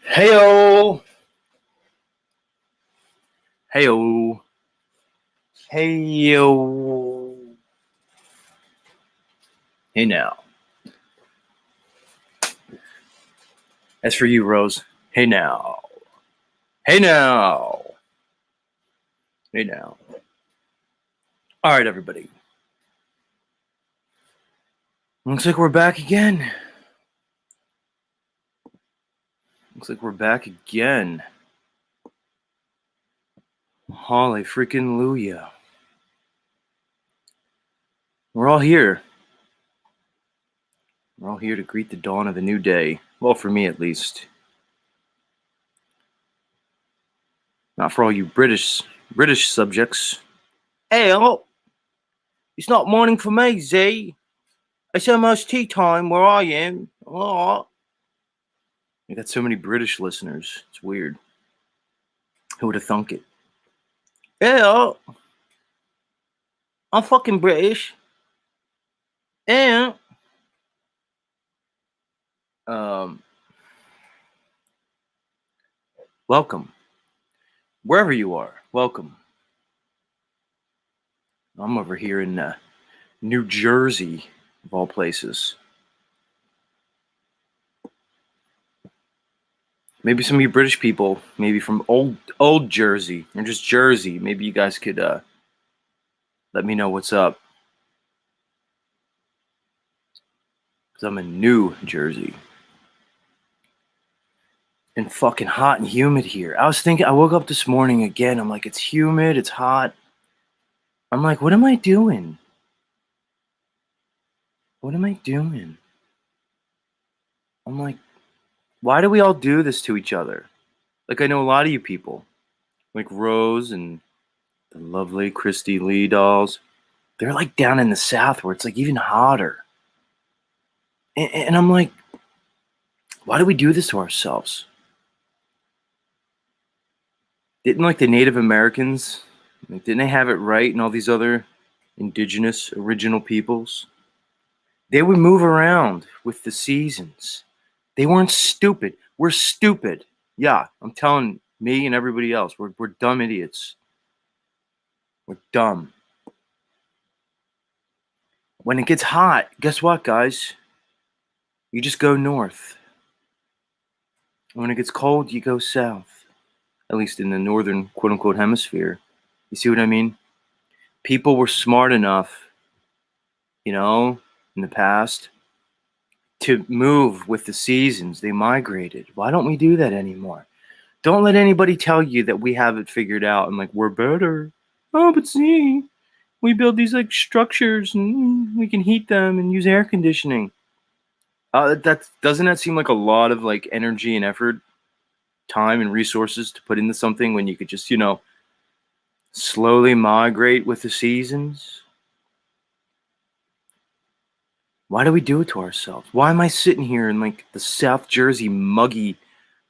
Heyo, heyo, heyo. Hey now. As for you, Rose. Hey now. Hey now. Hey now. All right, everybody. Looks like we're back again. Holly freaking Luya. We're all here. We're all here to greet the dawn of a new day. Well, for me at least. Not for all you British subjects. Hell, it's not morning for me, Z. It's almost tea time where I am. Oh. I got so many British listeners. It's weird. Who would have thunk it? Yeah, I'm fucking British. And um, welcome. Wherever you are, welcome. I'm over here in New Jersey, of all places. Maybe some of you British people, maybe from old Jersey, or just Jersey, maybe you guys could let me know what's up. Because I'm in New Jersey. And fucking hot and humid here. I woke up this morning again. I'm like, it's humid, it's hot. I'm like, what am I doing? What am I doing? I'm like, why do we all do this to each other? Like, I know a lot of you people, like Rose and the lovely Christy Lee dolls. They're like down in the South where it's like even hotter. And I'm like, why do we do this to ourselves? Didn't like the Native Americans, like, didn't they have it right and all these other indigenous original peoples? They would move around with the seasons. They weren't stupid. We're stupid. Yeah, I'm telling me and everybody else, we're dumb idiots. We're dumb. When it gets hot, guess what, guys? You just go north. When it gets cold, you go south. At least in the northern quote unquote hemisphere. You see what I mean? People were smart enough, in the past to move with the seasons. They migrated. Why don't we do that anymore? Don't let anybody tell you that we have it figured out and like we're better. Oh, but see, we build these like structures and we can heat them and use air conditioning. That doesn't that seem like a lot of like energy and effort, time and resources to put into something when you could just slowly migrate with the seasons? Why do we do it to ourselves? Why am I sitting here in like the South Jersey muggy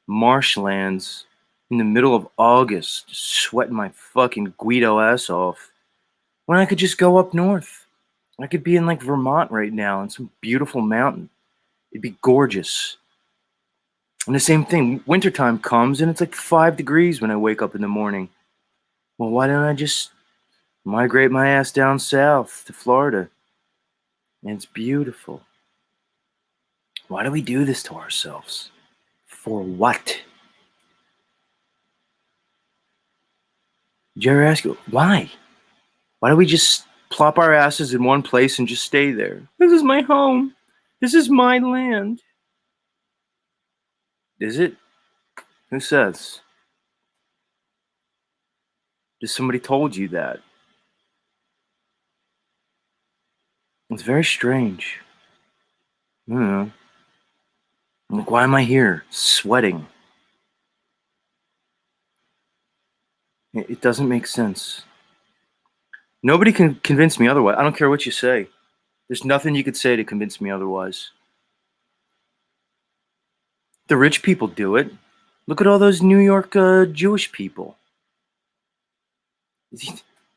marshlands in the middle of August, sweating my fucking Guido ass off, when I could just go up north? I could be in like Vermont right now in some beautiful mountain. It'd be gorgeous. And the same thing, wintertime comes and it's like 5 degrees when I wake up in the morning. Well, why don't I just migrate my ass down south to Florida? And it's beautiful. Why do we do this to ourselves? For what? Did you ever ask, why? Why do we just plop our asses in one place and just stay there? This is my home. This is my land. Is it? Who says? Just somebody told you that. It's very strange. I don't know. I'm like, why am I here sweating? It doesn't make sense. Nobody can convince me otherwise. I don't care what you say. There's nothing you could say to convince me otherwise. The rich people do it. Look at all those New York Jewish people.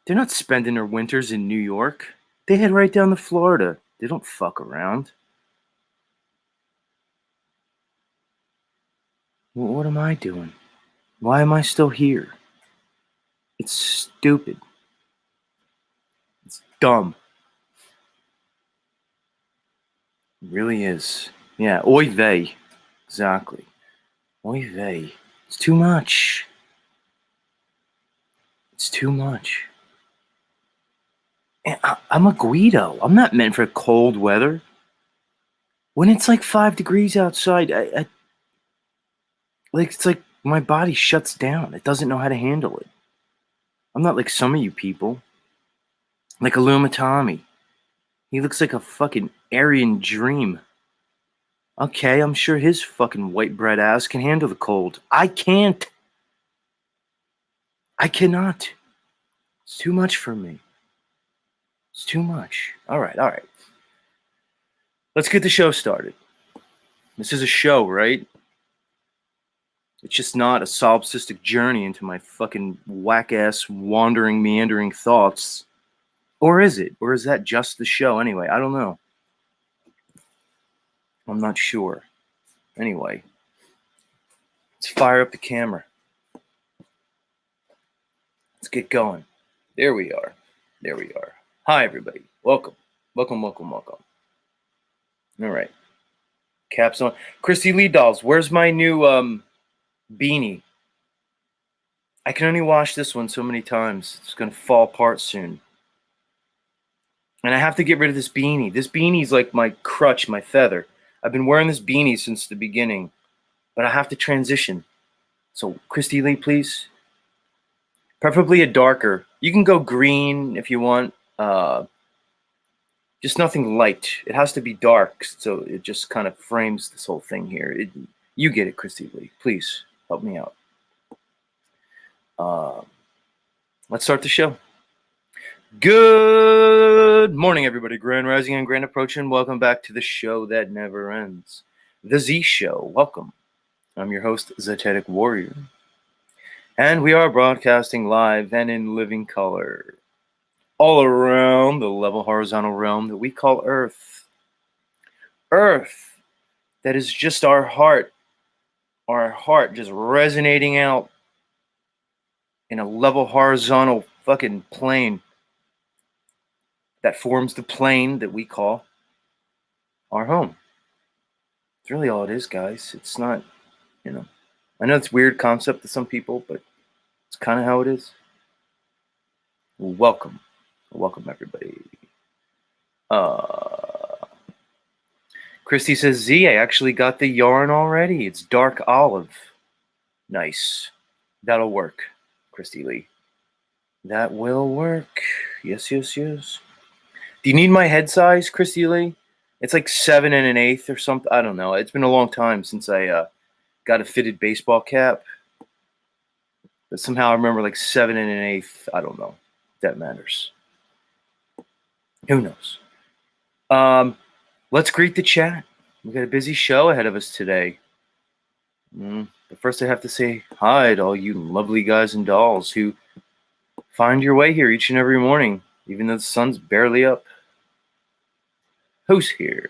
They're not spending their winters in New York. They head right down to Florida. They don't fuck around. What am I doing? Why am I still here? It's stupid. It's dumb. It really is. Yeah, oy vey. Exactly. Oy vey. It's too much. It's too much. And I'm a Guido. I'm not meant for cold weather. When it's like 5 degrees outside, it's like my body shuts down. It doesn't know how to handle it. I'm not like some of you people. Like Illumitami. He looks like a fucking Aryan dream. Okay, I'm sure his fucking white bread ass can handle the cold. I can't. I cannot. It's too much for me. It's too much. All right, all right. Let's get the show started. This is a show, right? It's just not a solipsistic journey into my fucking whack ass, wandering, meandering thoughts. Or is it? Or is that just the show anyway? I don't know. I'm not sure. Anyway, let's fire up the camera. Let's get going. There we are. There we are. Hi, everybody. Welcome. Welcome, welcome, welcome. All right. Caps on. Christy Lee Dolls, where's my new beanie? I can only wash this one so many times. It's going to fall apart soon. And I have to get rid of this beanie. This beanie's like my crutch, my feather. I've been wearing this beanie since the beginning, but I have to transition. So, Christy Lee, please. Preferably a darker. You can go green if you want. Just nothing light. It has to be dark, so it just kind of frames this whole thing here. You get it, Christy Lee. Please help me out. Let's start the show. Good morning, everybody. Grand Rising and Grand Approaching. Welcome back to the show that never ends. The Z Show. Welcome. I'm your host, Zetetic Warrior. And we are broadcasting live and in living color all around the level horizontal realm that we call Earth. Earth, that is just our heart just resonating out in a level horizontal fucking plane that forms the plane that we call our home. It's really all it is, guys. It's not, I know it's a weird concept to some people, but it's kind of how it is. Welcome. Welcome, everybody. Christy says, Z, I actually got the yarn already. It's dark olive. Nice. That'll work, Christy Lee. That will work. Yes, yes, yes. Do you need my head size, Christy Lee? It's like 7 1/8 or something. I don't know. It's been a long time since I got a fitted baseball cap. But somehow I remember like 7 1/8. I don't know. That matters. Who knows? Let's greet the chat. We got a busy show ahead of us today. But first, I have to say hi to all you lovely guys and dolls who find your way here each and every morning, even though the sun's barely up. Who's here?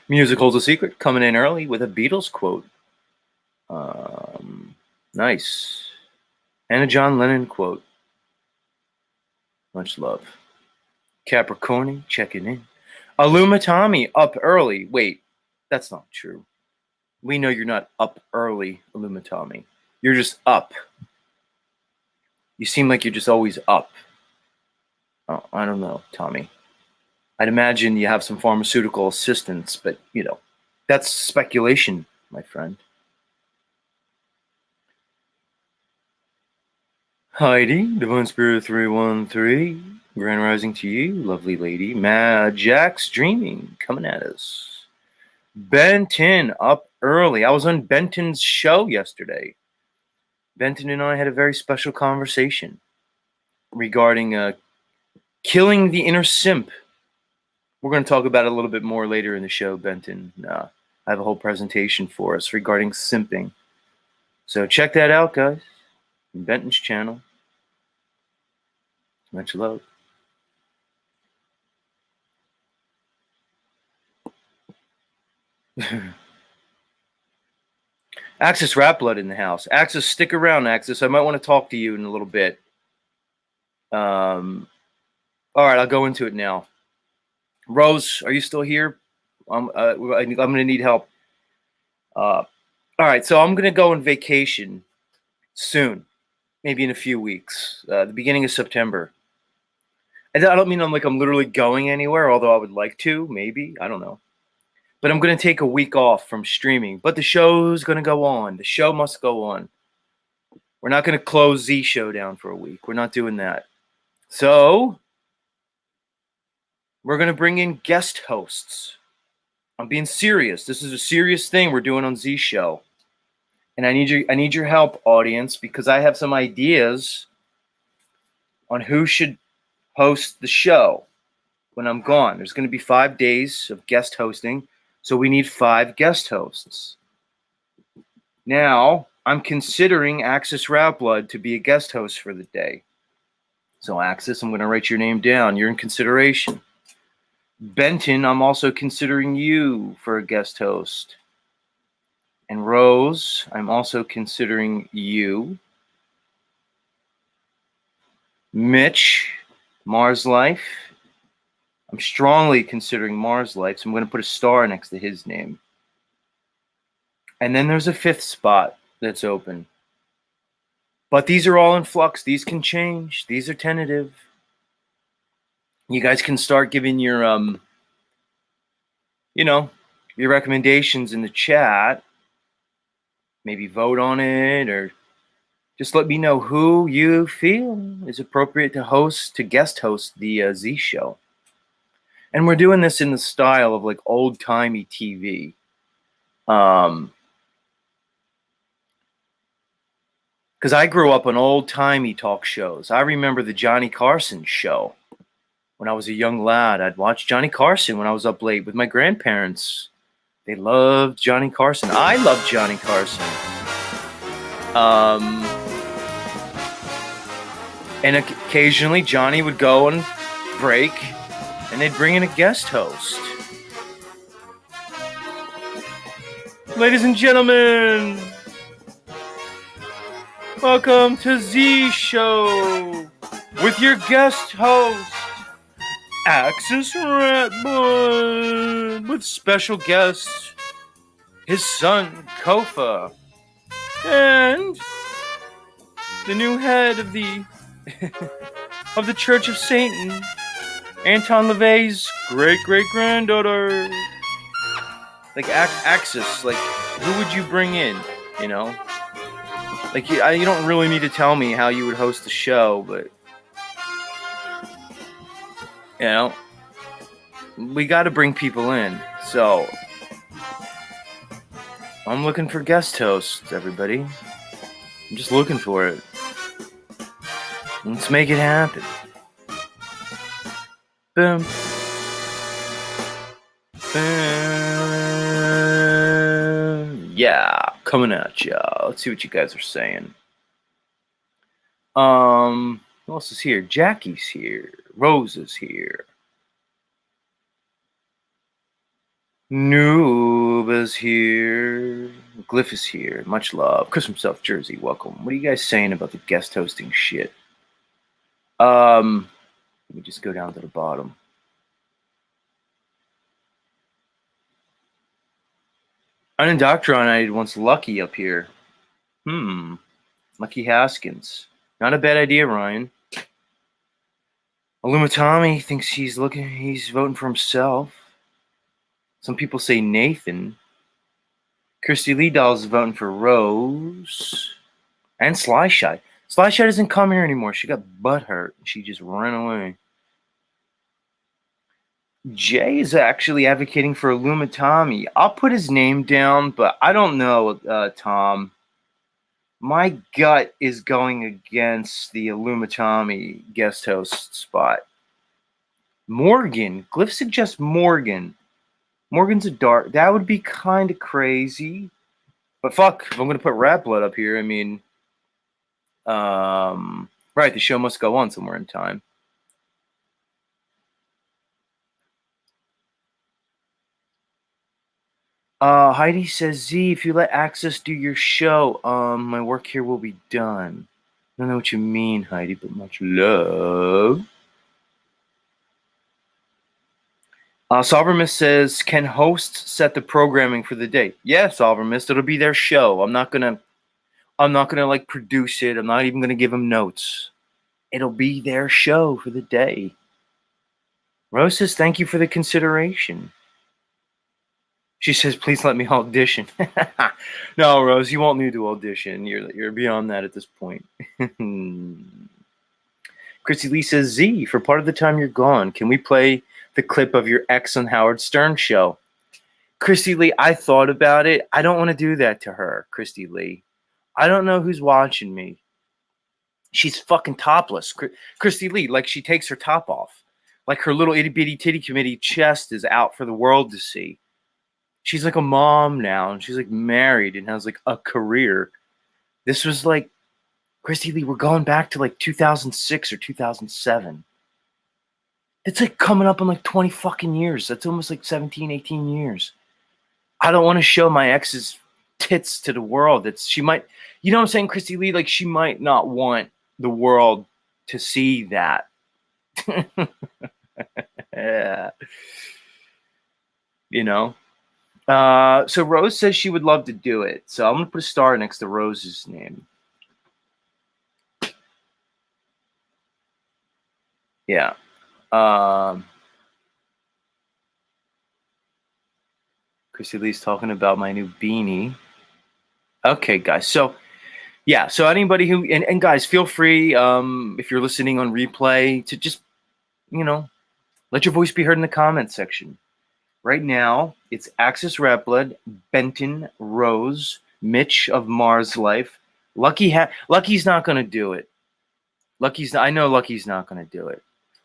Music holds a secret, coming in early with a Beatles quote. Nice. And a John Lennon quote. Much love. Capricorni checking in. Illumitami up early. Wait, that's not true. We know you're not up early, Illumitami. You're just up. You seem like you're just always up. Oh, I don't know, Tommy. I'd imagine you have some pharmaceutical assistance, but, that's speculation, my friend. Heidi, Divine Spirit 313, Grand Rising to you, lovely lady. Jack's Dreaming, coming at us. Benton, up early. I was on Benton's show yesterday. Benton and I had a very special conversation regarding killing the inner simp. We're going to talk about it a little bit more later in the show, Benton. I have a whole presentation for us regarding simping. So check that out, guys. Benton's channel. Much love. Axis Rap Blood in the house. Axis, stick around, Axis. I might want to talk to you in a little bit. All right, I'll go into it now. Rose, are you still here? I'm going to need help. All right, so I'm going to go on vacation soon, maybe in a few weeks, the beginning of September. And I don't mean I'm literally going anywhere, although I would like to, maybe. I don't know. But I'm going to take a week off from streaming. But the show's going to go on. The show must go on. We're not going to close Z Show down for a week. We're not doing that. So we're going to bring in guest hosts. I'm being serious. This is a serious thing we're doing on Z Show. And I need your help, audience, because I have some ideas on who should host the show when I'm gone. There's going to be 5 days of guest hosting, so we need 5 guest hosts. Now, I'm considering Axis Rap Blood to be a guest host for the day. So, Axis, I'm going to write your name down. You're in consideration. Benton, I'm also considering you for a guest host. And Rose, I'm also considering you. Mitch, Mars Life, I'm strongly considering Mars Life, so I'm going to put a star next to his name. And then there's a 5th spot that's open. But these are all in flux. These can change. These are tentative. You guys can start giving your, your recommendations in the chat. Maybe vote on it, or just let me know who you feel is appropriate to guest host the Z Show. And we're doing this in the style of old-timey TV. Because I grew up on old-timey talk shows. I remember the Johnny Carson show. When I was a young lad, I'd watch Johnny Carson when I was up late with my grandparents. They loved Johnny Carson. I loved Johnny Carson. And occasionally Johnny would go on break and they'd bring in a guest host. Ladies and gentlemen, welcome to Z Show with your guest host, Axis Rap Blood, with special guest, his son, Kofa, and the new head of the of the Church of Satan, Anton LaVey's great-great-granddaughter. Axis, who would you bring in, you don't really need to tell me how you would host the show, but we got to bring people in. So I'm looking for guest hosts, everybody. I'm just looking for it. Let's make it happen. Boom. Yeah, coming at ya. Let's see what you guys are saying. Who else is here? Jackie's here. Rose is here. Noob is here. Glyph is here. Much love. Chris from South Jersey, welcome. What are you guys saying about the guest hosting shit? Let me just go down to the bottom. Unindoctrinated wants Lucky up here. Lucky Haskins. Not a bad idea, Ryan. Illumitami thinks he's voting for himself. Some people say Nathan. Kirsty Lee Doll's voting for Rose. And Sly Shy. Sly Shy doesn't come here anymore. She got butt hurt. She just ran away. Jay is actually advocating for Illumitami. I'll put his name down, but I don't know, Tom. My gut is going against the Illumitami guest host spot. Morgan. Glyph suggests Morgan. Morgan's a dark. That would be kind of crazy. But fuck, if I'm going to put Rap Blood up here, right, the show must go on somewhere in time. Heidi says, Z, if you let Access do your show, my work here will be done. I don't know what you mean, Heidi, but much love. Sovereign says, can hosts set the programming for the day? Yeah, Sovereign it'll be their show. I'm not gonna like produce it. I'm not even gonna give them notes. It'll be their show for the day. Rose says, thank you for the consideration. She says, please let me audition. No, Rose, you won't need to audition. You're beyond that at this point. Christy Lee says, Z, for part of the time you're gone, can we play the clip of your ex on Howard Stern show? Christy Lee, I thought about it. I don't want to do that to her, Christy Lee. I don't know who's watching me. She's fucking topless. Christy Lee, like she takes her top off. Like her little itty bitty titty committee chest is out for the world to see. She's like a mom now, and she's like married and has like a career. This was like, Christy Lee, we're going back to like 2006 or 2007. It's like coming up in like 20 fucking years. That's almost like 17, 18 years. I don't want to show my ex's tits to the world. She might, you know what I'm saying, Christy Lee? Like she might not want the world to see that. Yeah. You know? So Rose says she would love to do it. So I'm going to put a star next to Rose's name. Yeah. Chrissy Lee's talking about my new beanie. Okay, guys. So, yeah. So anybody who, and guys, feel free, if you're listening on replay, to just, let your voice be heard in the comments section. Right now, it's Axis Rat Blood, Benton, Rose, Mitch of Mars Life. Lucky's not going to do it. I know Lucky's not going to do it.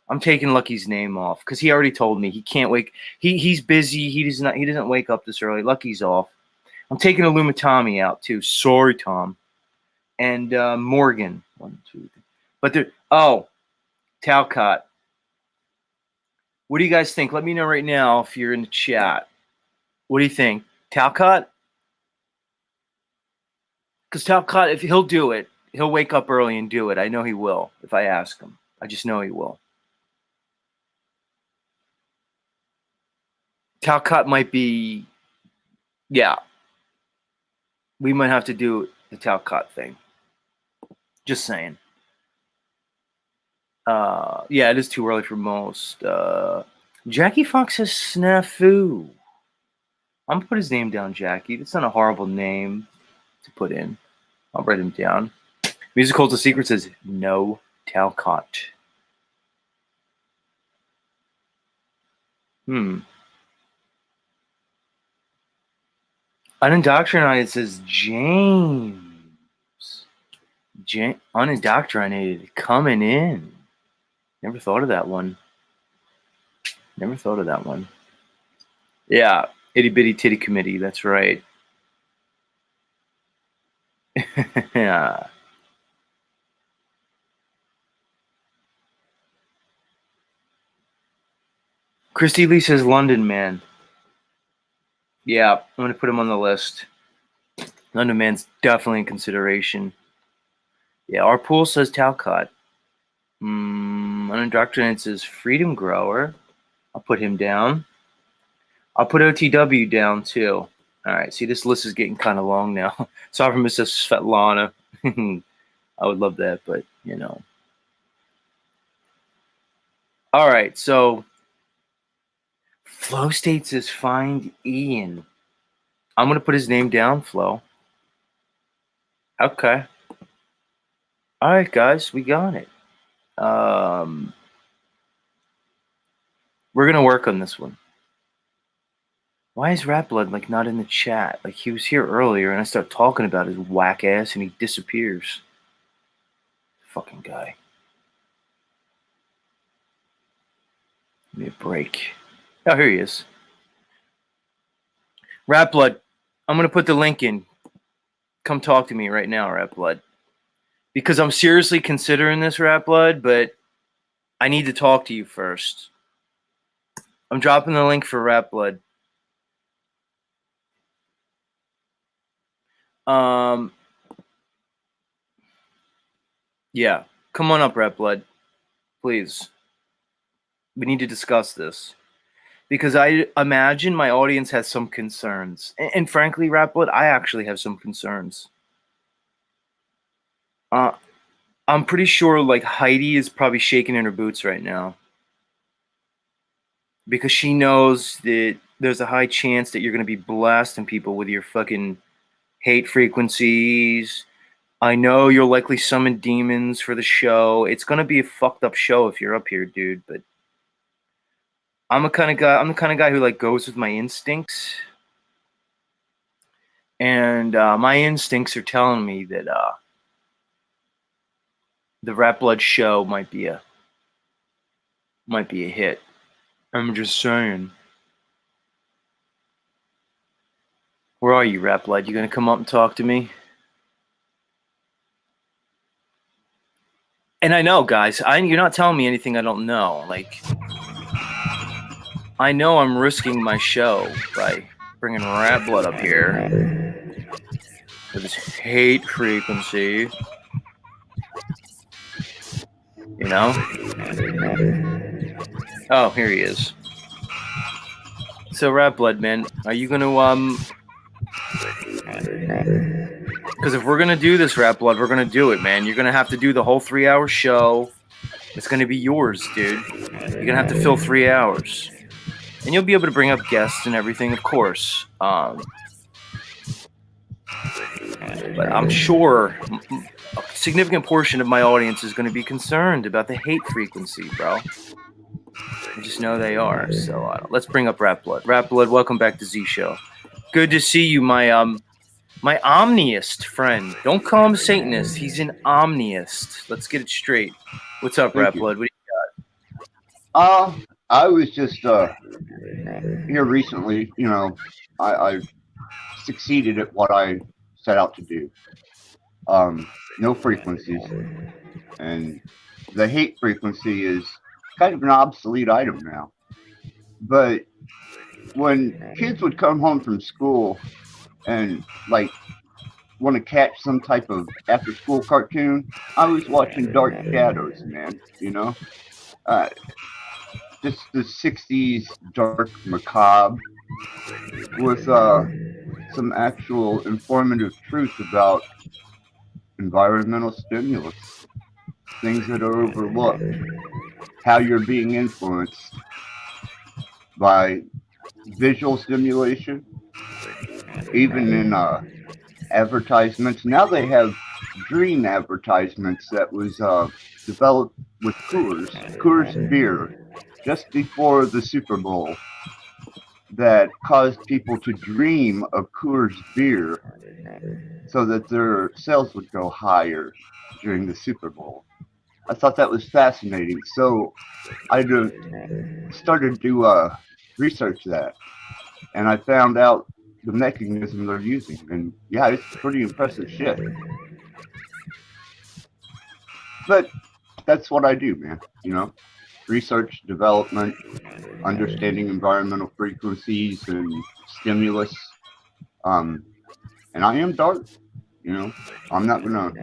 I'm taking Lucky's name off because he already told me he can't wake. He's busy. He doesn't wake up this early. Lucky's off. I'm taking Illumitami out too. Sorry, Tom. And Morgan. 1, 2, 3. But Talcott. What do you guys think? Let me know right now if you're in the chat. What do you think? Talcott? Because Talcott, if he'll do it, he'll wake up early and do it. I know he will if I ask him. I just know he will. Talcott might be, yeah. We might have to do the Talcott thing. Just saying. Yeah, it is too early for most. Jackie Fox says snafu. I'm gonna put his name down, Jackie. That's not a horrible name to put in. I'll write him down. Musical to Secret says no Talcott. Unindoctrinated says James. Unindoctrinated coming in. Never thought of that one. Yeah, itty bitty titty committee. That's right. Yeah. Christy Lee says London Man. Yeah, I'm going to put him on the list. London Man's definitely in consideration. Yeah, our pool says Talcott. Unindoctrinated says Freedom Grower. I'll put him down. I'll put OTW down too. All right, see, this list is getting kind of long now. Sorry for Mrs. Svetlana. I would love that, but, All right, so Flow State says find Ian. I'm going to put his name down, Flo. Okay. All right, guys, we got it. We're going to work on this one. Why is Rat Blood not in the chat? He was here earlier and I start talking about his whack ass and he disappears. Fucking guy. Give me a break. Oh, here he is. Rat Blood, I'm going to put the link in. Come talk to me right now, Rat Blood. Because I'm seriously considering this, Rat Blood, but I need to talk to you first. I'm dropping the link for Rat Blood. Yeah, come on up, Rat Blood, please. We need to discuss this because I imagine my audience has some concerns, and frankly, Rat Blood, I actually have some concerns. I'm pretty sure like Heidi is probably shaking in her boots right now because she knows that there's a high chance that you're going to be blasting people with your fucking hate frequencies. I know you'll likely summon demons for the show. It's going to be a fucked up show if you're up here, dude, but I'm the kind of guy who like goes with my instincts. And my instincts are telling me that the Rat Blood show might be a hit. I'm just saying. Where are you, Rat Blood? You gonna come up and talk to me? And I know, guys, you're not telling me anything I don't know. Like, I know I'm risking my show by bringing Rat Blood up here with his hate frequency. You know? Oh, here he is. So, Rat Blood, man, are you gonna Because if we're gonna do this, Rat Blood, we're gonna do it, man. You're gonna have to do the whole 3-hour show. It's gonna be yours, dude. You're gonna have to fill 3 hours, and you'll be able to bring up guests and everything, of course. But I'm sure a significant portion of my audience is gonna be concerned about the hate frequency, bro. I just know they are. So let's bring up Rat Blood. Rat Blood, welcome back to Z Show. Good to see you, my omniist friend. Don't call him Satanist. He's an omniist. Let's get it straight. What's up, Rat Blood? What do you got? I was just here recently. You know, I succeeded at what I set out to do. No frequencies, and the hate frequency is kind of an obsolete item now. But when kids would come home from school and like want to catch some type of after school cartoon, I was watching Dark Shadows, man, you know? Just the 60s dark macabre with some actual informative truth about environmental stimulus, things that are overlooked, how you're being influenced by visual stimulation, even in advertisements. Now they have dream advertisements that was developed with Coors beer, just before the Super Bowl, that caused people to dream of Coors beer so that their sales would go higher during the Super Bowl. I thought that was fascinating. So I started to research that, and I found out the mechanism they're using, and yeah, it's pretty impressive shit. But that's what I do, man. You know, research, development, understanding environmental frequencies and stimulus. And I am dark. You know, I'm not gonna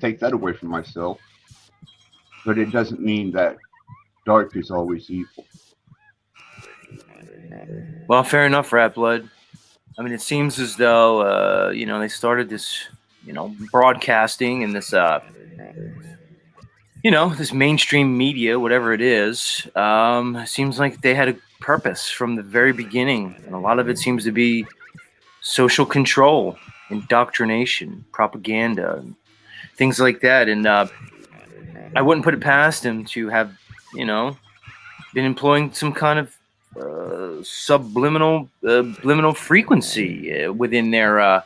take that away from myself. But it doesn't mean that dark is always evil. Well, fair enough, Rat Blood. I mean, it seems as though, they started this, broadcasting and this, this mainstream media, whatever it is, seems like they had a purpose from the very beginning. And a lot of it seems to be social control, indoctrination, propaganda, and things like that. And I wouldn't put it past them to have, been employing some kind of subliminal frequency within their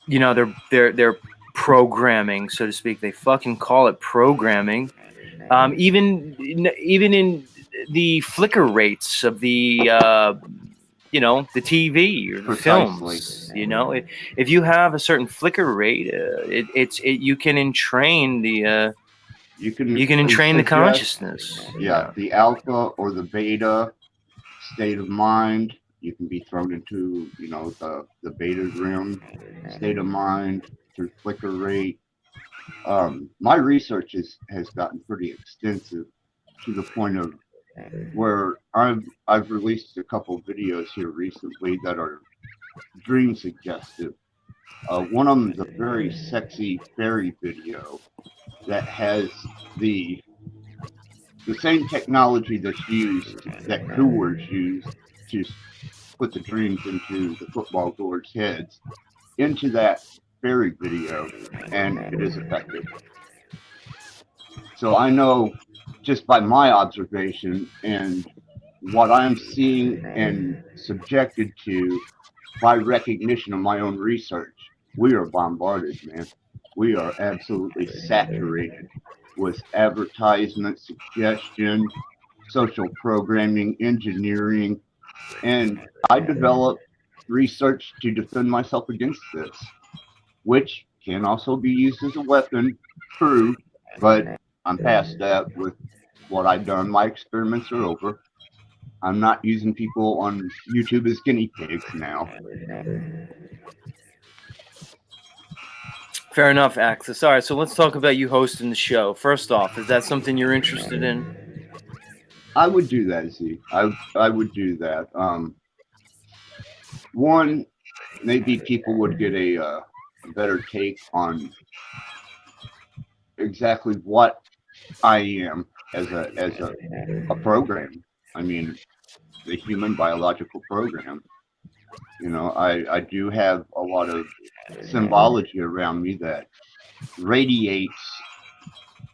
their programming, so to speak. They fucking call it programming. Even in the flicker rates of the the TV or the Precisely. films. If you have a certain flicker rate, you can entrain the you can entrain the consciousness. Yeah, the alpha or the beta state of mind. You can be thrown into, the beta rim state of mind through flicker rate. My research has gotten pretty extensive to the point of where I've released a couple videos here recently that are dream suggestive. One of them is a very sexy fairy video that has the same technology that's used, that Coors used to put the dreams into the football goers' heads, into that fairy video, and it is effective. So I know just by my observation and what I'm seeing and subjected to by recognition of my own research, we are bombarded, man. We are absolutely saturated with advertisement, suggestion, social programming, engineering, and I developed research to defend myself against this, which can also be used as a weapon, true, but I'm past that with what I've done. My experiments are over. I'm not using people on YouTube as guinea pigs now. Fair enough, Axis. All right, so let's talk about you hosting the show. First off, is that something you're interested in? I would do that, Z. I would do that. One, maybe people would get a better take on exactly what I am as a program. I mean, the human biological program. I do have a lot of symbology around me that radiates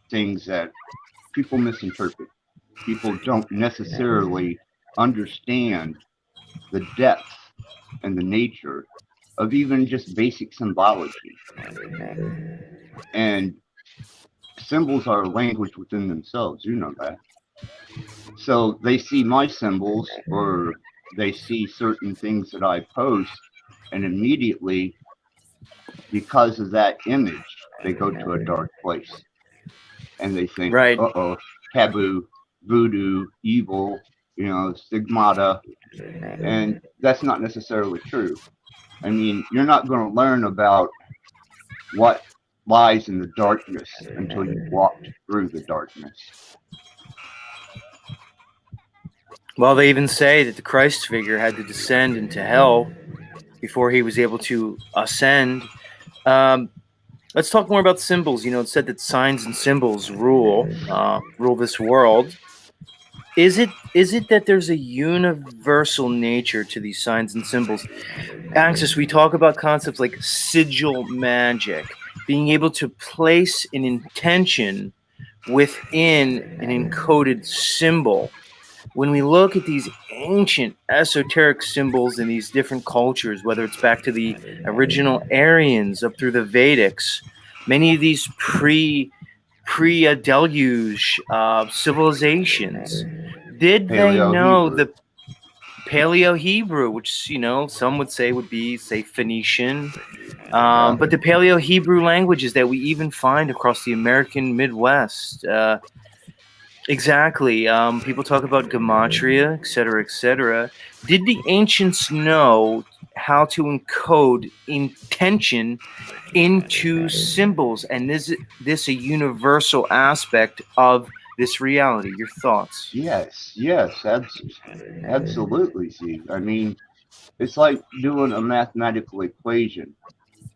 things that people misinterpret. People don't necessarily understand the depth and the nature of even just basic symbology. And symbols are a language within themselves, you know that. So they see my symbols or they see certain things that I post, and immediately, because of that image, they go to a dark place. And they think, Right. uh-oh, taboo, voodoo, evil, stigmata. And that's not necessarily true. I mean, you're not going to learn about what lies in the darkness until you've walked through the darkness. Well, they even say that the Christ figure had to descend into hell before he was able to ascend. Let's talk more about symbols. It's said that signs and symbols rule this world. Is it that there's a universal nature to these signs and symbols? Axis, we talk about concepts like sigil magic, being able to place an intention within an encoded symbol. When we look at these ancient esoteric symbols in these different cultures, whether it's back to the original Aryans up through the Vedics, many of these pre-deluge civilizations, did they know the Paleo-Hebrew, which, some would say would be, say, Phoenician, but the Paleo-Hebrew languages that we even find across the American Midwest. Exactly. People talk about gematria, et cetera. Did the ancients know how to encode intention into symbols? And is this a universal aspect of this reality? Your thoughts? Yes, absolutely, Steve. I mean, it's like doing a mathematical equation.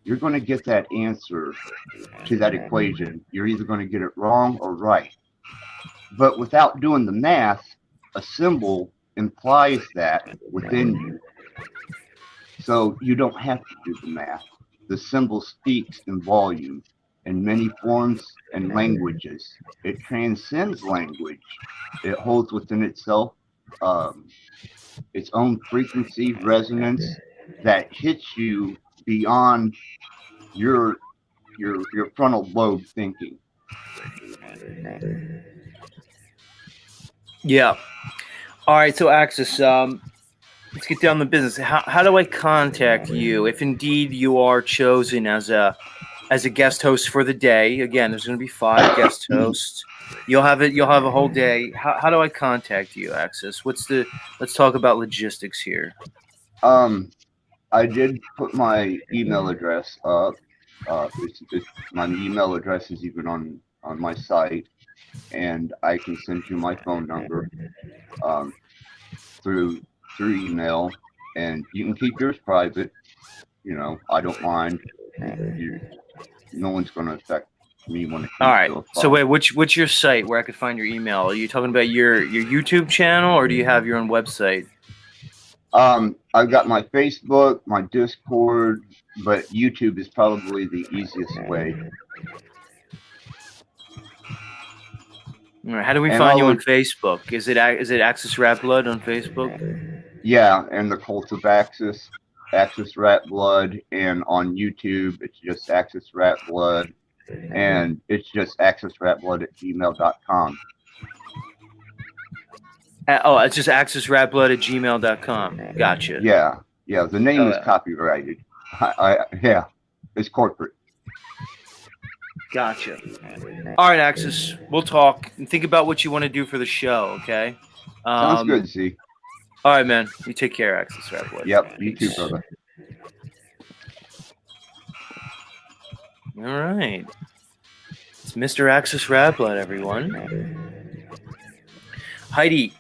You're going to get that answer to that equation. You're either going to get it wrong or right. But without doing the math, a symbol implies that within you. So you don't have to do the math. The symbol speaks in volume in many forms and languages. It transcends language. It holds within itself its own frequency, resonance that hits you beyond your frontal lobe thinking. Yeah. All right. So, Axis, let's get down to business. How do I contact you if indeed you are chosen as a guest host for the day? Again, there's going to be 5 guest hosts. You'll have a whole day. How do I contact you, Axis? Let's talk about logistics here. I did put my email address up. My email address is even on my site, and I can send you my phone number um, through email, and you can keep yours private. I don't mind. No one's going to affect me when it All comes right. to a So phone. wait, what's your site where I could find your email? Are you talking about your YouTube channel, or do you have your own website? I've got my Facebook, my Discord, but YouTube is probably the easiest way. All right, how do we And find you all on of, Facebook? Is it Axis Rap Blood on Facebook? yeah, and the Cult of Axis Rat Blood, and on YouTube, it's just Axis Rat Blood, and it's just axisratblood@gmail.com. Oh, it's just axisrapblood@gmail.com. Gotcha. Yeah, the name is Oh, copyrighted. Yeah, it's corporate. gotcha. All right, Axis, we'll talk and think about what you want to do for the show. Okay. Sounds good, Z. All right, man. You take care, Axis Rap Blood. Yep, you too, Peace. brother. All right. It's Mr. Axis Rap Blood, everyone. Heidi,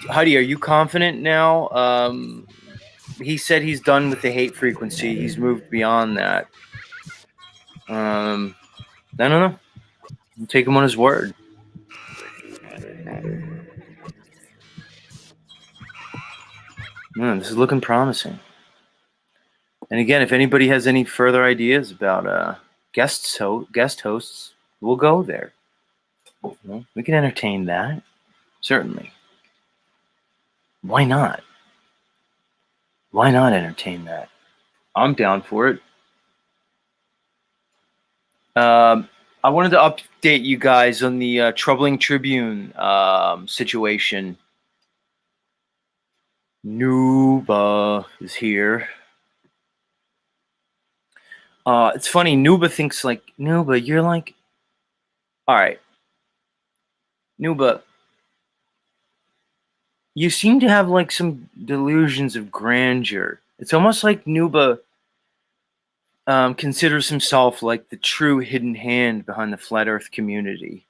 are you confident now? He said he's done with the hate frequency. He's moved beyond that. I don't know. I'll take him on his word. This is looking promising. And again, if anybody has any further ideas about guest hosts, we'll go there. We can entertain that. Certainly. Why not? Why not entertain that? I'm down for it. I wanted to update you guys on the Troubling Tribune situation. Nuba is here. It's funny. Nuba thinks like, Nuba, you're like, all right. Nuba, you seem to have like some delusions of grandeur. It's almost like Nuba considers himself like the true hidden hand behind the flat Earth community.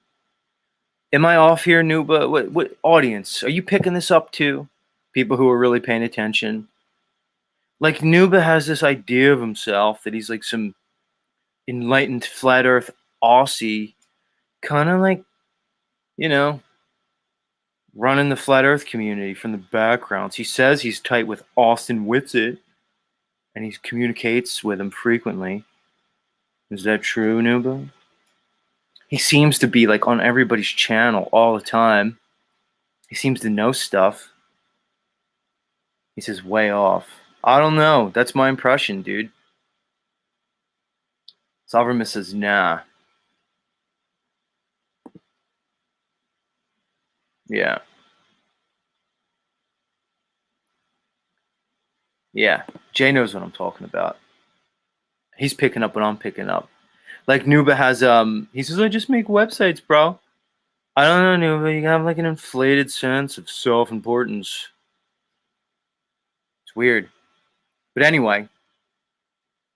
Am I off here, Nuba? What audience are you picking this up to? People who are really paying attention. Like Nuba has this idea of himself that he's like some enlightened flat Earth Aussie, kind of like, running the flat Earth community from the backgrounds. He says he's tight with Austin Whitsitt, and he communicates with him frequently. Is that true, Nuba? He seems to be like on everybody's channel all the time. He seems to know stuff. He says way off. I don't know. That's my impression, dude. Sovereign says nah. Yeah. Yeah. Jay knows what I'm talking about. He's picking up what I'm picking up. Like Nuba has he says, I just make websites, bro. I don't know, Nuba. You have like an inflated sense of self-importance. It's weird. But anyway,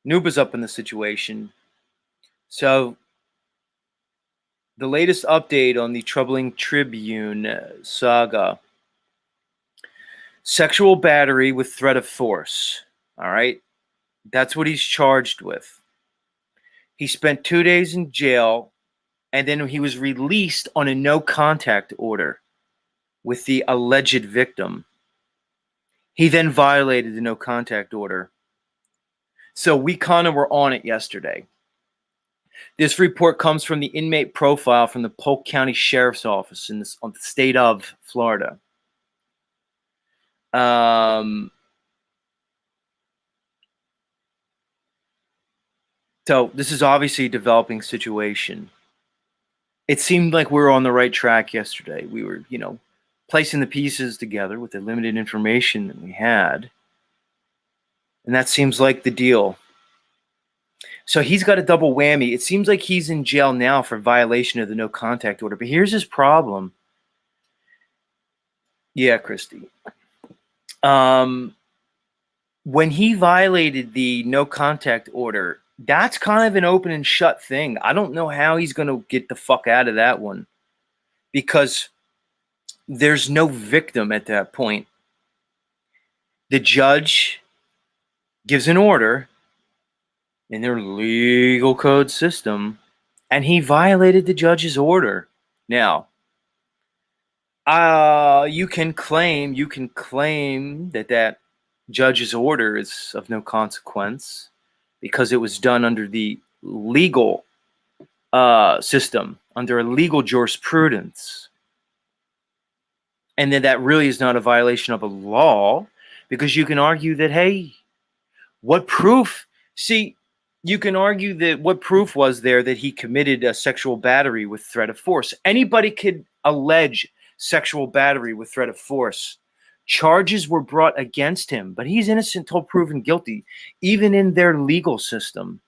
Nuba's up in the situation. So the latest update on the Troubling Tribune saga. Sexual battery with threat of force. All right. That's what he's charged with. He spent 2 days in jail, and then he was released on a no contact order with the alleged victim. He then violated the no contact order. So we kind of were on it yesterday. This report comes from the inmate profile from the Polk County Sheriff's Office in the state of Florida. So this is obviously a developing situation. It seemed like we were on the right track yesterday. We were, placing the pieces together with the limited information that we had. And that seems like the deal. So he's got a double whammy. It seems like he's in jail now for violation of the no contact order. But here's his problem. Yeah, Christy. when he violated the no contact order, that's kind of an open and shut thing. I don't know how he's going to get the fuck out of that one, because there's no victim at that point. The judge gives an order in their legal code system, and he violated the judge's order. Now, you can claim that judge's order is of no consequence because it was done under the legal system, under a legal jurisprudence, and that really is not a violation of a law, because you can argue that, hey, what proof? See, you can argue that what proof was there that he committed a sexual battery with threat of force? Anybody could allege sexual battery with threat of force. Charges were brought against him, but he's innocent till proven guilty, even in their legal system.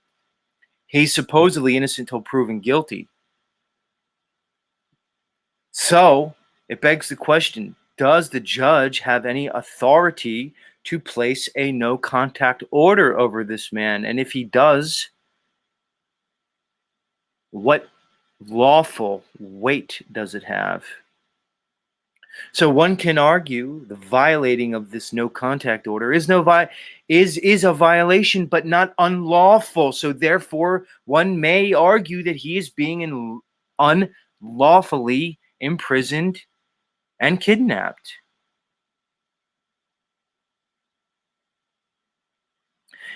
He's supposedly innocent till proven guilty. So it begs the question, does the judge have any authority to place a no contact order over this man? And if he does, what lawful weight does it have? So one can argue the violating of this no contact order is a violation, but not unlawful. So therefore, one may argue that he is being unlawfully imprisoned and kidnapped.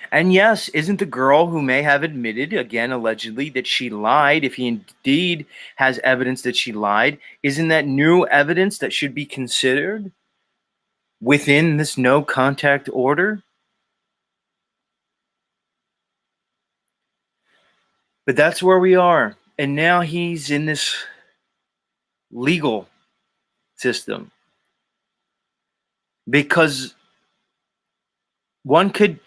And yes, isn't the girl who may have admitted, again, allegedly, that she lied, if he indeed has evidence that she lied, isn't that new evidence that should be considered within this no contact order? But that's where we are. And now he's in this legal system. Because one could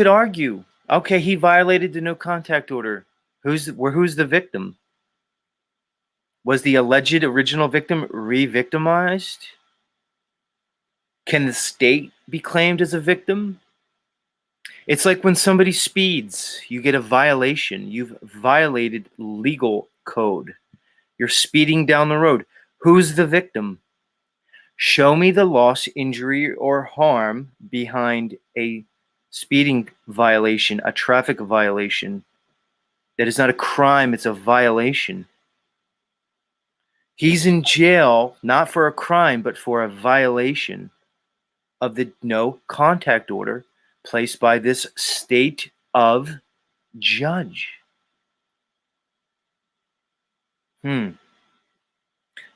argue, okay, he violated the no contact order. Who's the victim? Was the alleged original victim re-victimized? Can the state be claimed as a victim? It's like when somebody speeds, you get a violation. You've violated legal code. You're speeding down the road. Who's the victim? Show me the loss, injury, or harm behind a speeding violation, a traffic violation. That is not a crime, it's a violation. He's in jail, not for a crime, but for a violation of the no contact order placed by this state of judge.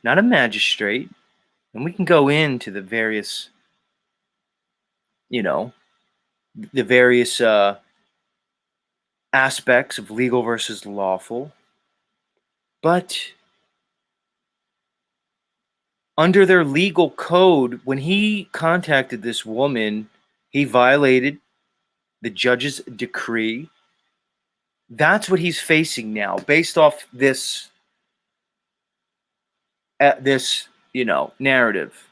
Not a magistrate. And we can go into the various, aspects of legal versus lawful. But under their legal code, when he contacted this woman, he violated the judge's decree. That's what he's facing now, based off this narrative.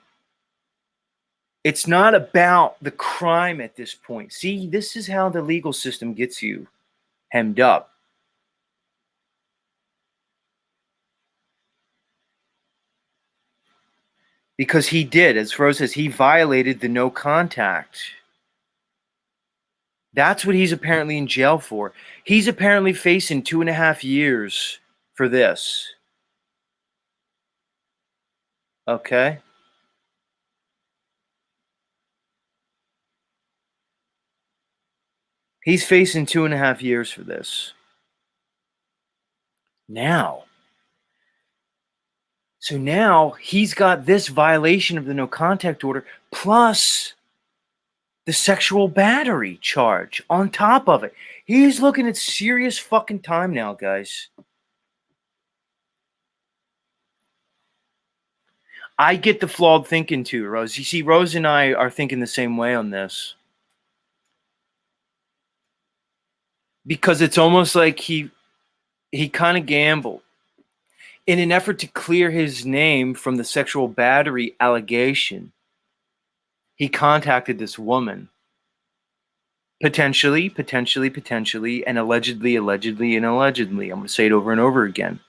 It's not about the crime at this point. See, this is how the legal system gets you hemmed up. Because he did, as Rose says, he violated the no contact. That's what he's apparently in jail for. He's apparently facing 2.5 years for this. Okay? He's facing 2.5 years for this. Now he's got this violation of the no contact order plus the sexual battery charge on top of it. He's looking at serious fucking time now, guys. I get the flawed thinking too, Rose. You see, Rose and I are thinking the same way on this. Because it's almost like he kind of gambled. In an effort to clear his name from the sexual battery allegation, he contacted this woman. Potentially, and allegedly. I'm going to say it over and over again.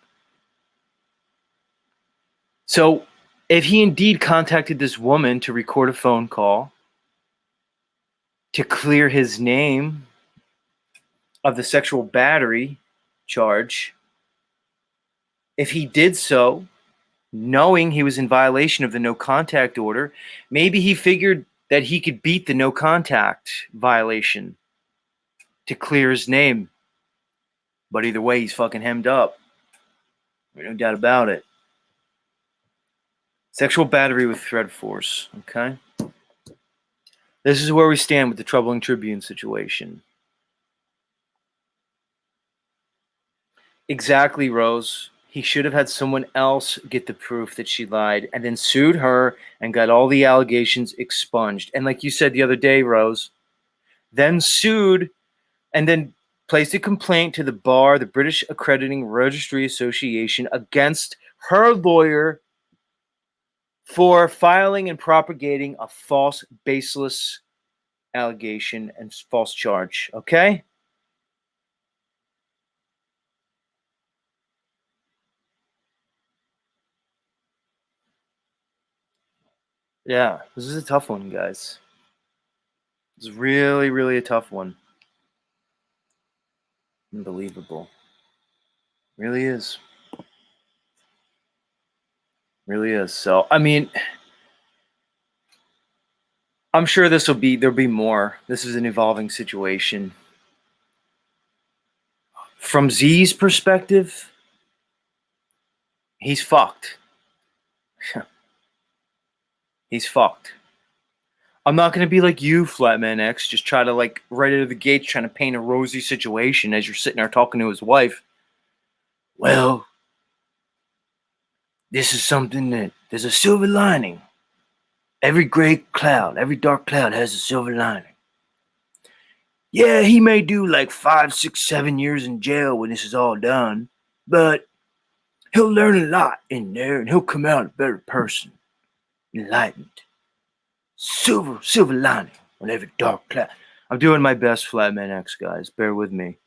So, if he indeed contacted this woman to record a phone call to clear his name of the sexual battery charge, if he did so knowing he was in violation of the no contact order, maybe he figured that he could beat the no contact violation to clear his name. But either way, he's fucking hemmed up. No doubt about it. Sexual battery with threat force, okay? This is where we stand with the troubling Tribune situation. Exactly, Rose. He should have had someone else get the proof that she lied and then sued her and got all the allegations expunged. And like you said the other day, Rose, then sued and then placed a complaint to the bar, the British Accrediting Registry Association, against her lawyer for filing and propagating a false, baseless allegation and false charge. Okay? Yeah, this is a tough one, guys. It's really, really a tough one. Unbelievable. Really is. Really is. So, I mean, I'm sure there'll be more. This is an evolving situation. From Z's perspective, he's fucked. He's fucked. I'm not going to be like you, Flatman X, just try to, like, right out of the gates, trying to paint a rosy situation as you're sitting there talking to his wife. Well, this is something that there's a silver lining. Every gray cloud, every dark cloud has a silver lining. Yeah, he may do like 5, 6, 7 years in jail when this is all done, but he'll learn a lot in there and he'll come out a better person. Enlightened. Silver lining on every dark cloud. I'm doing my best, Flatman X, guys. Bear with me.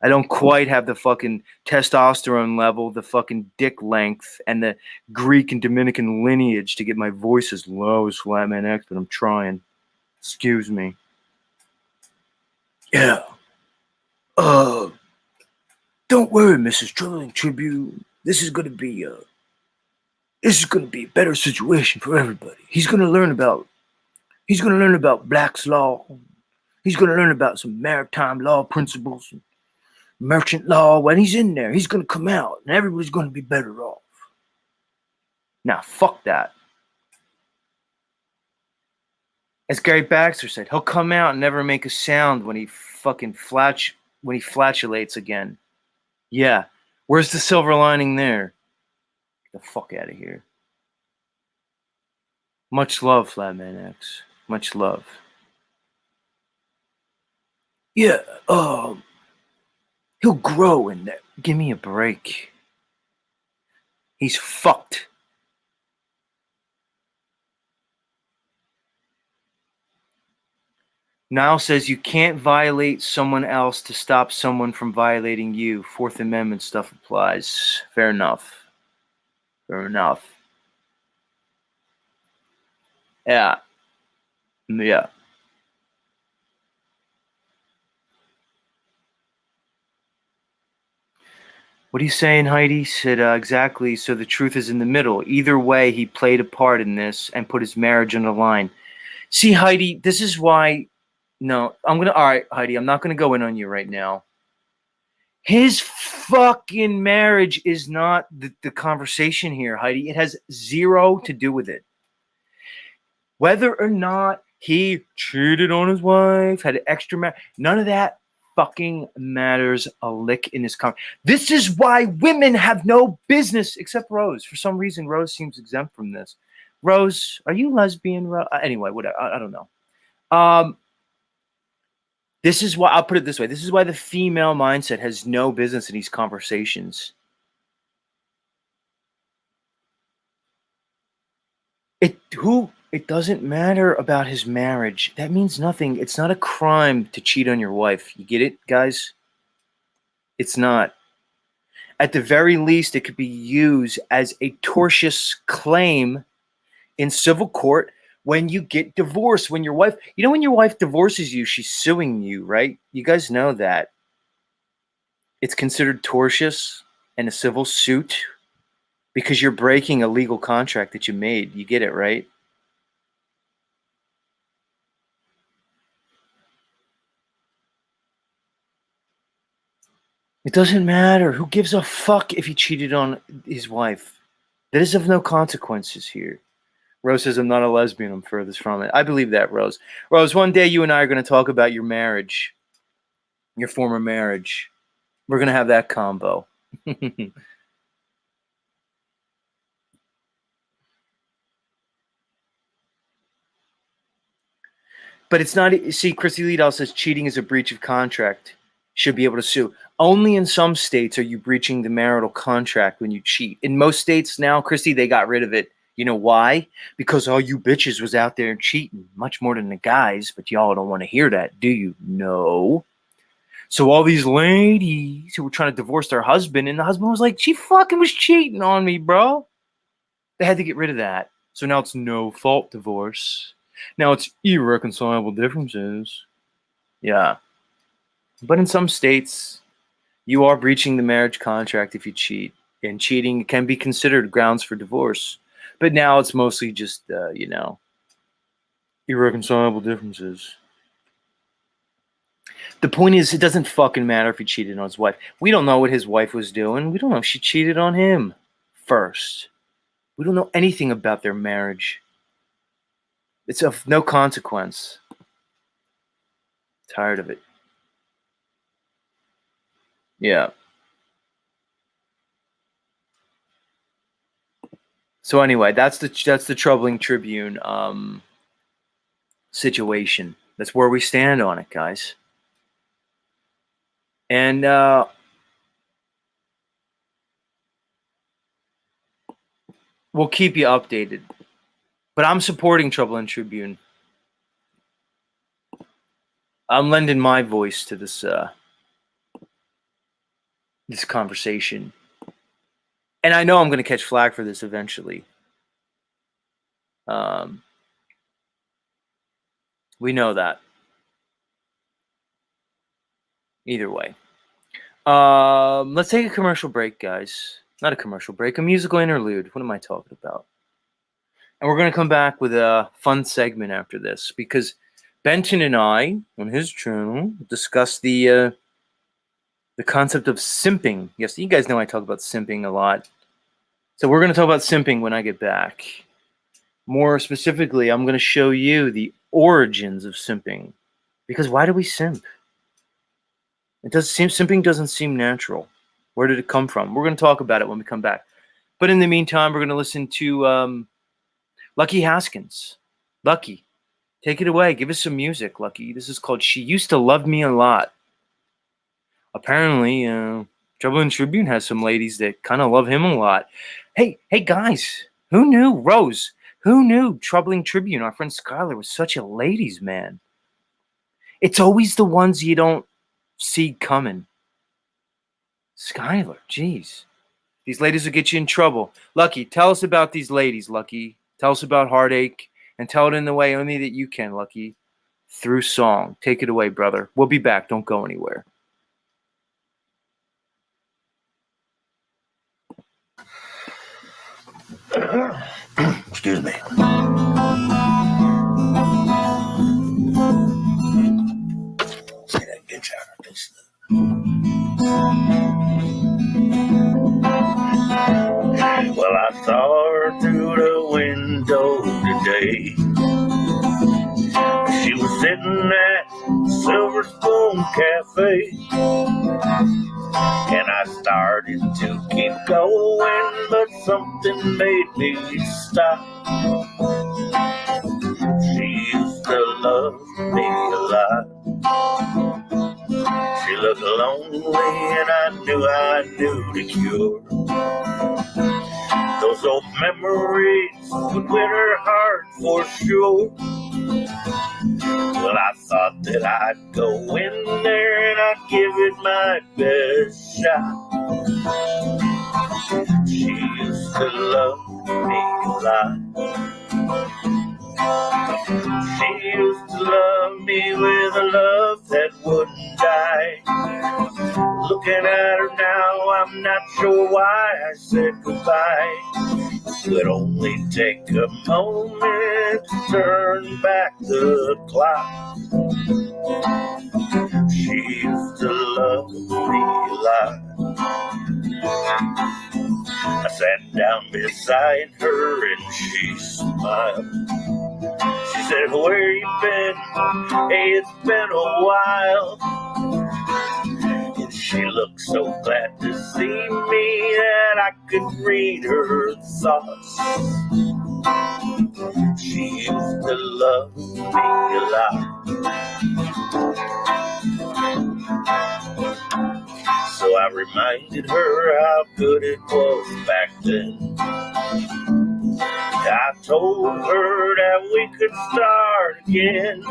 I don't quite have the fucking testosterone level, the fucking dick length, and the Greek and Dominican lineage to get my voice as low as Flatman X, but I'm trying. Excuse me. Yeah. Don't worry, Mrs. Troubling Tribune. This is gonna be a better situation for everybody. He's gonna learn about Black's law. He's gonna learn about some maritime law principles and merchant law. When he's in there, he's gonna come out and everybody's gonna be better off. Now, fuck that. As Gary Baxter said, he'll come out and never make a sound when he fucking flatulates again. Yeah. Where's the silver lining there? Get the fuck out of here. Much love, Flatman X. Much love. Yeah, he'll grow in there. Give me a break. He's fucked. Niall says you can't violate someone else to stop someone from violating you. Fourth Amendment stuff applies. Fair enough. Fair enough. Yeah. Yeah. What are you saying, Heidi? Said exactly. So the truth is in the middle. Either way, he played a part in this and put his marriage on the line. See, Heidi, this is why. No, all right, Heidi, I'm not gonna go in on you right now. His fucking marriage is not the conversation here, Heidi. It has zero to do with it. Whether or not he cheated on his wife, had an extra none of that fucking matters a lick in this conversation. This is why women have no business, except Rose. For some reason, Rose seems exempt from this. Rose, are you lesbian? Anyway, whatever. I don't know. This is why, I'll put it this way. This is why the female mindset has no business in these conversations. Who It doesn't matter about his marriage. That means nothing. It's not a crime to cheat on your wife. You get it, guys? It's not. At the very least, it could be used as a tortious claim in civil court when you get divorced. When your wife, when your wife divorces you, she's suing you, right? You guys know that. It's considered tortious and a civil suit because you're breaking a legal contract that you made. You get it, right? It doesn't matter. Who gives a fuck if he cheated on his wife? That is of no consequences here. Rose says, I'm not a lesbian. I'm furthest from it. I believe that, Rose. Rose, one day you and I are going to talk about your marriage, your former marriage. We're going to have that combo. But it's not, see, Chrissy Liedel says cheating is a breach of contract. Should be able to sue. Only in some states are you breaching the marital contract when you cheat. In most states now, Chrissy, they got rid of it. You know why? Because all you bitches was out there cheating, much more than the guys, but y'all don't want to hear that, do you? No. So all these ladies who were trying to divorce their husband, and the husband was like, she fucking was cheating on me, bro. They had to get rid of that. So now it's no fault divorce. Now it's irreconcilable differences. Yeah. But in some states, you are breaching the marriage contract if you cheat. And cheating can be considered grounds for divorce. But now it's mostly just, irreconcilable differences. The point is, it doesn't fucking matter if he cheated on his wife. We don't know what his wife was doing. We don't know if she cheated on him first. We don't know anything about their marriage. It's of no consequence. Tired of it. Yeah. So anyway, that's the troubling Tribune situation. That's where we stand on it, guys. And we'll keep you updated. But I'm supporting Troubling Tribune. I'm lending my voice to this this conversation. And I know I'm going to catch flack for this eventually. We know that. Either way. Let's take a commercial break, guys. Not a commercial break, a musical interlude. What am I talking about? And we're going to come back with a fun segment after this because Benton and I, on his channel, discussed the concept of simping. Yes, you guys know I talk about simping a lot. So we're going to talk about simping when I get back. More specifically, I'm going to show you the origins of simping. Because why do we simp? Simping doesn't seem natural. Where did it come from? We're going to talk about it when we come back. But in the meantime, we're going to listen to Lucky Haskins. Lucky, take it away. Give us some music, Lucky. This is called She Used to Love Me a Lot. Apparently, Troubling Tribune has some ladies that kind of love him a lot. Hey, guys, who knew? Rose, who knew Troubling Tribune, our friend Skylar, was such a ladies' man? It's always the ones you don't see coming. Skylar, jeez. These ladies will get you in trouble. Lucky, tell us about these ladies, Lucky. Tell us about Heartache, and tell it in the way only that you can, Lucky. Through song. Take it away, brother. We'll be back. Don't go anywhere. Excuse me. Say that again, well, I saw her through the window today. She was sitting at Silver Spoon Cafe. And I started to keep going, but something made me stop. She used to love me a lot. She looked lonely and I knew the cure. Those those old memories would win her heart for sure. Well, I thought that I'd go in there and I'd give it my best shot. She used to love me a lot. She used to love me with a love that wouldn't die. Looking at her now, I'm not sure why I said goodbye. It would only take a moment to turn back the clock. She used to love me a lot. I sat down beside her and she smiled. She said, where you been? Hey, it's been a while. And she looked so glad to see me that I could read her thoughts. She used to love me a lot. So I reminded her how good it was back then. I told her that we could start again.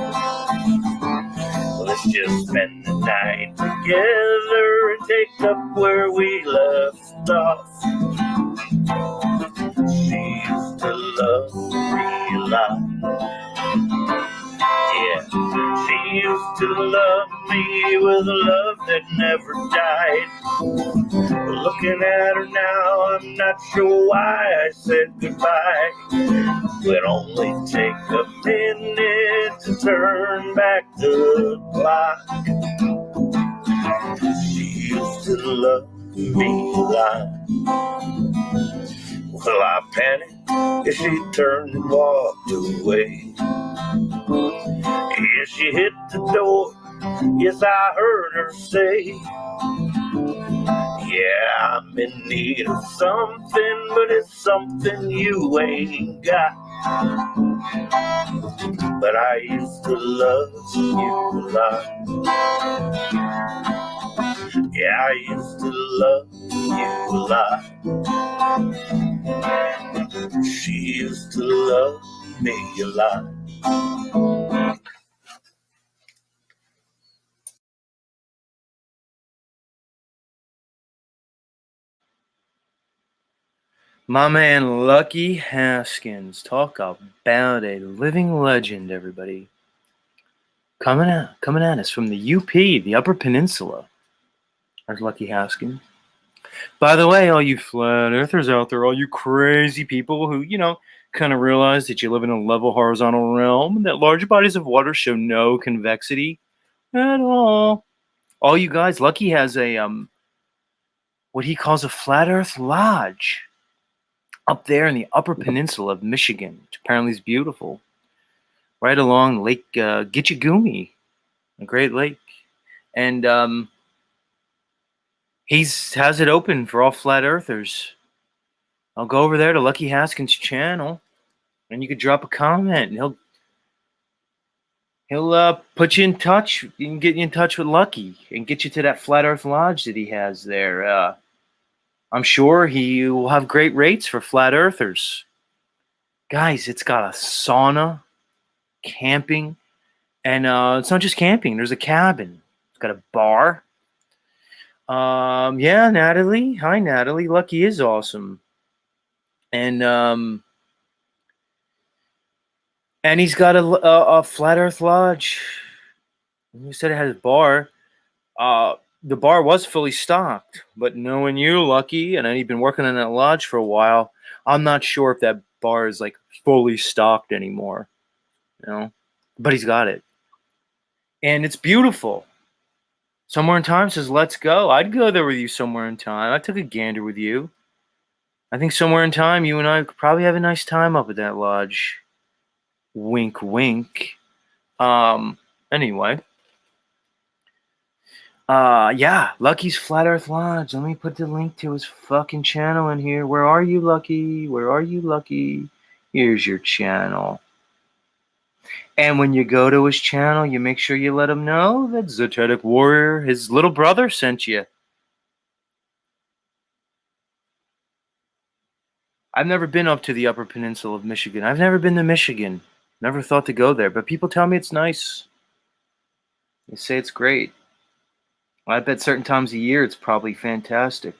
Let's just spend the night together and take up where we left off. She used to love me a lot. Yeah, she used to love me with a love that never died. Looking at her now, I'm not sure why I said goodbye. It only take a minute to turn back the clock. She used to love me a lot. Well, I panicked as she turned and walked away. As she hit the door, yes, I heard her say, yeah, I'm in need of something, but it's something you ain't got. But I used to love you a lot. Yeah, I used to love you a lot. She used to love me a lot. My man Lucky Haskins. Talk about a living legend, everybody. Coming at us from the UP, the Upper Peninsula. There's Lucky Haskins. By the way, all you flat earthers out there, all you crazy people who, kind of realize that you live in a level horizontal realm and that large bodies of water show no convexity at all. All you guys, Lucky has a what he calls a flat earth lodge up there in the Upper Peninsula of Michigan, which apparently is beautiful, right along Lake Gitchagumi, a great lake. And he has it open for all flat earthers. I'll go over there to Lucky Haskins' channel, and you could drop a comment, and he'll put you in touch. You can get you in touch with Lucky and get you to that flat earth lodge that he has there. I'm sure he will have great rates for flat earthers. Guys, it's got a sauna, camping, and it's not just camping. There's a cabin. It's got a bar. Yeah, Natalie. Hi, Natalie. Lucky is awesome. And he's got a flat earth lodge. You said it had a bar. The bar was fully stocked, but knowing you, Lucky, and you've been working in that lodge for a while, I'm not sure if that bar is like fully stocked anymore. But he's got it, and it's beautiful. Somewhere in Time says, "Let's go." I'd go there with you. Somewhere in Time, I took a gander with you. I think Somewhere in Time, you and I could probably have a nice time up at that lodge. Wink, wink. Anyway. Yeah, Lucky's Flat Earth Lodge. Let me put the link to his fucking channel in here. Where are you, Lucky? Where are you, Lucky? Here's your channel. And when you go to his channel, you make sure you let him know that Zetetic Warrior, his little brother, sent you. I've never been up to the Upper Peninsula of Michigan. I've never been to Michigan. Never thought to go there, but people tell me it's nice. They say it's great. I bet certain times of year it's probably fantastic.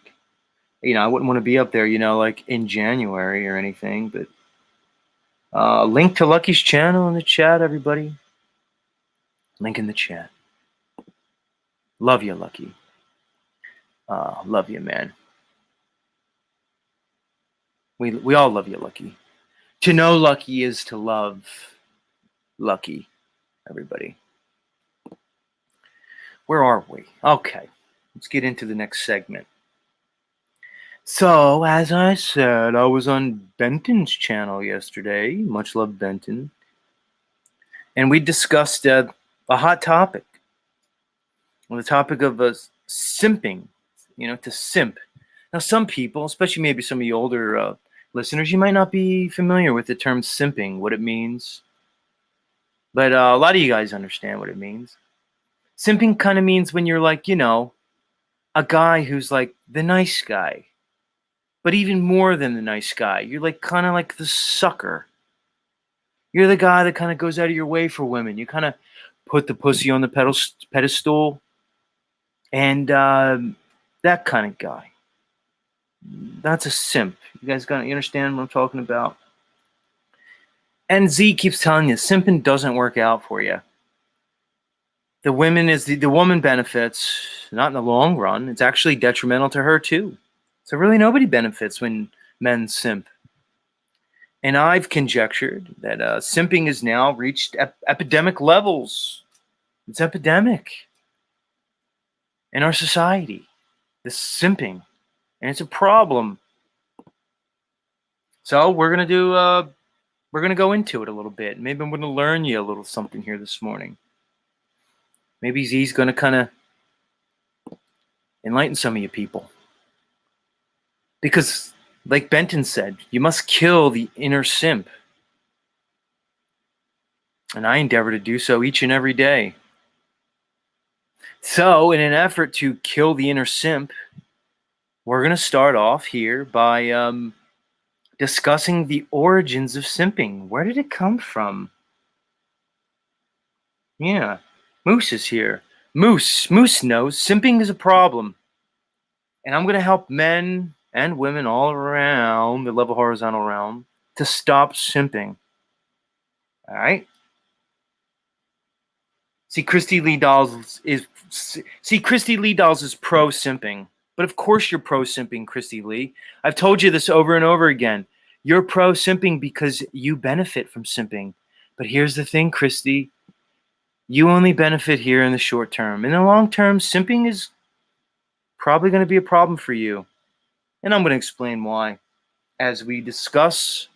I wouldn't want to be up there, like in January or anything, but link to Lucky's channel in the chat, everybody. Link in the chat. Love you, Lucky. Love you, man. We all love you, Lucky. To know Lucky is to love Lucky, everybody. Where are we? Okay, let's get into the next segment. So, as I said, I was on Benton's channel yesterday. Much love, Benton. And we discussed a hot topic. The topic of simping, to simp. Now, some people, especially maybe some of the older listeners, you might not be familiar with the term simping, what it means. But a lot of you guys understand what it means. Simping kind of means when you're like, a guy who's like the nice guy. But even more than the nice guy. You're like kind of like the sucker. You're the guy that kind of goes out of your way for women. You kind of put the pussy on the pedestal. And that kind of guy. That's a simp. You guys you understand what I'm talking about? And Z keeps telling you, simping doesn't work out for you. The woman benefits, not in the long run. It's actually detrimental to her too. So really nobody benefits when men simp. And I've conjectured that simping has now reached epidemic levels. It's epidemic in our society. This simping. And it's a problem. So we're going to go into it a little bit. Maybe I'm going to learn you a little something here this morning. Maybe Z's going to kind of enlighten some of you people. Because, like Benton said, you must kill the inner simp. And I endeavor to do so each and every day. So, in an effort to kill the inner simp, we're going to start off here by discussing the origins of simping. Where did it come from? Yeah, Moose is here. Moose knows simping is a problem. And I'm going to help men and women all around the level horizontal realm to stop simping. All right? Christy Lee Dolls is pro simping. But of course you're pro simping, Christy Lee. I've told you this over and over again. You're pro simping because you benefit from simping. But here's the thing, Christy. You only benefit here in the short term. In the long term, simping is probably going to be a problem for you. And I'm going to explain why as we discuss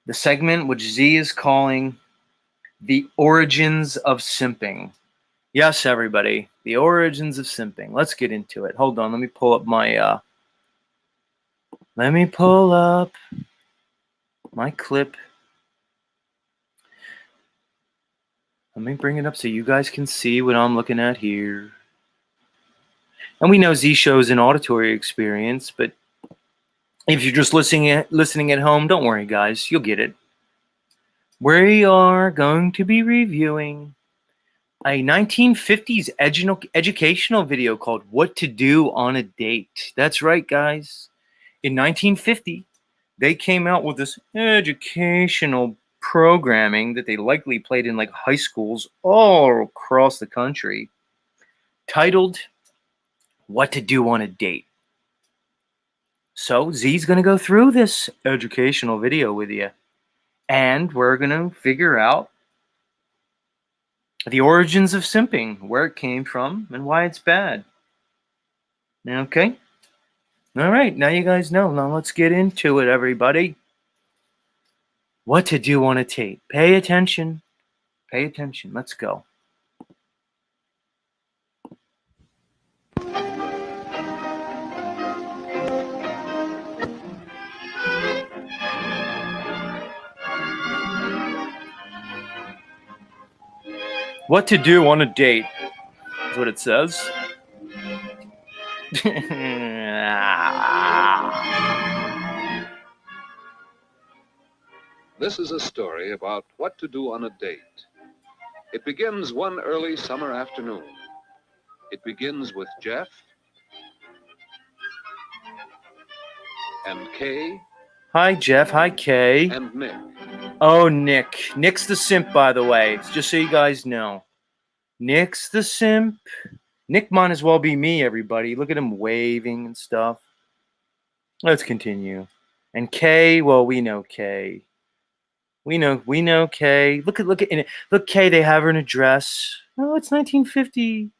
the segment which Z is calling the origins of simping. Yes, everybody, the origins of simping. Let's get into it. Hold on, let me pull up my clip. Let me bring it up so you guys can see what I'm looking at here. And we know Z shows an auditory experience, but if you're just listening at home, don't worry, guys. You'll get it. We are going to be reviewing a 1950s educational video called What to Do on a Date. That's right, guys. In 1950, they came out with this educational programming that they likely played in like high schools all across the country, titled What to Do on a Date. So Z's going to go through this educational video with you, and we're going to figure out the origins of simping, where it came from, and why it's bad. Okay? All right, now you guys know. Now let's get into it, everybody. What to do on a date. Pay attention. Pay attention. Let's go. What to do on a date is what it says. This is a story about what to do on a date. It begins one early summer afternoon. It begins with Jeff and Kay Hi, Jeff. Hi, Kay. and Nick. Oh, Nick. Nick's the simp, by the way. Just so you guys know. Nick's the simp. Nick might as well be me, everybody. Look at him waving and stuff. Let's continue. And Kay, well, we know Kay. We know Kay. Look Kay, they have her in a dress. Oh, it's 1950.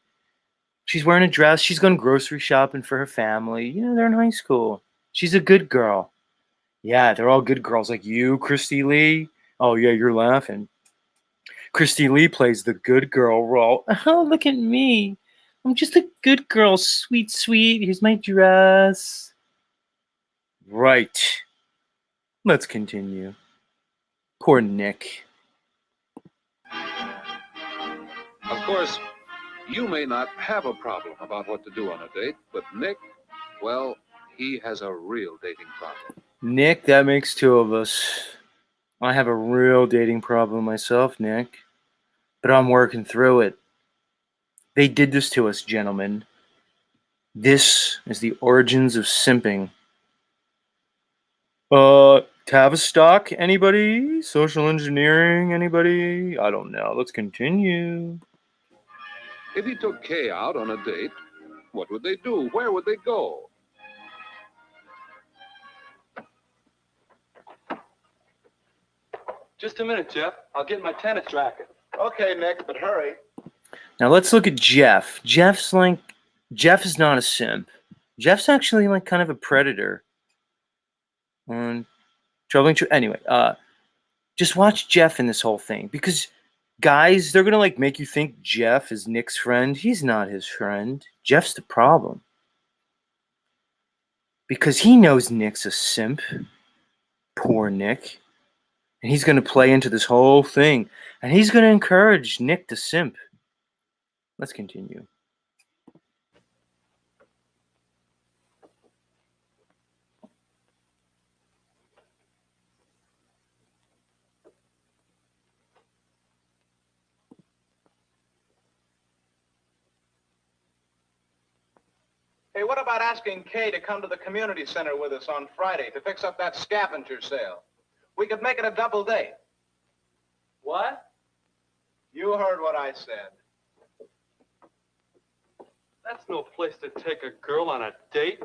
She's wearing a dress. She's going grocery shopping for her family. You know, they're in high school. She's a good girl. Yeah, they're all good girls like you, Christy Lee. Oh, yeah, you're laughing. Christy Lee plays the good girl role. Oh, look at me. I'm just a good girl. Sweet, sweet. Here's my dress. Right. Let's continue. Poor Nick. Of course, you may not have a problem about what to do on a date, but Nick, well, he has a real dating problem. Nick, that makes two of us. I have a real dating problem myself, Nick. But I'm working through it. They did this to us, gentlemen. This is the origins of simping. Tavistock, anybody? Social engineering, anybody? I don't know. Let's continue. If he took Kay out on a date, what would they do? Where would they go? Just a minute, Jeff. I'll get my tennis racket. Okay, Nick, but hurry. Now let's look at Jeff. Jeff is not a simp. Jeff's actually like kind of a predator. Anyway, just watch Jeff in this whole thing, because guys, they're gonna like make you think Jeff is Nick's friend. He's not his friend. Jeff's the problem, because he knows Nick's a simp. Poor Nick. And he's gonna play into this whole thing, and he's gonna encourage Nick to simp. Let's continue. Hey, what about asking Kay to come to the community center with us on Friday to fix up that scavenger sale? We could make it a double date. What? You heard what I said. That's no place to take a girl on a date.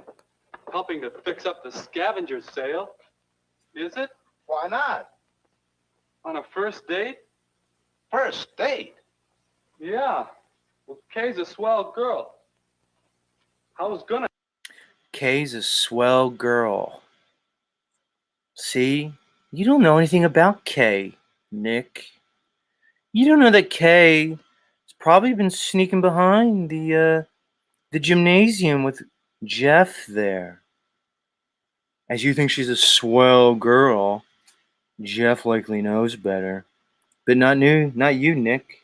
Helping to fix up the scavenger sale. Is it? Why not? On a first date? First date? Yeah. Well, Kay's a swell girl. I was gonna. Kay's a swell girl. See? You don't know anything about Kay, Nick. You don't know that Kay has probably been sneaking behind the gymnasium with Jeff there. As you think she's a swell girl, Jeff likely knows better. But not you, Nick.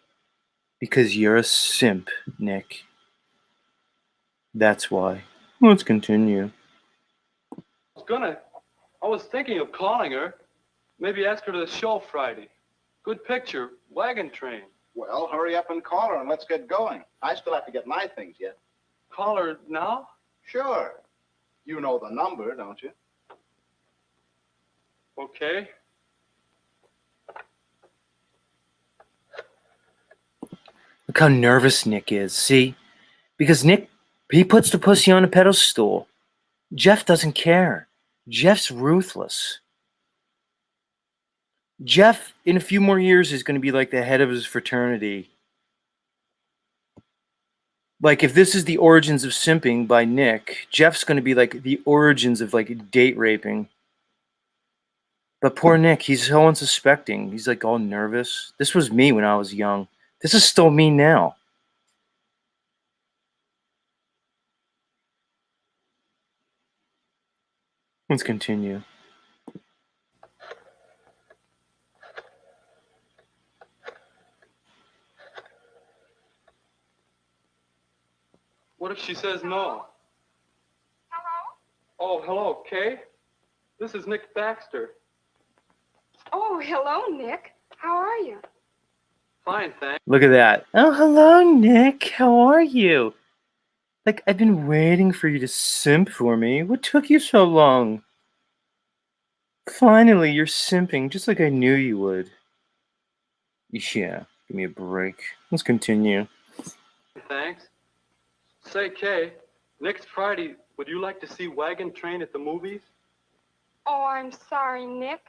Because you're a simp, Nick. That's why. Let's continue. I was thinking of calling her. Maybe ask her to the show Friday. Good picture. Wagon train. Well, hurry up and call her and let's get going. I still have to get my things yet. Call her now? Sure. You know the number, don't you? Okay. Look how nervous Nick is, see? Because Nick, he puts the pussy on a pedestal. Jeff doesn't care. Jeff's ruthless. Jeff, in a few more years, is going to be like the head of his fraternity. Like, if this is the origins of simping by Nick, Jeff's going to be like the origins of like date raping. But poor Nick, he's so unsuspecting. He's like all nervous. This was me when I was young. This is still me now. Let's continue. What if she says no? Oh, hello, Kay. This is Nick Baxter. Oh, hello, Nick. How are you? Fine, thanks. Look at that. Oh, hello, Nick. How are you? Like, I've been waiting for you to simp for me. What took you so long? Finally, you're simping just like I knew you would. Yeah, give me a break. Let's continue. Thanks. Say, Kay, next Friday, would you like to see Wagon Train at the movies? Oh, I'm sorry, Nick.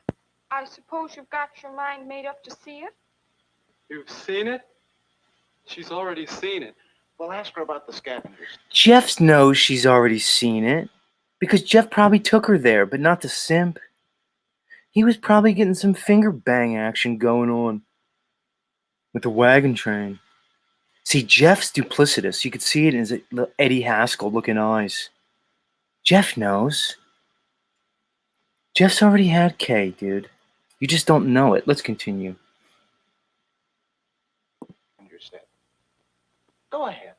I suppose you've got your mind made up to see it? You've seen it? She's already seen it. Well, ask her about the scavengers. Jeff knows she's already seen it. Because Jeff probably took her there, but not to simp. He was probably getting some finger bang action going on with the Wagon Train. See, Jeff's duplicitous. You could see it in his Eddie Haskell looking eyes. Jeff knows. Jeff's already had Kay, dude. You just don't know it. Let's continue. Go ahead.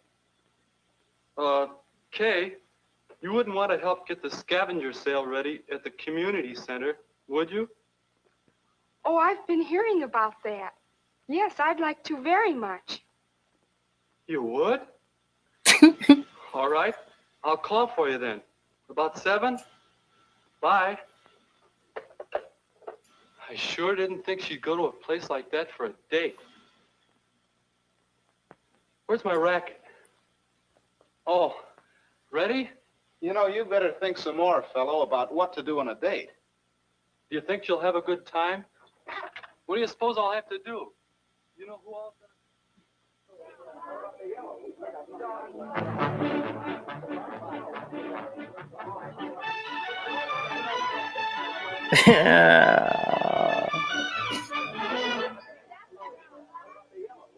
Kay, you wouldn't want to help get the scavenger sale ready at the community center, would you? Oh, I've been hearing about that. Yes, I'd like to very much. You would? All right. I'll call for you then. About 7? Bye. I sure didn't think she'd go to a place like that for a date. Where's my racket? Oh, ready? You know, you better think some more, fellow, about what to do on a date. Do you think she'll have a good time? What do you suppose I'll have to do? You know who else?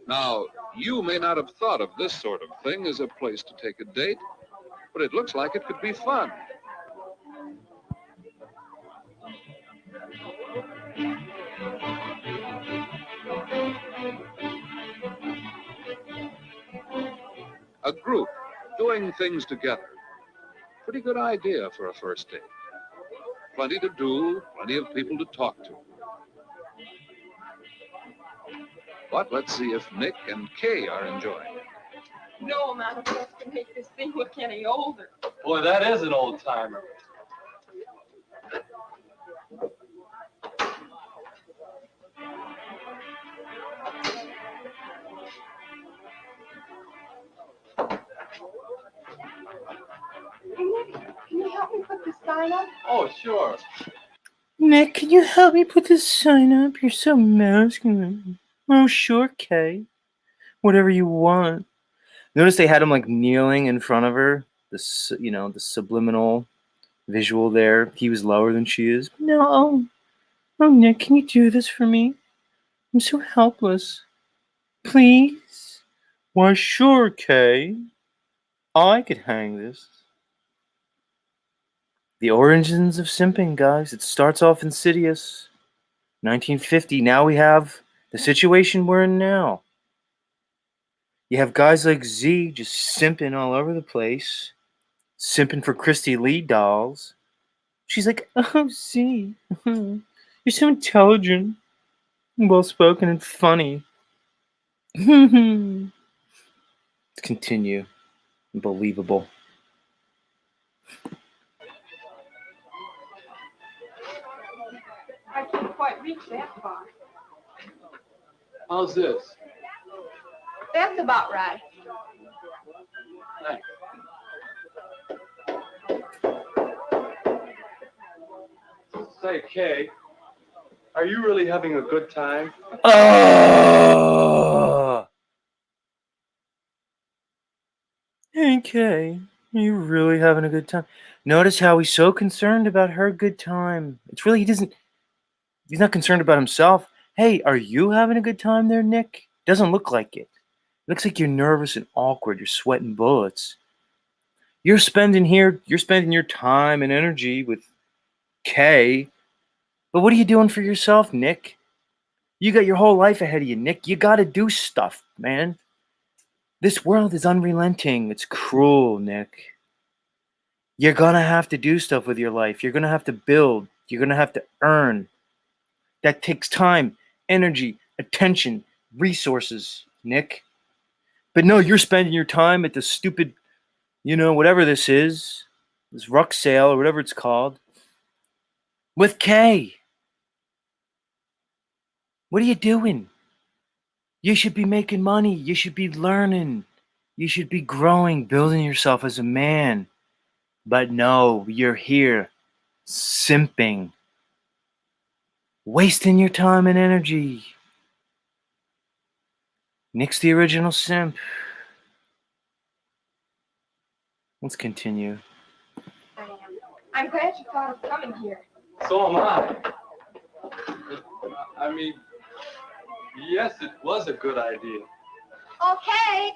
Now, you may not have thought of this sort of thing as a place to take a date, but it looks like it could be fun. A group doing things together. Pretty good idea for a first date. Plenty to do, plenty of people to talk to. But let's see if Nick and Kay are enjoying it. No amount of work can make this thing look any older. Boy, that is an old timer. Hey, Nick, can you help me put this sign up? Oh, sure. Nick, can you help me put this sign up? You're so masculine. Oh, sure, Kay. Whatever you want. Notice they had him like kneeling in front of her. The subliminal visual there. He was lower than she is. No. Oh, Nick, can you do this for me? I'm so helpless. Please? Why, sure, Kay. I could hang this. The origins of simping, guys. It starts off insidious. 1950. Now we have the situation we're in now. You have guys like Z just simping all over the place. Simping for Christy Lee dolls. She's like, oh, Z. You're so intelligent. Well-spoken and funny. Let's continue. Unbelievable. I can't quite reach that far. How's this? That's about right. Thanks. Say, Kay, are you really having a good time? Hey, Kay, are you really having a good time? Notice how he's so concerned about her good time. It's really, he's not concerned about himself. Hey, are you having a good time there, Nick? Doesn't look like it. Looks like you're nervous and awkward. You're sweating bullets. You're spending your time and energy with Kay. But what are you doing for yourself, Nick? You got your whole life ahead of you, Nick. You got to do stuff, man. This world is unrelenting. It's cruel, Nick. You're going to have to do stuff with your life. You're going to have to build. You're going to have to earn. That takes time, energy, attention, resources, Nick. But no, you're spending your time at the stupid, whatever this is, this ruck sale or whatever it's called, with Kay. What are you doing? You should be making money. You should be learning. You should be growing, building yourself as a man. But no, you're here simping, wasting your time and energy. Nick's the original simp. Let's continue. I'm glad you thought of coming here. So am I. I mean, yes, it was a good idea. Okay.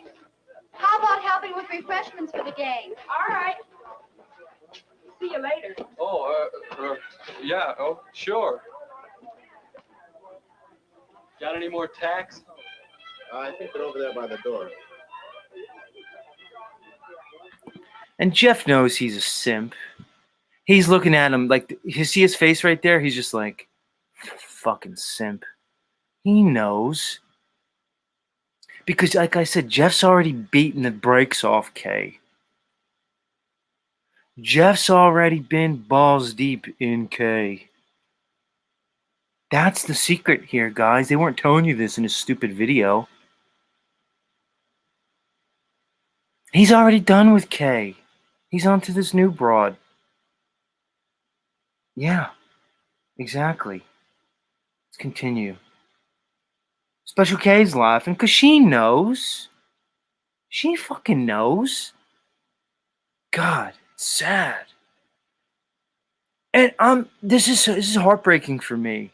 How about helping with refreshments for the gang? All right. See you later. Oh, yeah, oh, sure. Got any more tacks? I think they're over there by the door. And Jeff knows he's a simp. He's looking at him like, you see his face right there? He's just like, fucking simp. He knows. Because, like I said, Jeff's already beaten the brakes off Kay. Jeff's already been balls deep in Kay. That's the secret here, guys. They weren't telling you this in his stupid video. He's already done with Kay. He's on to this new broad. Yeah, exactly. Let's continue. Special K's laughing because she knows. She fucking knows. God, it's sad. And this is heartbreaking for me.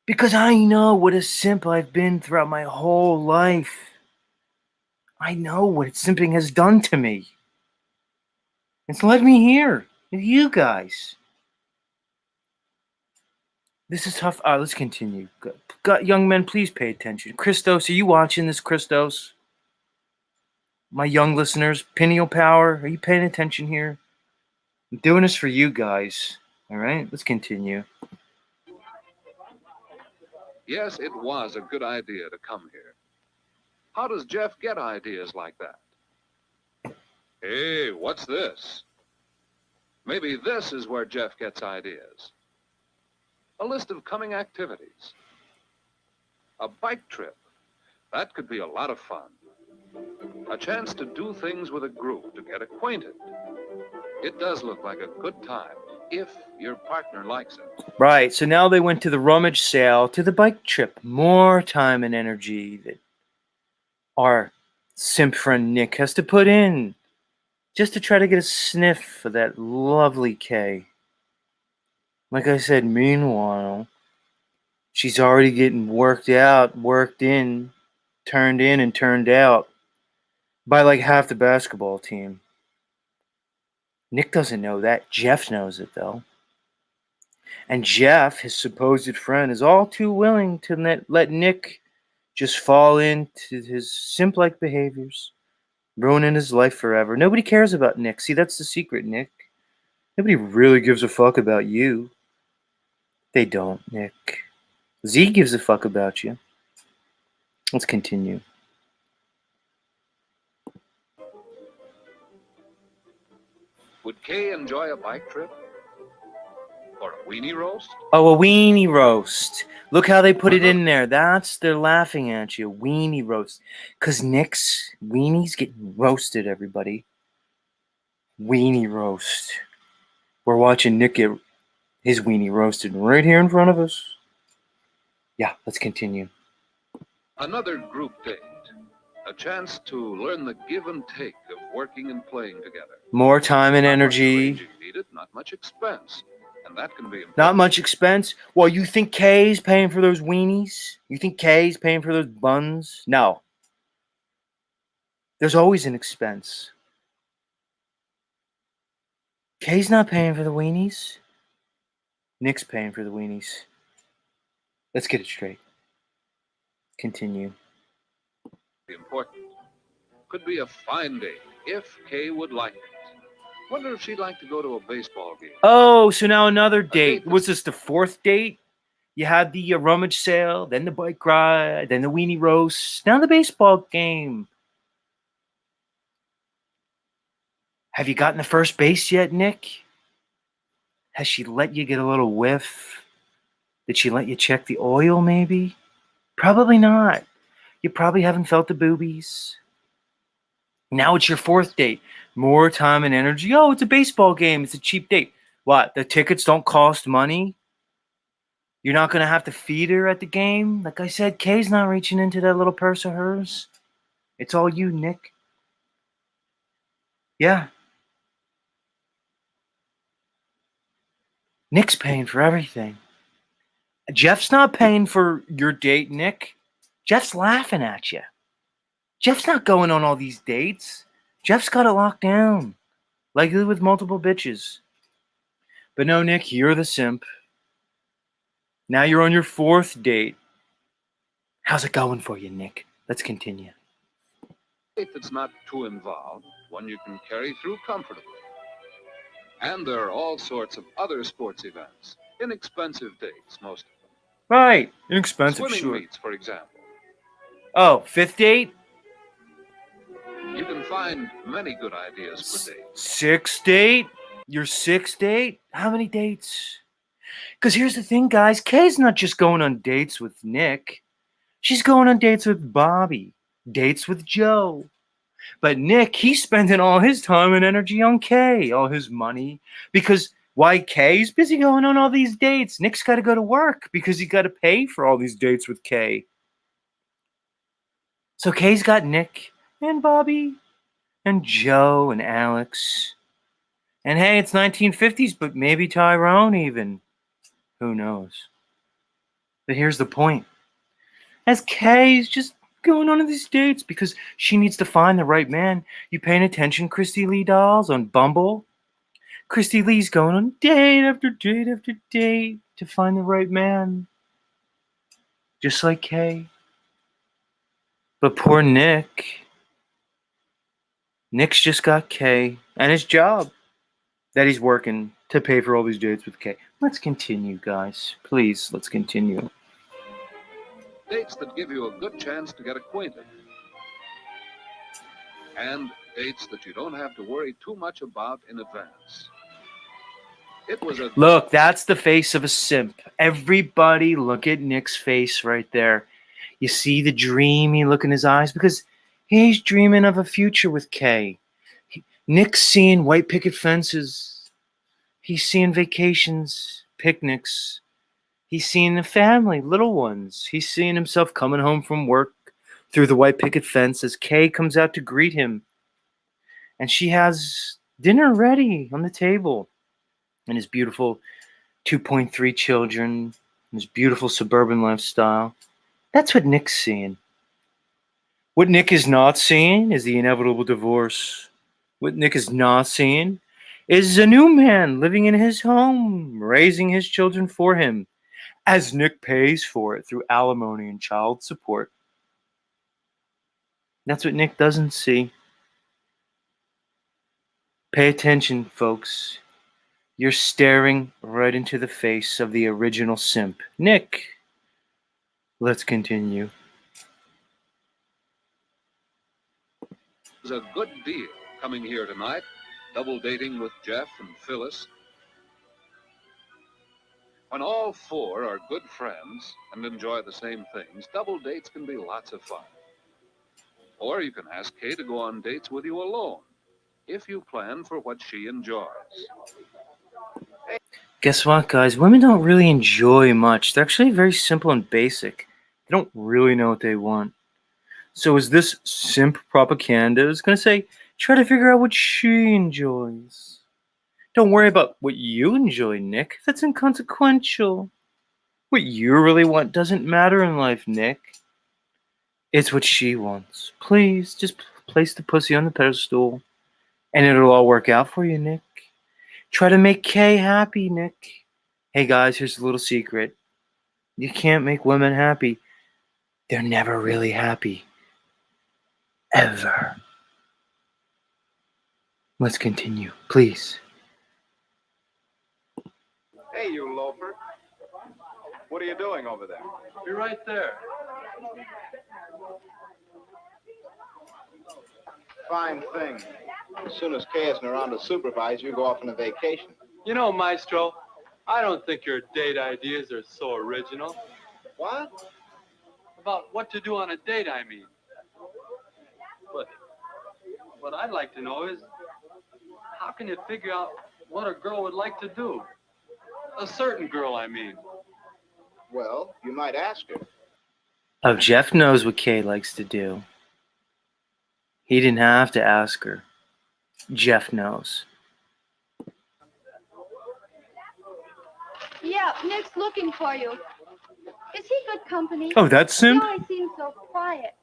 Because I know what a simp I've been throughout my whole life. I know what simping has done to me. It's led me here with you guys. This is tough. Let's continue. Young men, please pay attention. Christos, are you watching this, Christos? My young listeners, Pineal Power, are you paying attention here? I'm doing this for you guys. All right, let's continue. Yes, it was a good idea to come here. How does Jeff get ideas like that? Hey, what's this? Maybe this is where Jeff gets ideas. A list of coming activities. A bike trip. That could be a lot of fun. A chance to do things with a group, to get acquainted. It does look like a good time, if your partner likes it. Right, so now they went to the rummage sale, to the bike trip. More time and energy that our simp friend Nick has to put in just to try to get a sniff of that lovely Kay. Like I said, meanwhile, she's already getting worked in, and turned out by like half the basketball team. Nick doesn't know that. Jeff knows it, though. And Jeff, his supposed friend, is all too willing to let Nick just fall into his simp-like behaviors, ruining his life forever. Nobody cares about Nick. See, that's the secret, Nick. Nobody really gives a fuck about you. They don't, Nick. Z gives a fuck about you. Let's continue. Would Kay enjoy a bike trip? Or a weenie roast? Oh, a weenie roast. Look how they put it in there. They're laughing at you. Weenie roast. Because Nick's weenies getting roasted, everybody. Weenie roast. We're watching Nick get his weenie roasted right here in front of us. Yeah, let's continue. Another group date. A chance to learn the give and take of working and playing together. More time and Not energy. much arranging needed, not much expense. And that can be important. Not much expense. Well, you think Kay's paying for those weenies? You think Kay's paying for those buns? No. There's always an expense. Kay's not paying for the weenies. Nick's paying for the weenies. Let's get it straight. Continue. Important. Could be a fine date, if Kay would like it. Wonder if she'd like to go to a baseball game. Oh, so now another date. date Was this the fourth date? You had the rummage sale, then the bike ride, then the weenie roast, now the baseball game. Have you gotten to first base yet, Nick? Has she let you get a little whiff? Did she let you check the oil, maybe? Probably not. You probably haven't felt the boobies. Now it's your fourth date. More time and energy. Oh, it's a baseball game. It's a cheap date. What? The tickets don't cost money? You're not going to have to feed her at the game? Like I said, Kay's not reaching into that little purse of hers. It's all you, Nick. Yeah. Nick's paying for everything. Jeff's not paying for your date, Nick. Jeff's laughing at you. Jeff's not going on all these dates. Jeff's got it locked down. Likely with multiple bitches. But no, Nick, you're the simp. Now you're on your fourth date. How's it going for you, Nick? Let's continue. Date that's not too involved, one you can carry through comfortably. And there are all sorts of other sports events. Inexpensive dates, most of them. Right. Inexpensive, Swimming sure. meets, for example. Oh, fifth date? You can find many good ideas for dates. Sixth date? Your sixth date? How many dates? Because here's the thing, guys. Kay's not just going on dates with Nick. She's going on dates with Bobby. Dates with Joe. But Nick, he's spending all his time and energy on Kay. All his money. Because why? Kay's busy going on all these dates. Nick's got to go to work because he got to pay for all these dates with Kay. So Kay's got Nick and Bobby and Joe and Alex. And hey, it's 1950s, but maybe Tyrone even. Who knows? But here's the point. As Kay's just going on these dates because she needs to find the right man. You paying attention, Christy Lee Dolls, on Bumble? Christy Lee's going on date after date after date to find the right man. Just like Kay. But poor Nick. Nick's just got Kay and his job that he's working to pay for all these dates with Kay. Let's continue, guys. Please, let's continue. Dates that give you a good chance to get acquainted. And dates that you don't have to worry too much about in advance. It was a... Look, that's the face of a simp. Everybody look at Nick's face right there. You see the dreamy look in his eyes because he's dreaming of a future with Kay. Nick's seeing white picket fences. He's seeing vacations, picnics. He's seeing the family, little ones. He's seeing himself coming home from work through the white picket fence as Kay comes out to greet him. And she has dinner ready on the table. And his beautiful 2.3 children, his beautiful suburban lifestyle. That's what Nick's seeing. What Nick is not seeing is the inevitable divorce. What Nick is not seeing is a new man living in his home, raising his children for him, as Nick pays for it through alimony and child support. That's what Nick doesn't see. Pay attention, folks. You're staring right into the face of the original simp. Nick, let's continue. It was a good deal coming here tonight, double dating with Jeff and Phyllis. When all four are good friends and enjoy the same things, double dates can be lots of fun. Or you can ask Kay to go on dates with you alone, if you plan for what she enjoys. Guess what, guys? Women don't really enjoy much. They're actually very simple and basic. They don't really know what they want. So is this simp propaganda is going to say, try to figure out what she enjoys. Don't worry about what you enjoy, Nick. That's inconsequential. What you really want doesn't matter in life, Nick. It's what she wants. Please, just place the pussy on the pedestal, and it'll all work out for you, Nick. Try to make Kay happy, Nick. Hey, guys, here's a little secret. You can't make women happy. They're never really happy. Ever. Let's continue, please. Hey, you loafer. What are you doing over there? Be right there. Fine thing. As soon as Kay isn't around to supervise, you go off on a vacation. You know, Maestro, I don't think your date ideas are so original. What? About what to do on a date, I mean. But what I'd like to know is, how can you figure out what a girl would like to do? A certain girl, I mean. Well, you might ask her. Oh, Jeff knows what Kay likes to do. He didn't have to ask her. Jeff knows. Yeah, Nick's looking for you. Is he good company? Oh, that's He Simp? always seems so quiet.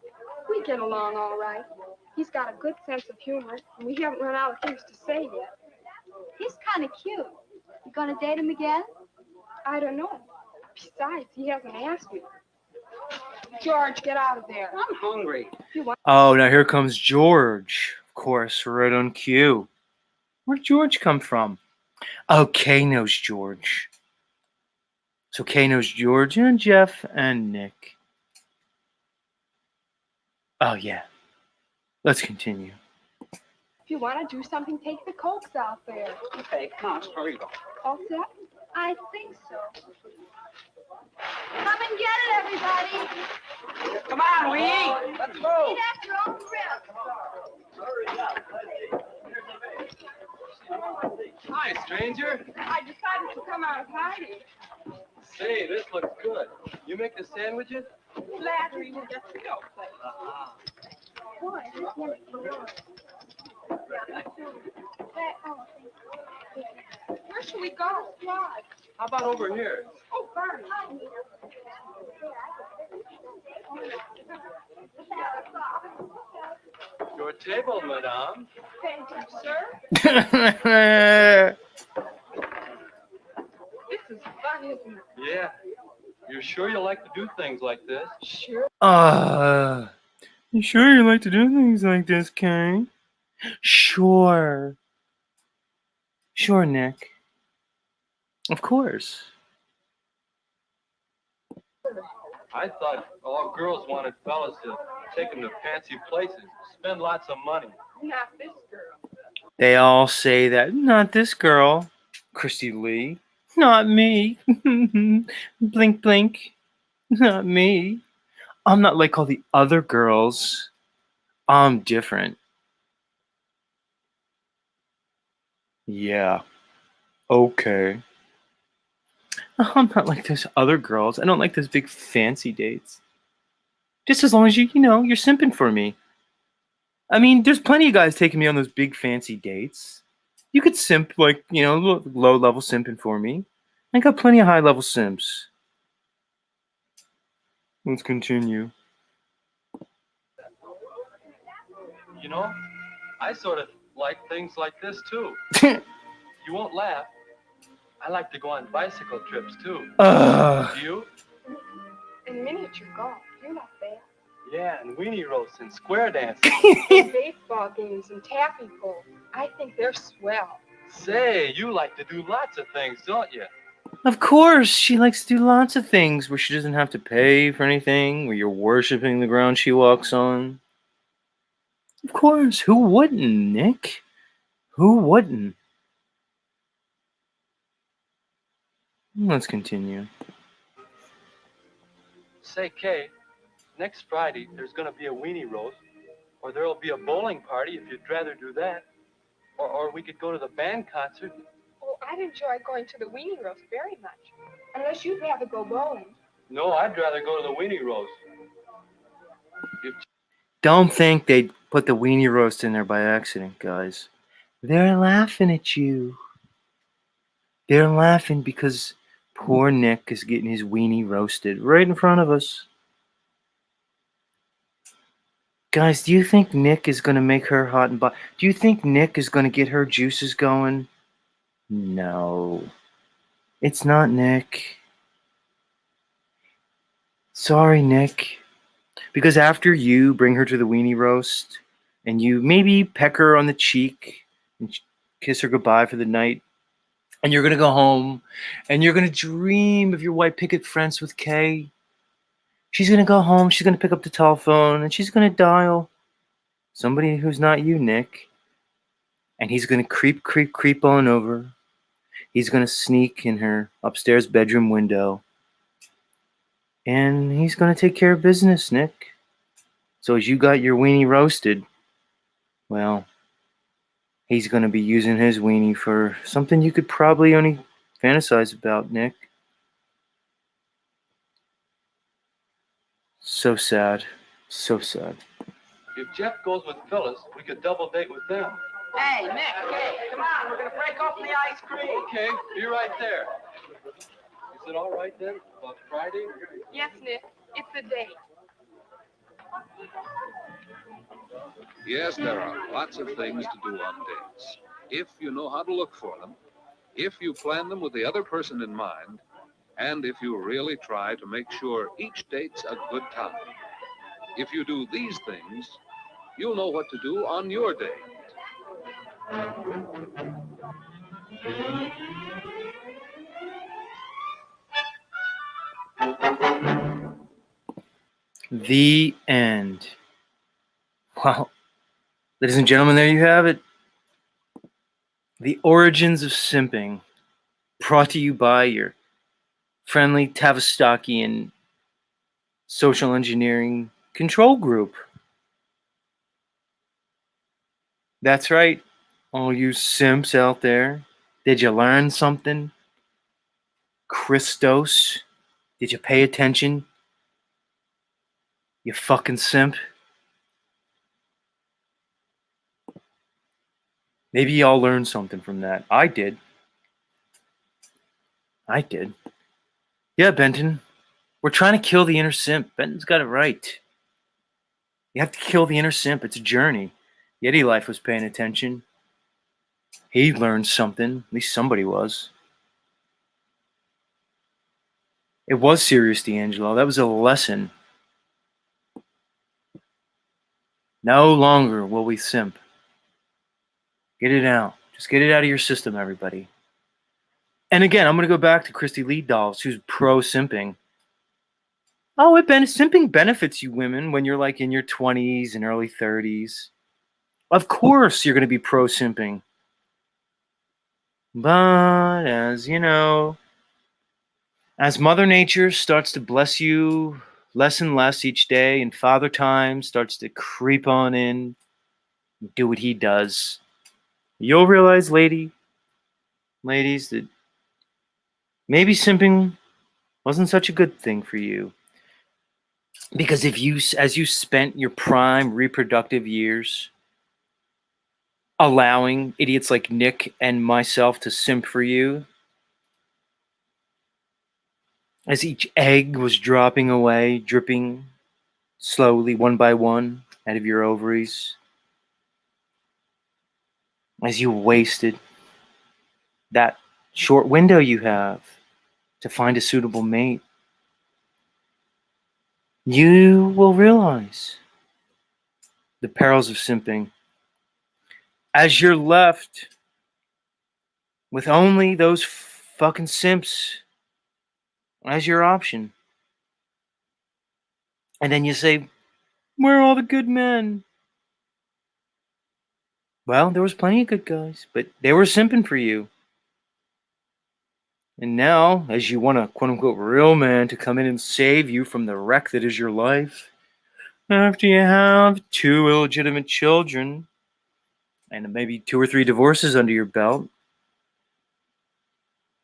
We get along all right. He's got a good sense of humor, and we haven't run out of things to say yet. He's kind of cute. You gonna date him again? I don't know. Besides, he hasn't asked me. George, get out of there. I'm hungry. Oh, now here comes George. Of course, right on cue. Where'd George come from? Oh, Kay knows George. So Kay knows George and Jeff and Nick. Oh, yeah. Let's continue. If you want to do something, take the cokes out there. Okay, come on, here you go. All set? I think so. Come and get it, everybody. Come on, we eat. Let's go. Eat at your own risk. Hi, stranger. I decided to come out of hiding. Say, this looks good. You make the sandwiches? Flattery will get you no place. Boy, this one's for us. Where should we go? Why? How about over here? Oh, Barney. Your table, madame. Thank you, sir. This is fun, isn't it? Yeah. You're sure you like to do things like this? Sure. You sure you like to do things like this, Kay? Sure. Sure, Nick. Of course. I thought all girls wanted fellas to take them to fancy places, spend lots of money. Not this girl. They all say that. Not this girl. Christy Lee. Not me. Blink, blink. Not me. I'm not like all the other girls. I'm different. Yeah. Okay. I'm not like those other girls. I don't like those big fancy dates. Just as long as you're simping for me. I mean, there's plenty of guys taking me on those big fancy dates. You could simp, like, low level simping for me. I got plenty of high level simps. Let's continue. You know, I sort of like things like this, too. You won't laugh. I like to go on bicycle trips, too. Do you? And miniature golf. You're not bad. Yeah, and weenie roasts and square dancing. And baseball games and taffy pull. I think they're swell. Say, you like to do lots of things, don't you? Of course, she likes to do lots of things where she doesn't have to pay for anything, where you're worshiping the ground she walks on. Of course, who wouldn't, Nick? Who wouldn't? Let's continue. Say, Kay, next Friday there's going to be a weenie roast, or there'll be a bowling party if you'd rather do that. Or we could go to the band concert. Oh, I'd enjoy going to the weenie roast very much. Unless you'd rather go bowling. No, I'd rather go to the weenie roast. Don't think they put the weenie roast in there by accident, guys. They're laughing at you. They're laughing because poor Nick is getting his weenie roasted right in front of us. Guys, do you think Nick is going to make her hot and bothered? Do you think Nick is going to get her juices going? No. It's not Nick. Sorry, Nick. Because after you bring her to the weenie roast, and you maybe peck her on the cheek, and kiss her goodbye for the night. And you're going to go home and you're going to dream of your white picket fence with Kay. She's going to go home. She's going to pick up the telephone and she's going to dial somebody who's not you, Nick. And he's going to creep on over. He's going to sneak in her upstairs bedroom window. And he's going to take care of business, Nick. So as you got your weenie roasted, well, he's going to be using his weenie for something you could probably only fantasize about, Nick. So sad. So sad. If Jeff goes with Phyllis, we could double date with them. Hey, Nick, hey, come on, we're gonna break open the ice cream. Okay, be right there. Is it all right then? About Friday? Yes, Nick. It's a date. Yes, there are lots of things to do on dates. If you know how to look for them, if you plan them with the other person in mind, and if you really try to make sure each date's a good time. If you do these things, you'll know what to do on your date. The end. Well, ladies and gentlemen, there you have it. The origins of simping, brought to you by your friendly Tavistokian social engineering control group. That's right, all you simps out there. Did you learn something? Christos, did you pay attention? You fucking simp. Maybe y'all learned something from that. I did. Yeah, Benton. We're trying to kill the inner simp. Benton's got it right. You have to kill the inner simp. It's a journey. Yeti Life was paying attention. He learned something. At least somebody was. It was serious, D'Angelo. That was a lesson. No longer will we simp. Get it out. Just get it out of your system, everybody. And again, I'm going to go back to Christy Lee Dolls, who's pro-simping. Oh, simping benefits you women when you're like in your 20s and early 30s. Of course you're going to be pro-simping. But as you know, as Mother Nature starts to bless you less and less each day, and Father Time starts to creep on in, do what he does, you'll realize, ladies, that maybe simping wasn't such a good thing for you. Because as you spent your prime reproductive years allowing idiots like Nick and myself to simp for you, as each egg was dropping away, dripping slowly, one by one, out of your ovaries, as you wasted that short window you have to find a suitable mate, you will realize the perils of simping as you're left with only those fucking simps as your option. And then you say, where are all the good men? Well, there was plenty of good guys, but they were simping for you. And now, as you want a quote-unquote real man to come in and save you from the wreck that is your life, after you have 2 illegitimate children and maybe 2 or 3 divorces under your belt,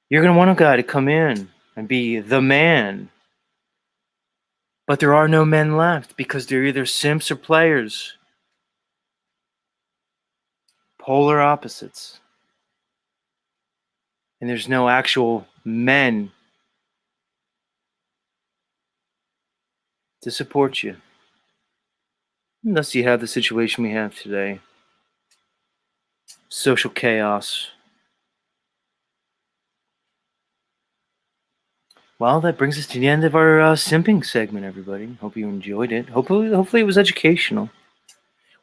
you're going to want a guy to come in and be the man. But there are no men left because they're either simps or players. Polar opposites. And there's no actual men to support you. Unless you have the situation we have today. Social chaos. Well, that brings us to the end of our simping segment, everybody. Hope you enjoyed it. Hopefully it was educational.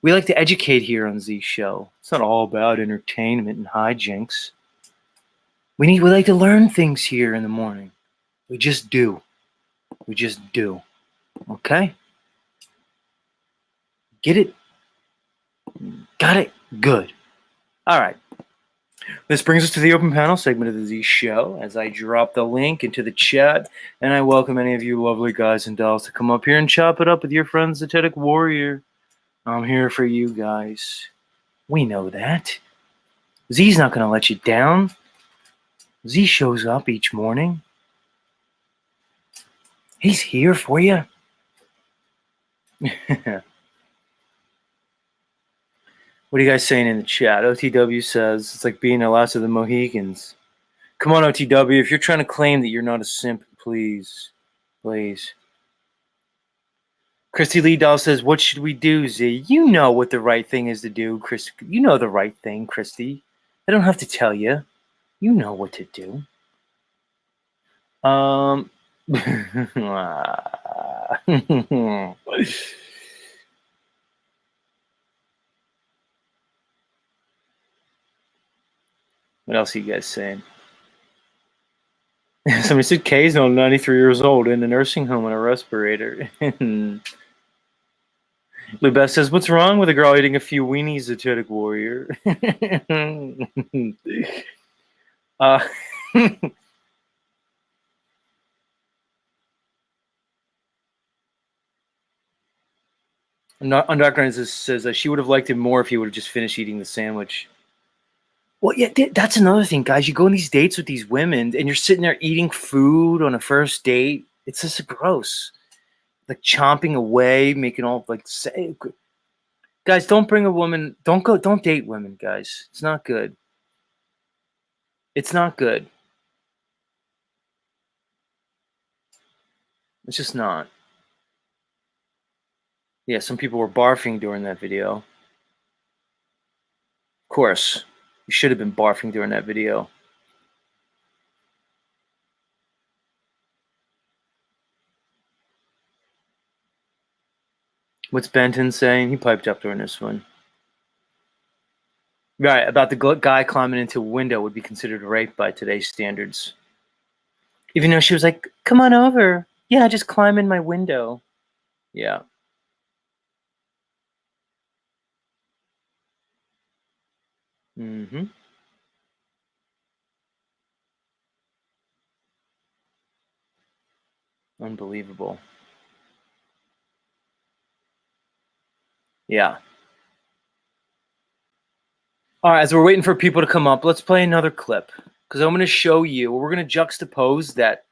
We like to educate here on Z Show. It's not all about entertainment and hijinks. We like to learn things here in the morning. We just do. We just do. Okay? Get it? Got it? Good. All right. This brings us to the open panel segment of the Z Show as I drop the link into the chat, and I welcome any of you lovely guys and dolls to come up here and chop it up with your friend Zetetic Warrior. I'm here for you guys. We know that. Z's not going to let you down. Z shows up each morning. He's here for you. What are you guys saying in the chat? OTW says it's like being the last of the Mohicans. Come on, OTW. If you're trying to claim that you're not a simp, please. Please. Christy Lee Doll says, what should we do, Z? You know what the right thing is to do, Chris. You know the right thing, Christy. I don't have to tell you. You know what to do. What else are you guys saying? Somebody said Kay's now 93 years old in a nursing home on a respirator. Lubeth says, what's wrong with a girl eating a few weenies, Zetetic Warrior? Undocumented says she would have liked him more if he would have just finished eating the sandwich. Well, yeah, that's another thing, guys. You go on these dates with these women, and you're sitting there eating food on a first date. It's just gross. Like chomping away, making all like say, guys, don't bring a woman. Don't date women, guys. It's not good. It's not good. It's just not. Yeah, some people were barfing during that video. Of course, you should have been barfing during that video. What's Benton saying? He piped up during this one. Right, about the guy climbing into a window would be considered rape by today's standards. Even though she was like, come on over. Yeah, just climb in my window. Yeah. Mm-hmm. Unbelievable. Yeah. All right, as we're waiting for people to come up, let's play another clip because I'm going to show you. We're going to juxtapose that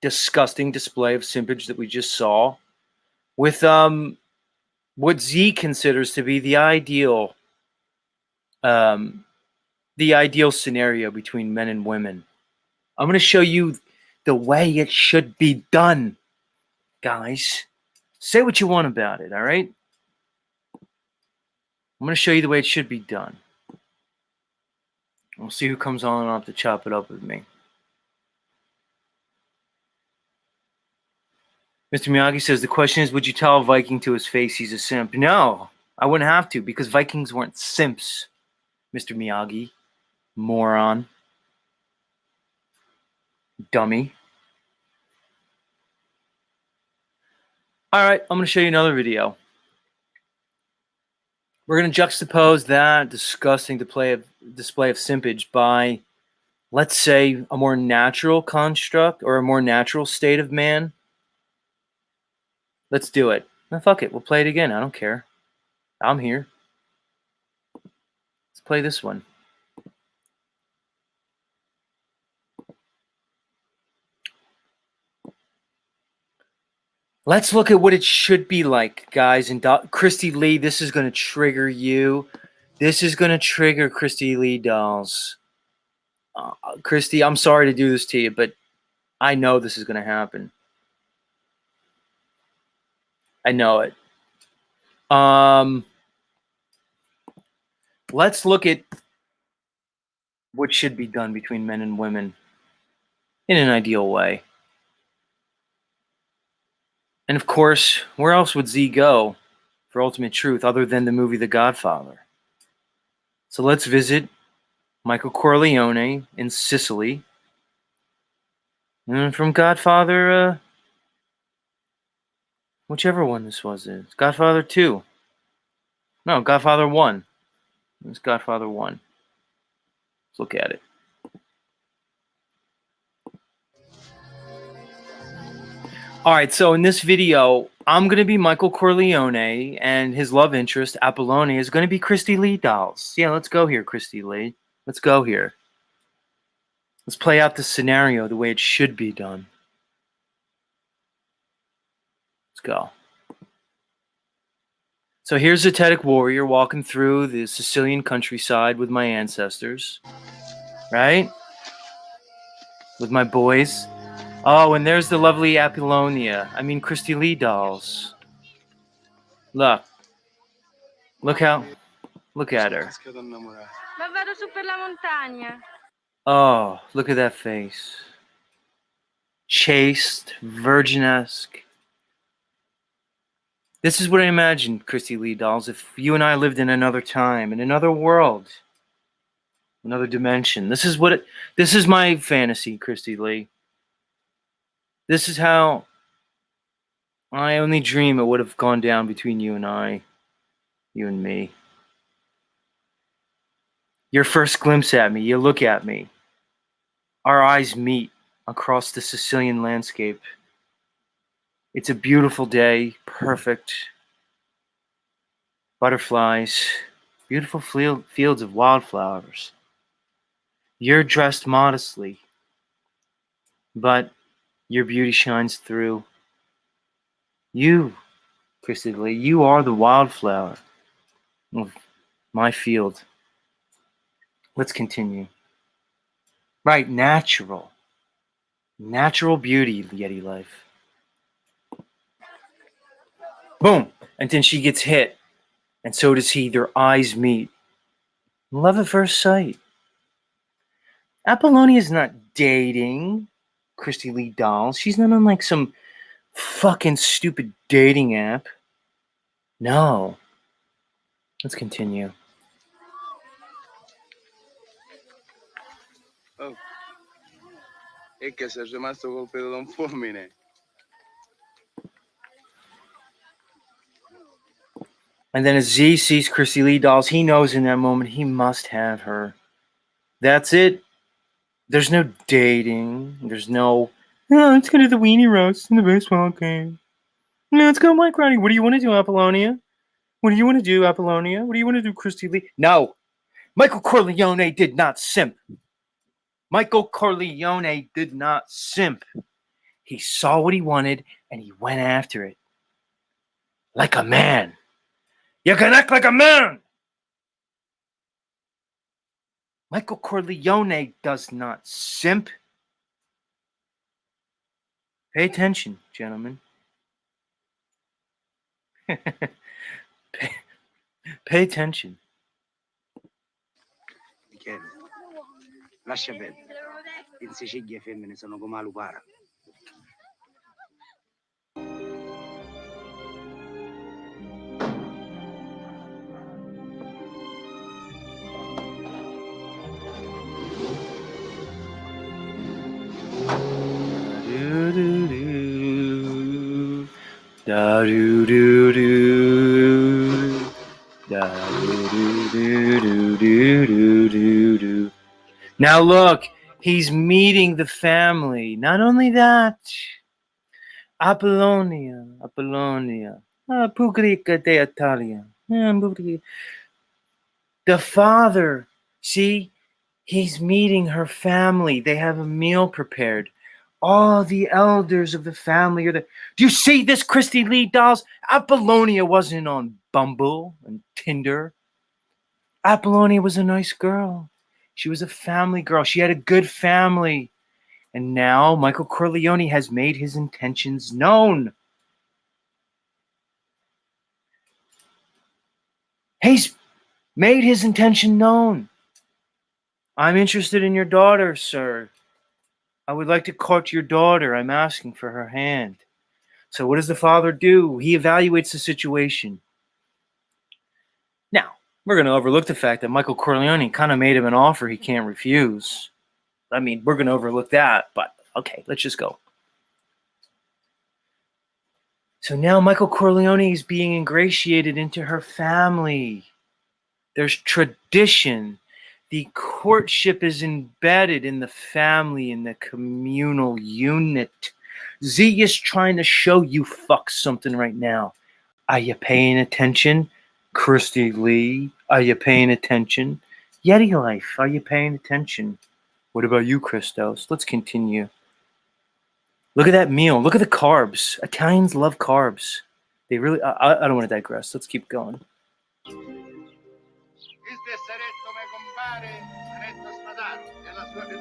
disgusting display of simpage that we just saw with what Z considers to be the ideal scenario between men and women. I'm going to show you the way it should be done, guys. Say what you want about it, all right? I'm going to show you the way it should be done. We'll see who comes on and off to chop it up with me. Mr. Miyagi says, the question is, would you tell a Viking to his face he's a simp? No, I wouldn't have to because Vikings weren't simps, Mr. Miyagi. Moron. Dummy. All right, I'm going to show you another video. We're going to juxtapose that disgusting display of simpage by, let's say, a more natural construct or a more natural state of man. Let's do it. No, fuck it. We'll play it again. I don't care. I'm here. Let's play this one. Let's look at what it should be like, guys. And Christy Lee, this is going to trigger you. This is going to trigger Christy Lee dolls. Christy, I'm sorry to do this to you, but I know this is going to happen. I know it. Let's look at what should be done between men and women in an ideal way. And of course, where else would Z go for ultimate truth other than the movie The Godfather. So let's visit Michael Corleone in Sicily. And from Godfather, whichever one this was, Godfather 2. No, Godfather 1. It's Godfather 1. Let's look at it. All right, so in this video, I'm going to be Michael Corleone, and his love interest, Apollonia, is going to be Christy Lee Dolls. Yeah, let's go here, Christy Lee. Let's go here. Let's play out the scenario the way it should be done. Let's go. So here's a Tedic warrior walking through the Sicilian countryside with my ancestors, right? With my boys. Oh, and there's the lovely Apollonia. I mean, Christy Lee Dolls. Look at her. Ma vado su per la montagna. Oh, look at that face. Chaste, virgin-esque. This is what I imagined, Christy Lee Dolls, if you and I lived in another time, in another world, another dimension. This is my fantasy, Christy Lee. This is how I only dream it would have gone down between you and I, you and me. Your first glimpse at me, you look at me. Our eyes meet across the Sicilian landscape. It's a beautiful day, perfect. Butterflies, beautiful fields of wildflowers. You're dressed modestly, but your beauty shines through. You, Christy Lee, you are the wildflower of my field. Let's continue. Right, natural beauty, Yeti life. Boom, and then she gets hit, and so does he. Their eyes meet. Love at first sight. Apollonia is not dating Christy Lee Dolls. She's not on like some fucking stupid dating app. No. Let's continue. Oh. È che sei rimasto colpito da un fulmine. And then as Z sees Christy Lee Dolls, he knows in that moment he must have her. That's it. There's no dating. There's no, let's go to the weenie roast in the baseball game. Let's go, Mike Roddy. What do you want to do, Apollonia? What do you want to do, Apollonia? What do you want to do, Christy Lee? No. Michael Corleone did not simp. Michael Corleone did not simp. He saw what he wanted and he went after it. Like a man. You can act like a man. Michael Corleone does not simp. Pay attention, gentlemen. Pay attention. Michele, lascia perdere. In Sicilia le femmine sono come la lupara. Da do do do. Da do do do do do do do. Now look, he's meeting the family. Not only that, Apollonia, Pugrica de Italia. The father, see, he's meeting her family. They have a meal prepared. All the elders of the family are there. Do you see this, Christy Lee Dolls? Apollonia wasn't on Bumble and Tinder. Apollonia was a nice girl. She was a family girl. She had a good family. And now Michael Corleone has made his intentions known. He's made his intention known. I'm interested in your daughter, sir. I would like to court your daughter. I'm asking for her hand. So what does the father do? He evaluates the situation. We're going to overlook the fact that Michael Corleone kind of made him an offer he can't refuse. I mean, we're going to overlook that, but okay, let's just go. So now Michael Corleone is being ingratiated into her family. There's tradition. The courtship is embedded in the family, in the communal unit. Z is trying to show you fuck something right now. Are you paying attention? Christy Lee, are you paying attention? Yeti Life, are you paying attention? What about you, Christos? Let's continue. Look at that meal. Look at the carbs. Italians love carbs. They really... I don't want to digress. Let's keep going.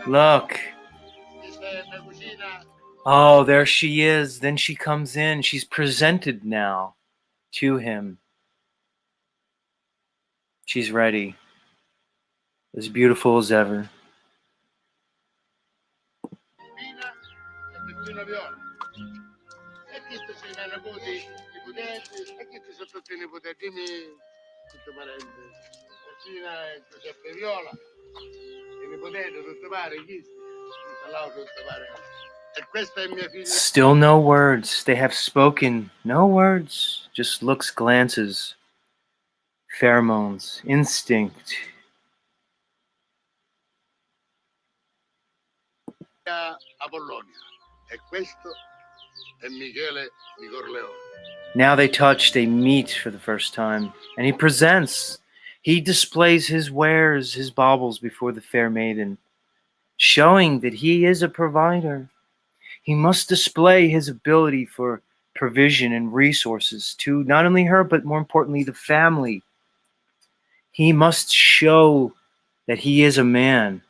Look. Oh, there she is. Then she comes in. She's presented now to him. She's ready. As beautiful as ever. Still no words. They have spoken. No words. Just looks, glances. Pheromones. Instinct. Now they touch, they meet for the first time, and he presents. He displays his wares, his baubles before the fair maiden, showing that he is a provider. He must display his ability for provision and resources to not only her, but more importantly, the family. He must show that he is a man.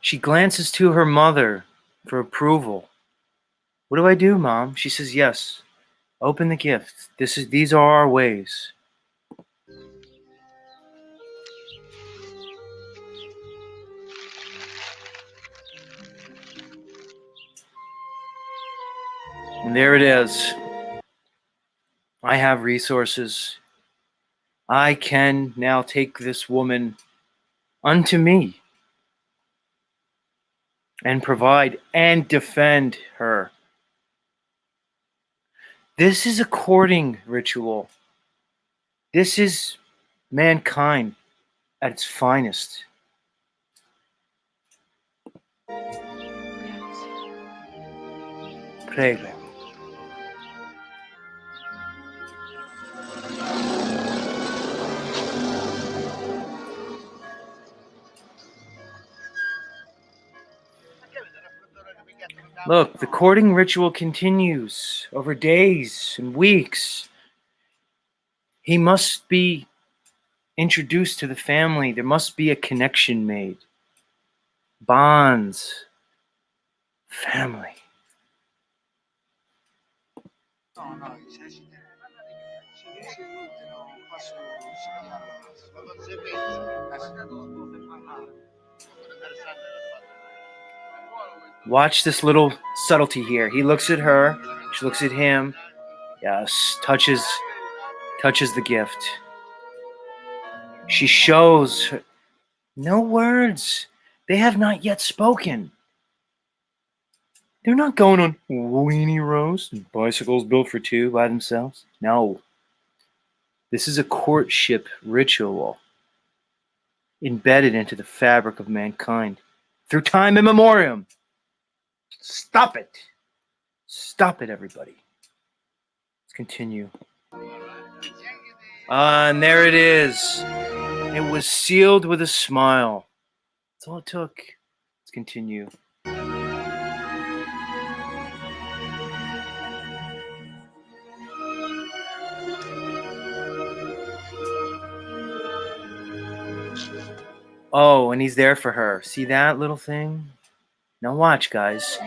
She glances to her mother for approval. What do I do, Mom? She says, yes. Open the gift. These are our ways. And there it is. I have resources. I can now take this woman unto me and provide and defend her. This is a courting ritual. This is mankind at its finest. Prego. Look, the courting ritual continues over days and weeks. He must be introduced to the family. There must be a connection made. Bonds. Family. Watch this little subtlety here. He looks at her. She looks at him. Yes, touches the gift. She shows her, no words. They have not yet spoken. They're not going on weenie roast and bicycles built for two by themselves. No. This is a courtship ritual embedded into the fabric of mankind through time immemorial. Stop it. Stop it, everybody. Let's continue. And there it is. It was sealed with a smile. That's all it took. Let's continue. Oh, and he's there for her. See that little thing? Now watch, guys.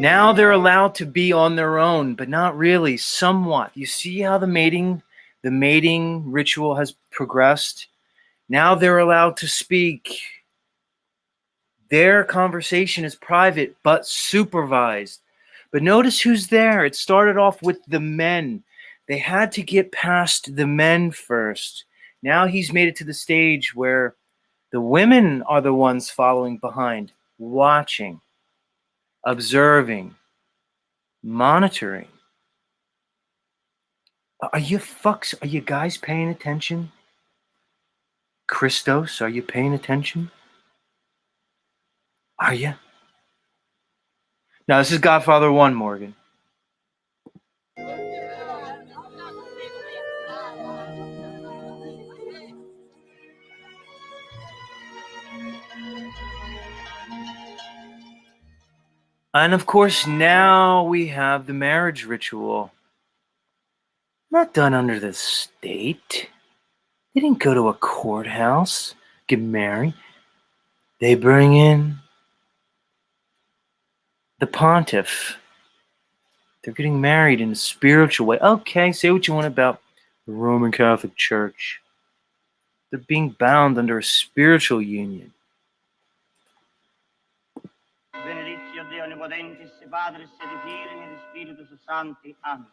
Now they're allowed to be on their own, but not really, somewhat. You see how the mating ritual has progressed? Now they're allowed to speak. Their conversation is private, but supervised. But notice who's there. It started off with the men. They had to get past the men first. Now he's made it to the stage where the women are the ones following behind, watching, observing, monitoring. Are you guys paying attention? Christos, are you paying attention? Are you? Now, this is Godfather 1, Morgan. And of course, now we have the marriage ritual. Not done under the state. They didn't go to a courthouse, get married. They bring in the pontiff. They're getting married in a spiritual way. Okay, say what you want about the Roman Catholic Church. They're being bound under a spiritual union. Benedictio Deo Omnipotentis, Patris et Filii et Spiritus Sancti. Amen.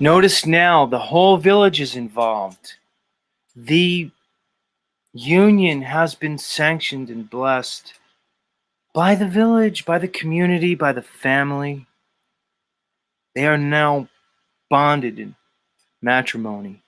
Notice now the whole village is involved. The union has been sanctioned and blessed by the village, by the community, by the family. They are now bonded in matrimony.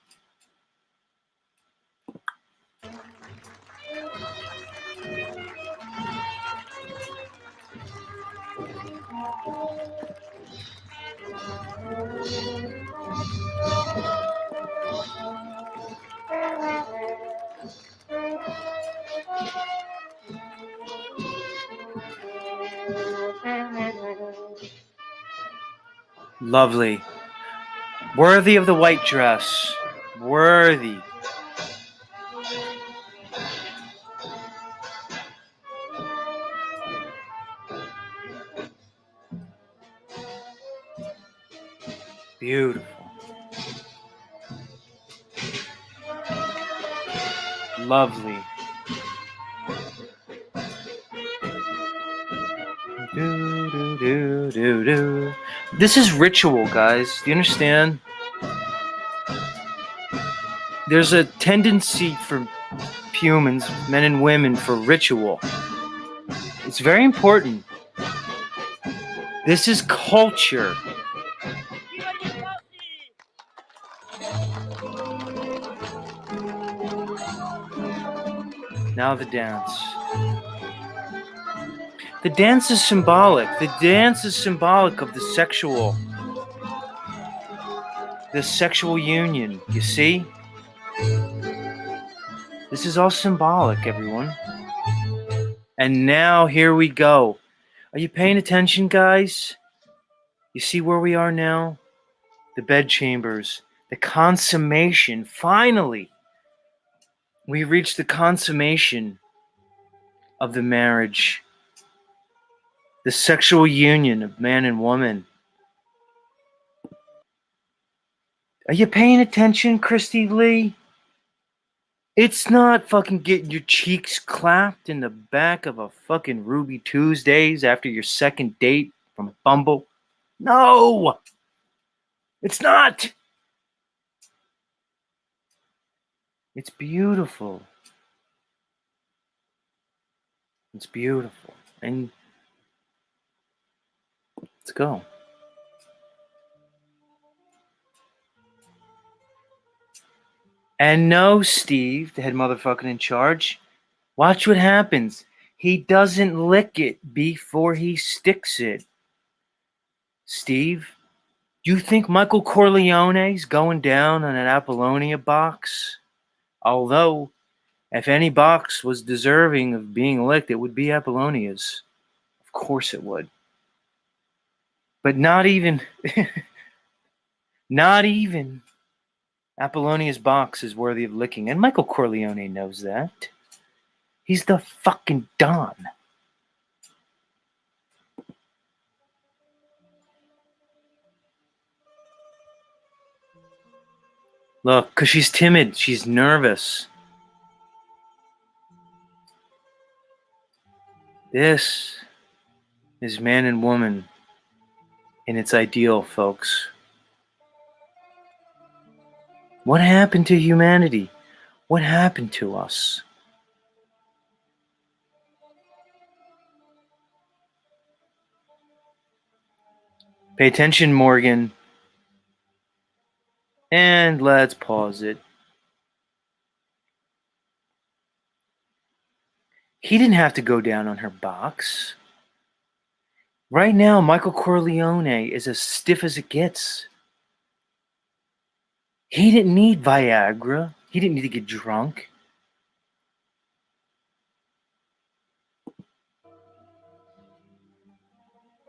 Lovely. Worthy of the white dress. Worthy. Beautiful. Lovely. Do, do, do, do, do. This is ritual, guys. Do you understand? There's a tendency for humans, men and women, for ritual. It's very important. This is culture. Now the dance. The dance is symbolic. The dance is symbolic of the sexual union. You see? This is all symbolic, everyone. And now here we go. Are you paying attention, guys? You see where we are now? The bedchambers, the consummation. Finally, we reached the consummation of the marriage, the sexual union of man and woman. Are you paying attention, Christy Lee? It's not fucking getting your cheeks clapped in the back of a fucking Ruby Tuesdays after your second date from Bumble. No! It's not! It's beautiful. It's beautiful. And let's go. And no, Steve, the head motherfucking in charge, watch what happens. He doesn't lick it before he sticks it. Steve, do you think Michael Corleone's going down on an Apollonia box? Although, if any box was deserving of being licked, it would be Apollonia's. Of course it would. But not even Apollonia's box is worthy of licking. And Michael Corleone knows that. He's the fucking Don. Look, because she's timid. She's nervous. This is man and woman in its ideal, folks. What happened to humanity? What happened to us? Pay attention, Morgan. And let's pause it. He didn't have to go down on her box. Right now, Michael Corleone is as stiff as it gets. He didn't need Viagra. He didn't need to get drunk.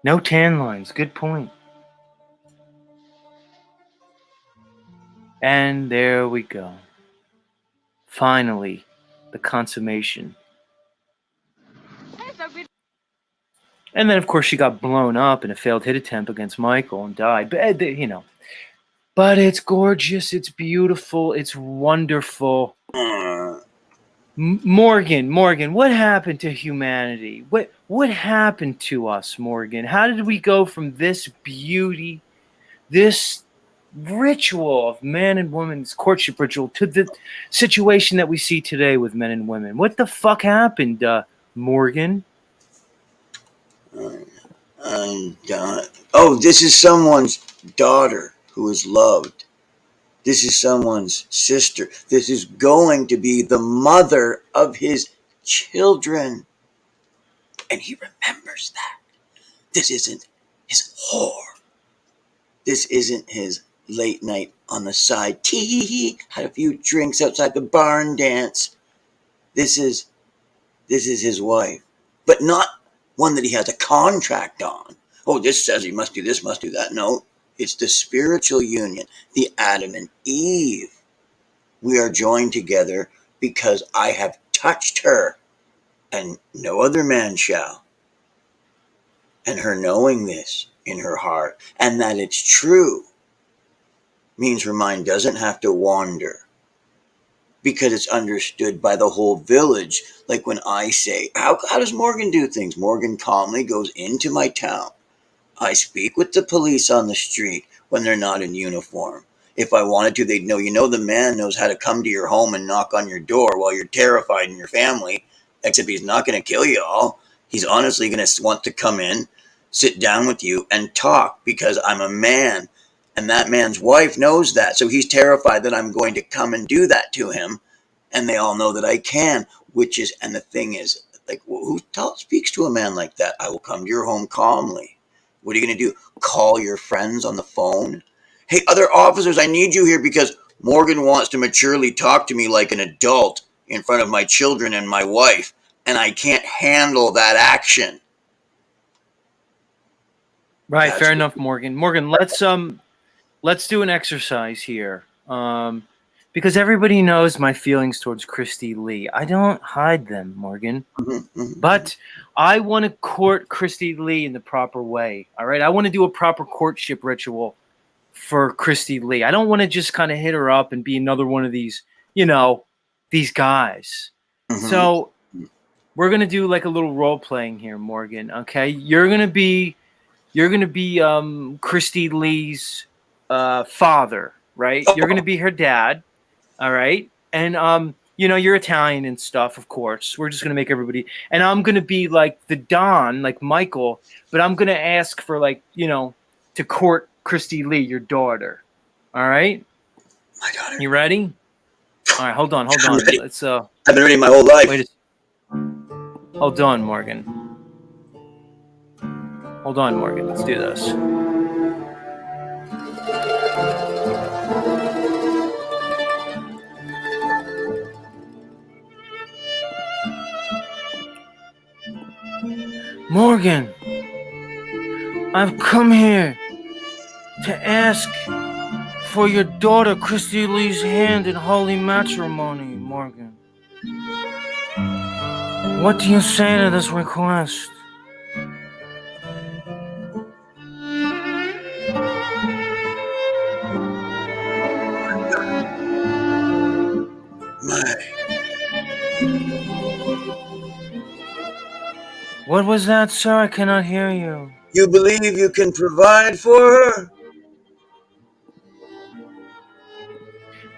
No tan lines. Good point. And there we go. Finally, the consummation. And then, of course, she got blown up in a failed hit attempt against Michael and died. But, you know. But it's gorgeous. It's beautiful. It's wonderful. Morgan, what happened to humanity? What happened to us, Morgan? How did we go from this beauty, this ritual of man and woman's courtship ritual to the situation that we see today with men and women? What the fuck happened, Morgan? This is someone's daughter who is loved. This is someone's sister. This is going to be the mother of his children. And he remembers that. This isn't his whore. This isn't his late night on the side. Tee-hee-hee. Had a few drinks outside the barn dance. This is his wife. But not one that he has a contract on. Oh, this says he must do this, must do that. No, it's the spiritual union, the Adam and Eve. We are joined together because I have touched her, and no other man shall. And her knowing this in her heart, and that it's true, means her mind doesn't have to wander, because it's understood by the whole village. Like when I say, how does Morgan do things? Morgan calmly goes into my town. I speak with the police on the street when they're not in uniform. If I wanted to, they'd know, the man knows how to come to your home and knock on your door while you're terrified in your family, except he's not going to kill you all. He's honestly going to want to come in, sit down with you and talk, because I'm a man. And that man's wife knows that. So he's terrified that I'm going to come and do that to him. And they all know that I can, and the thing is, like, who speaks to a man like that? I will come to your home calmly. What are you going to do? Call your friends on the phone? Hey, other officers, I need you here because Morgan wants to maturely talk to me like an adult in front of my children and my wife, and I can't handle that action. Right, fair enough, Morgan. Morgan, let's do an exercise here. Because everybody knows my feelings towards Christy Lee. I don't hide them, Morgan. But I want to court Christy Lee in the proper way. All right? I want to do a proper courtship ritual for Christy Lee. I don't want to just kind of hit her up and be another one of these, these guys. So we're going to do like a little role playing here, Morgan. Okay? You're going to be Christy Lee's father, right? You're going to be her dad. All right. And, you're Italian and stuff, of course. We're just going to make everybody. And I'm going to be like the Don, like Michael, but I'm going to ask for to court Christy Lee, your daughter. All right. My daughter. You ready? All right. Hold on. Ready. Let's, I've been ready my whole life. Hold on, Morgan. Hold on, Morgan. Let's do this. Morgan, I've come here to ask for your daughter Christy Lee's hand in holy matrimony, Morgan. What do you say to this request? My, What was that, sir? I cannot hear you. you believe you can provide for her?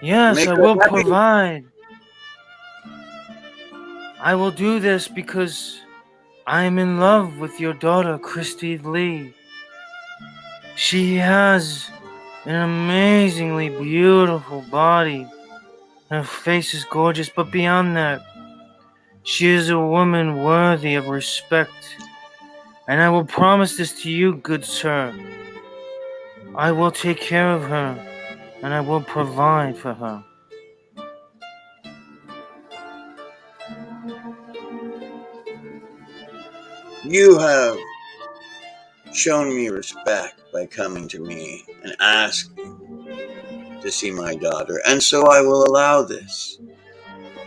Yes, Make I her will happy? provide. I will do this because I am in love with your daughter, Christy Lee. She has an amazingly beautiful body. Her face is gorgeous, but beyond that, she is a woman worthy of respect. And I will promise this to you, good sir. I will take care of her, and I will provide for her. You have shown me respect by coming to me and asking to see my daughter, and so I will allow this,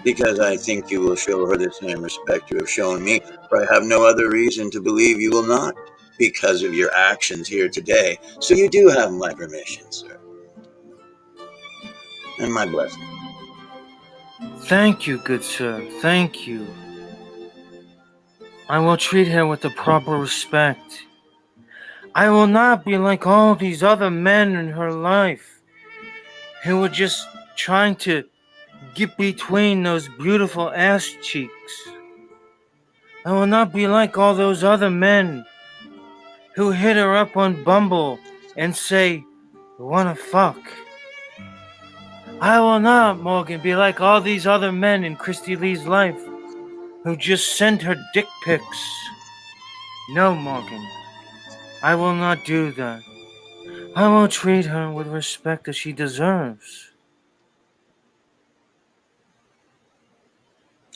because I think you will show her the same respect you have shown me, for I have no other reason to believe you will not, because of your actions here today. So you do have my permission, sir, and my blessing. Thank you, good sir. Thank you. I will treat her with the proper respect. I will not be like all these other men in her life who were just trying to get between those beautiful ass cheeks. I will not be like all those other men who hit her up on Bumble and say, "Wanna fuck?" I will not, Morgan, be like all these other men in Christy Lee's life who just sent her dick pics. No, Morgan, I will not do that. I will treat her with respect that she deserves.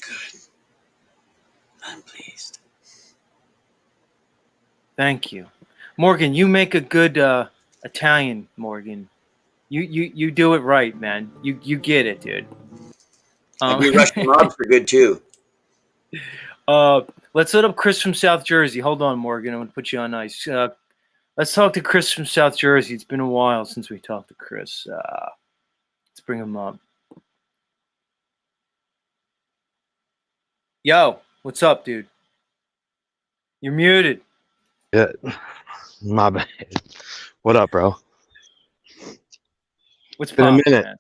Good. I'm pleased. Thank you. Morgan, you make a good Italian, Morgan. You do it right, man. You get it, dude. I do Russian lobster good too. Let's let up Chris from South Jersey. Hold on, Morgan. I'm gonna put you on ice. Let's talk to Chris from South Jersey. It's been a while since we talked to Chris. Let's bring him up. Yo, what's up, dude? You're muted. Yeah, my bad. What up, bro? What's Been a poppin', minute. man?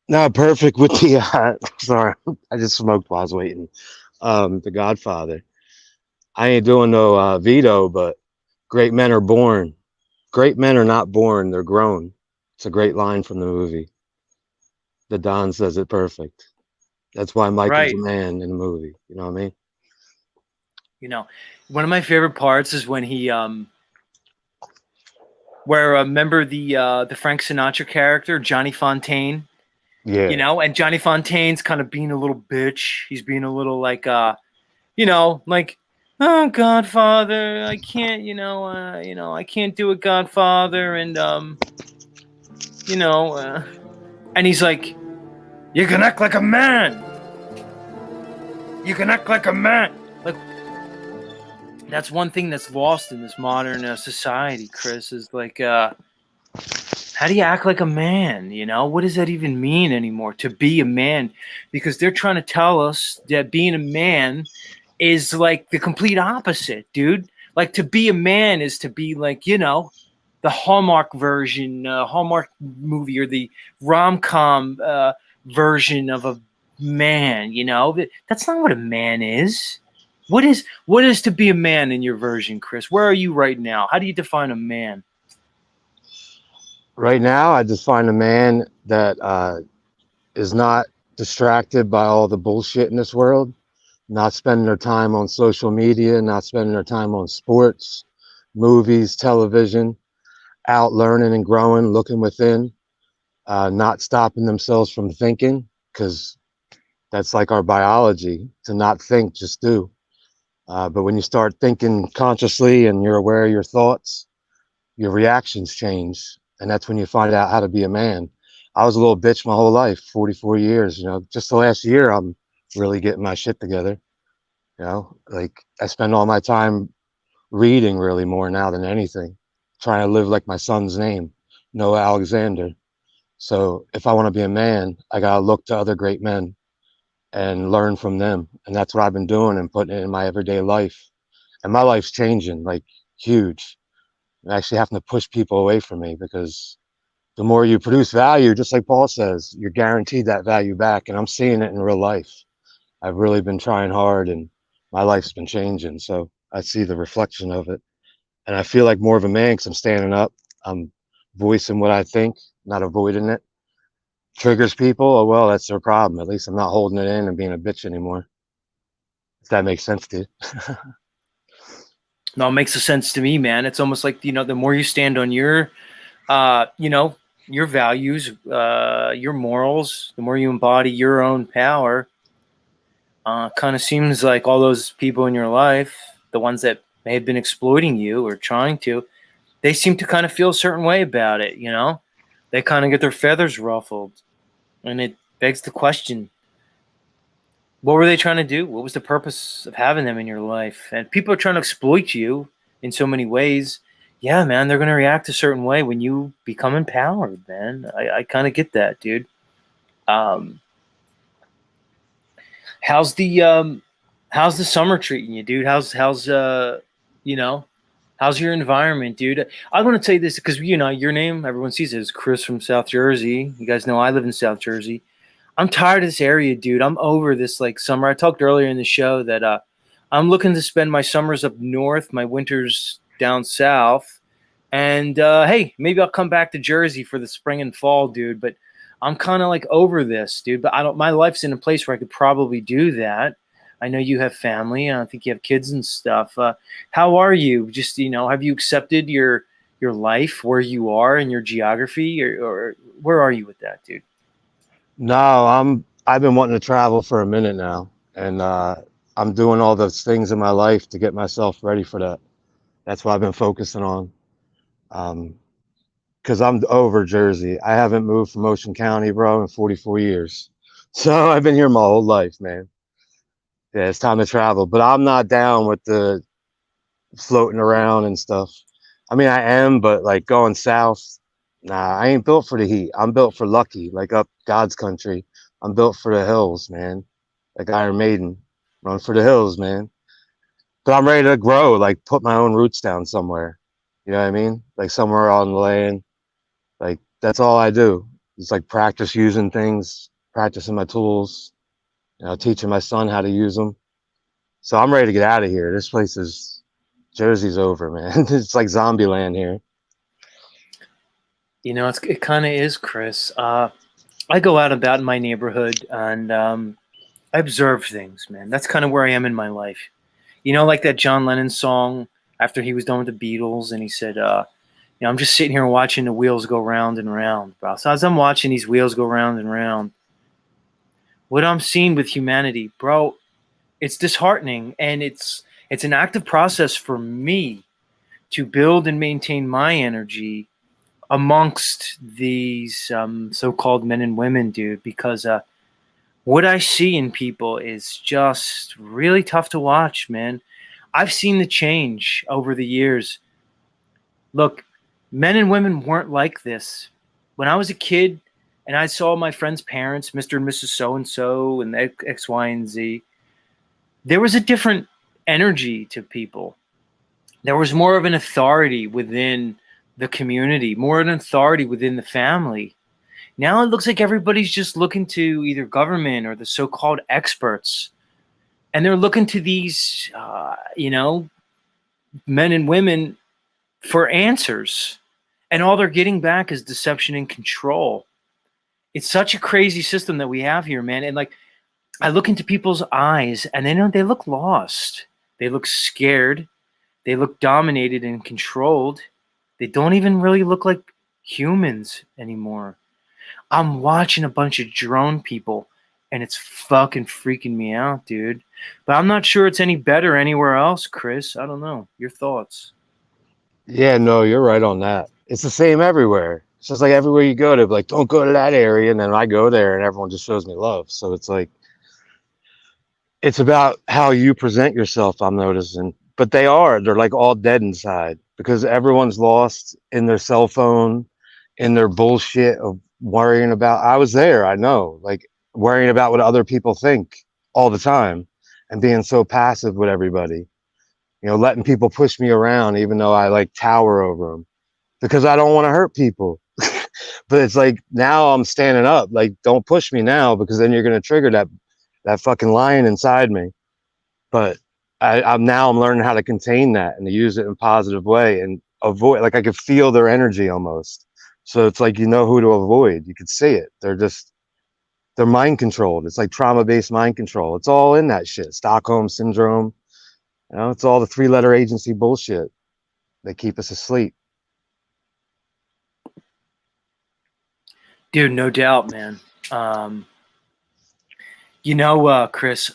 No, perfect with the. Sorry, I just smoked while I was waiting. The Godfather. I ain't doing no veto, but great men are born. Great men are not born; they're grown. It's a great line from the movie. The Don says it perfect. That's why Michael's Right. a man in the movie. You know what I mean? You know, one of my favorite parts is when he where remember the Frank Sinatra character, Johnny Fontaine. Yeah. You know, and Johnny Fontaine's kind of being a little bitch. He's being a little like you know, like, oh, Godfather, I can't, I can't do a Godfather, and and he's like, you can act like a man. You can act like a man. Like, that's one thing that's lost in this modern society, Chris, is like, how do you act like a man? You know, what does that even mean anymore, to be a man? Because they're trying to tell us that being a man is like the complete opposite, dude. Like, to be a man is to be like, the Hallmark version, Hallmark movie, or the rom-com version of a man, That's not what a man is. What is to be a man in your version, Chris? Where are you right now? How do you define a man? Right now, I just find a man that is not distracted by all the bullshit in this world, not spending their time on social media, not spending their time on sports, movies, television, out learning and growing, looking within, not stopping themselves from thinking, because that's like our biology, to not think, just do. But when you start thinking consciously and you're aware of your thoughts, your reactions change. And that's when you find out how to be a man. I was a little bitch my whole life, 44 years, just the last year, I'm really getting my shit together. Like, I spend all my time reading really more now than anything, trying to live like my son's name, Noah Alexander. So if I want to be a man, I gotta look to other great men and learn from them. And that's what I've been doing and putting it in my everyday life. And my life's changing, like, huge. I'm actually having to push people away from me, because the more you produce value, just like Paul says, you're guaranteed that value back. And I'm seeing it in real life. I've really been trying hard, and my life's been changing. So I see the reflection of it. And I feel like more of a man because I'm standing up. I'm voicing what I think, not avoiding it. Triggers people, oh well, that's their problem. At least I'm not holding it in and being a bitch anymore. If that makes sense to you. No, it makes sense to me, man. It's almost like, the more you stand on your, your values, your morals, the more you embody your own power, kind of seems like all those people in your life, the ones that may have been exploiting you or trying to, they seem to kind of feel a certain way about it, They kind of get their feathers ruffled. And it begs the question, what were they trying to do? What was the purpose of having them in your life? And people are trying to exploit you in so many ways. Yeah, man, they're going to react a certain way when you become empowered, man. I kind of get that, dude. How's the summer treating you, dude? How's your environment, dude? I want to tell you this because, your name, everyone sees it, is Chris from South Jersey. You guys know I live in South Jersey. I'm tired of this area, dude. I'm over this, summer. I talked earlier in the show that I'm looking to spend my summers up north, my winters down south. And, hey, maybe I'll come back to Jersey for the spring and fall, dude. But I'm kind of, over this, dude. But my life's in a place where I could probably do that. I know you have family. I think you have kids and stuff. How are you? Just, have you accepted your life where you are in your geography, or where are you with that, dude? No, I've been wanting to travel for a minute now, and I'm doing all those things in my life to get myself ready for that. That's what I've been focusing on. Because I'm over Jersey. I haven't moved from Ocean County, bro, in 44 years. So I've been here my whole life, man. Yeah, it's time to travel. But I'm not down with the floating around and stuff. I mean, I am, but going south, nah, I ain't built for the heat. I'm built for lucky, up God's country. I'm built for the hills, man. Like Iron Maiden, run for the hills, man. But I'm ready to grow, put my own roots down somewhere. You know what I mean? Somewhere on the land. That's all I do. It's practice using things, practicing my tools, teaching my son how to use them. So I'm ready to get out of here. This place Jersey's over, man. It's like zombie land here. It kind of is, Chris. I go out about in my neighborhood and I observe things, man. That's kind of where I am in my life. Like that John Lennon song after he was done with the Beatles, and he said, I'm just sitting here watching the wheels go round and round, bro. So as I'm watching these wheels go round and round, what I'm seeing with humanity, bro, it's disheartening, and it's an active process for me to build and maintain my energy amongst these so-called men and women, dude, because what I see in people is just really tough to watch, man. I've seen the change over the years. Look, men and women weren't like this. When I was a kid and I saw my friends' parents, Mr. and Mrs. So-and-so and X, Y, and Z, there was a different energy to people. There was more of an authority within the community, more an authority within the family. Now it looks like everybody's just looking to either government or the so-called experts. And they're looking to these, men and women for answers. And all they're getting back is deception and control. It's such a crazy system that we have here, man. And I look into people's eyes and they look lost. They look scared. They look dominated and controlled. They don't even really look like humans anymore. I'm watching a bunch of drone people, and it's fucking freaking me out, dude. But I'm not sure it's any better anywhere else, Chris. I don't know. Your thoughts? Yeah, no, you're right on that. It's the same everywhere. It's just everywhere you go, to don't go to that area, and then I go there, and everyone just shows me love. So it's it's about how you present yourself, I'm noticing. But they're all dead inside because everyone's lost in their cell phone, in their bullshit of worrying about, I was there, I know, like worrying about what other people think all the time and being so passive with everybody, you know, letting people push me around, even though I like tower over them because I don't want to hurt people. But it's like, now I'm standing up, like, don't push me now, because then you're going to trigger that fucking lion inside me. But I'm learning how to contain that and to use it in a positive way and avoid, like, I could feel their energy almost. So it's like, you know who to avoid. You could see it. They're mind controlled. It's like trauma-based mind control. It's all in that shit. Stockholm syndrome. You know, it's all the 3-letter agency bullshit. They keep us asleep. Dude, no doubt, man. Chris,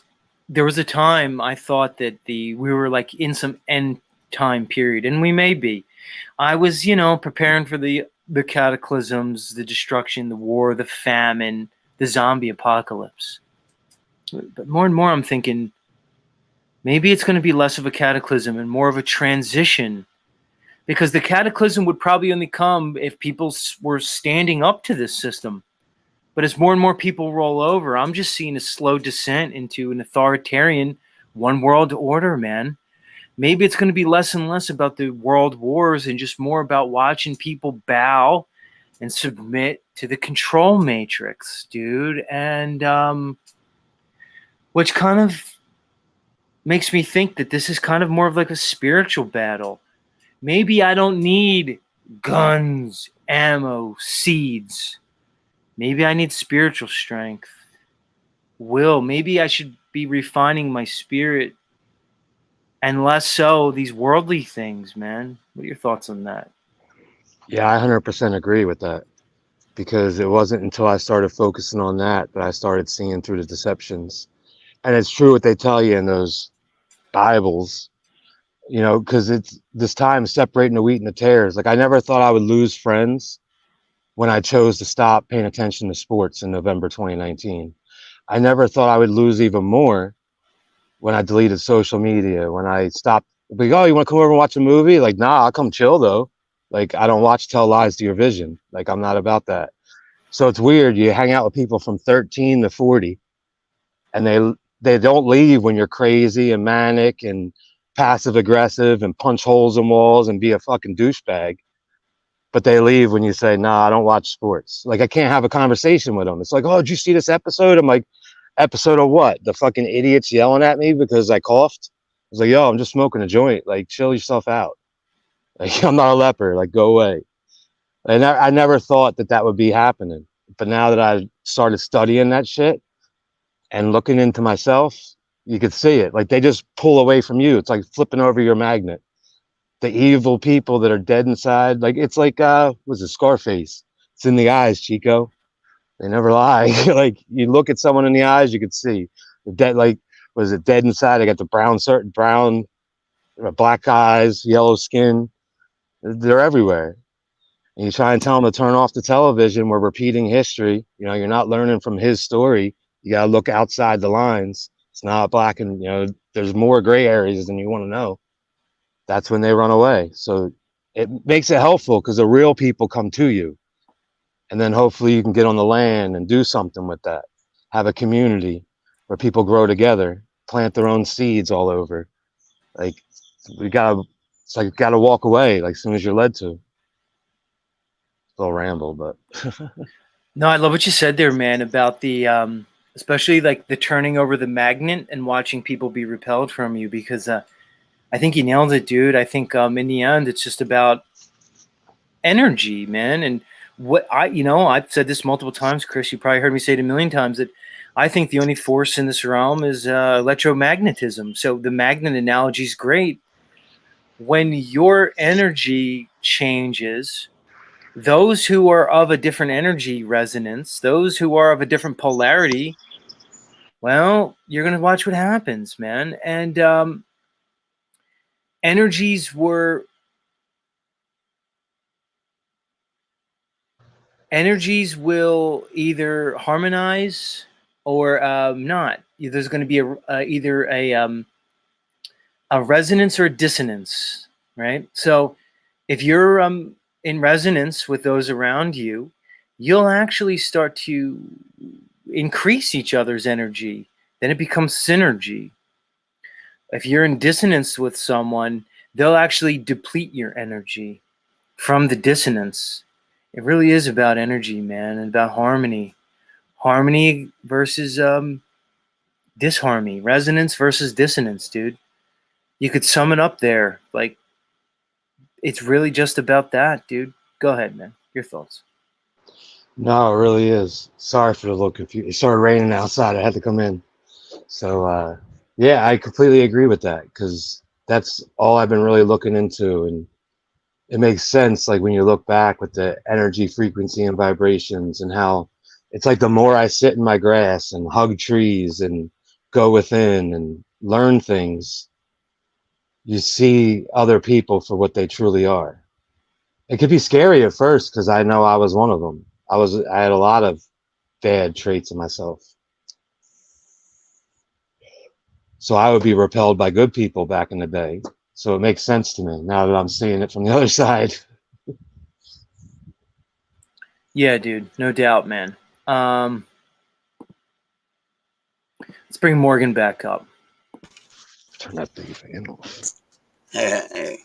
there was a time I thought that we were like in some end time period, and we may be. I was, preparing for the cataclysms, the destruction, the war, the famine, the zombie apocalypse. But more and more I'm thinking maybe it's going to be less of a cataclysm and more of a transition, because the cataclysm would probably only come if people were standing up to this system. But as more and more people roll over, I'm just seeing a slow descent into an authoritarian one world order, man. Maybe it's going to be less and less about the world wars and just more about watching people bow and submit to the control matrix, dude. And which kind of makes me think that this is kind of more of like a spiritual battle. Maybe I don't need guns, ammo, seeds. Maybe I need spiritual strength, will. Maybe I should be refining my spirit and less so these worldly things, man. What are your thoughts on that? Yeah, I 100% agree with that, because it wasn't until I started focusing on that I started seeing through the deceptions. And it's true what they tell you in those Bibles, because it's this time separating the wheat and the tares. Like, I never thought I would lose friends when I chose to stop paying attention to sports in November 2019. I never thought I would lose even more when I deleted social media, when I stopped. Like, oh, you want to come over and watch a movie? Like, nah, I'll come chill though. Like, I don't watch Tell Lies to Your Vision. Like, I'm not about that. So it's weird. You hang out with people from 13 to 40, and they don't leave when you're crazy and manic and passive aggressive and punch holes in walls and be a fucking douchebag. But they leave when you say, nah, I don't watch sports. Like, I can't have a conversation with them. It's like, oh, did you see this episode? I'm like, episode of what? The fucking idiots yelling at me because I coughed? I was like, yo, I'm just smoking a joint. Like, chill yourself out. Like, I'm not a leper. Like, go away. And I never thought that would be happening. But now that I started studying that shit and looking into myself, you could see it. Like, they just pull away from you. It's like flipping over your magnet. The evil people that are dead inside, like, it's like was it Scarface? It's in the eyes, Chico. They never lie. Like, you look at someone in the eyes, you could see the dead. Like, was it dead inside? They got the brown, black eyes, yellow skin. They're everywhere. And you try and tell them to turn off the television. We're repeating history. You're not learning from his story. You got to look outside the lines. It's not black and there's more gray areas than you want to know. That's when they run away. So it makes it helpful because the real people come to you. And then hopefully you can get on the land and do something with that. Have a community where people grow together, plant their own seeds all over. Like, you gotta walk away, like, as soon as you're led to. It's a little ramble, but. No, I love what you said there, man, about the, especially like the turning over the magnet and watching people be repelled from you, because I think you nailed it, dude. I think in the end, it's just about energy, man. And I've said this multiple times, Chris, you probably heard me say it a million times, that I think the only force in this realm is electromagnetism. So the magnet analogy is great. When your energy changes, those who are of a different energy resonance, those who are of a different polarity, well, you're going to watch what happens, man. And energies will either harmonize or not. There's going to be either a resonance or a dissonance, right? So if you're in resonance with those around you, you'll actually start to increase each other's energy. Then it becomes synergy. If you're in dissonance with someone, they'll actually deplete your energy from the dissonance. It really is about energy, man, and about harmony. Harmony versus disharmony. Resonance versus dissonance, dude. You could sum it up there. Like, it's really just about that, dude. Go ahead, man. Your thoughts. No, it really is. Sorry for the little confusion. It started raining outside. I had to come in. So, yeah, I completely agree with that, because that's all I've been really looking into. And it makes sense, like when you look back with the energy, frequency, and vibrations, and how it's like the more I sit in my grass and hug trees and go within and learn things, you see other people for what they truly are. It could be scary at first, because I know I was one of them. I had a lot of bad traits in myself. So I would be repelled by good people back in the day. So it makes sense to me now that I'm seeing it from the other side. Yeah, dude. No doubt, man. Let's bring Morgan back up. Turn that thing fan off. Hey.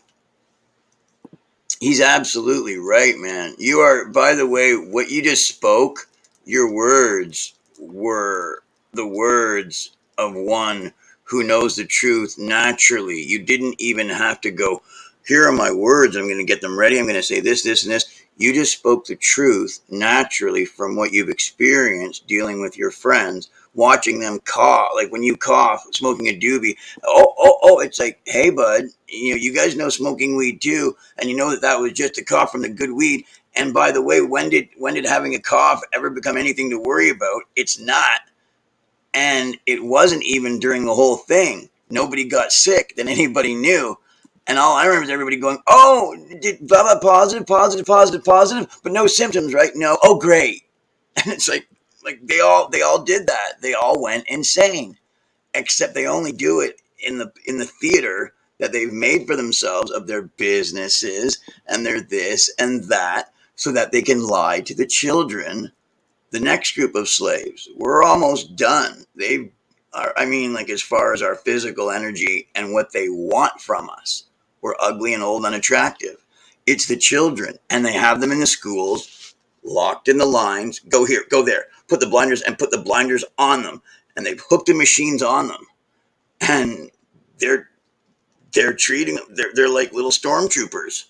He's absolutely right, man. You are, by the way, what you just spoke, your words were the words of one who knows the truth naturally. You didn't even have to go, here are my words, I'm going to get them ready, I'm going to say this, this, and this. You just spoke the truth naturally from what you've experienced dealing with your friends, watching them cough. Like when you cough, smoking a doobie, it's like, hey, bud, you guys know smoking weed too, and you know that was just a cough from the good weed. And by the way, when did having a cough ever become anything to worry about? It's not. And it wasn't even during the whole thing. Nobody got sick that anybody knew. And all I remember is everybody going, oh, did blah, blah, positive, but no symptoms, right? No. Oh, great. And it's like they all did that. They all went insane, except they only do it in the theater that they've made for themselves of their businesses and their this and that, so that they can lie to the children. The next group of slaves, we're almost done. They are, as far as our physical energy and what they want from us, we're ugly and old and unattractive. It's the children, and they have them in the schools, locked in the lines. Go here, go there. Put the blinders on them, and they've hooked the machines on them, and they're treating them. They're like little stormtroopers,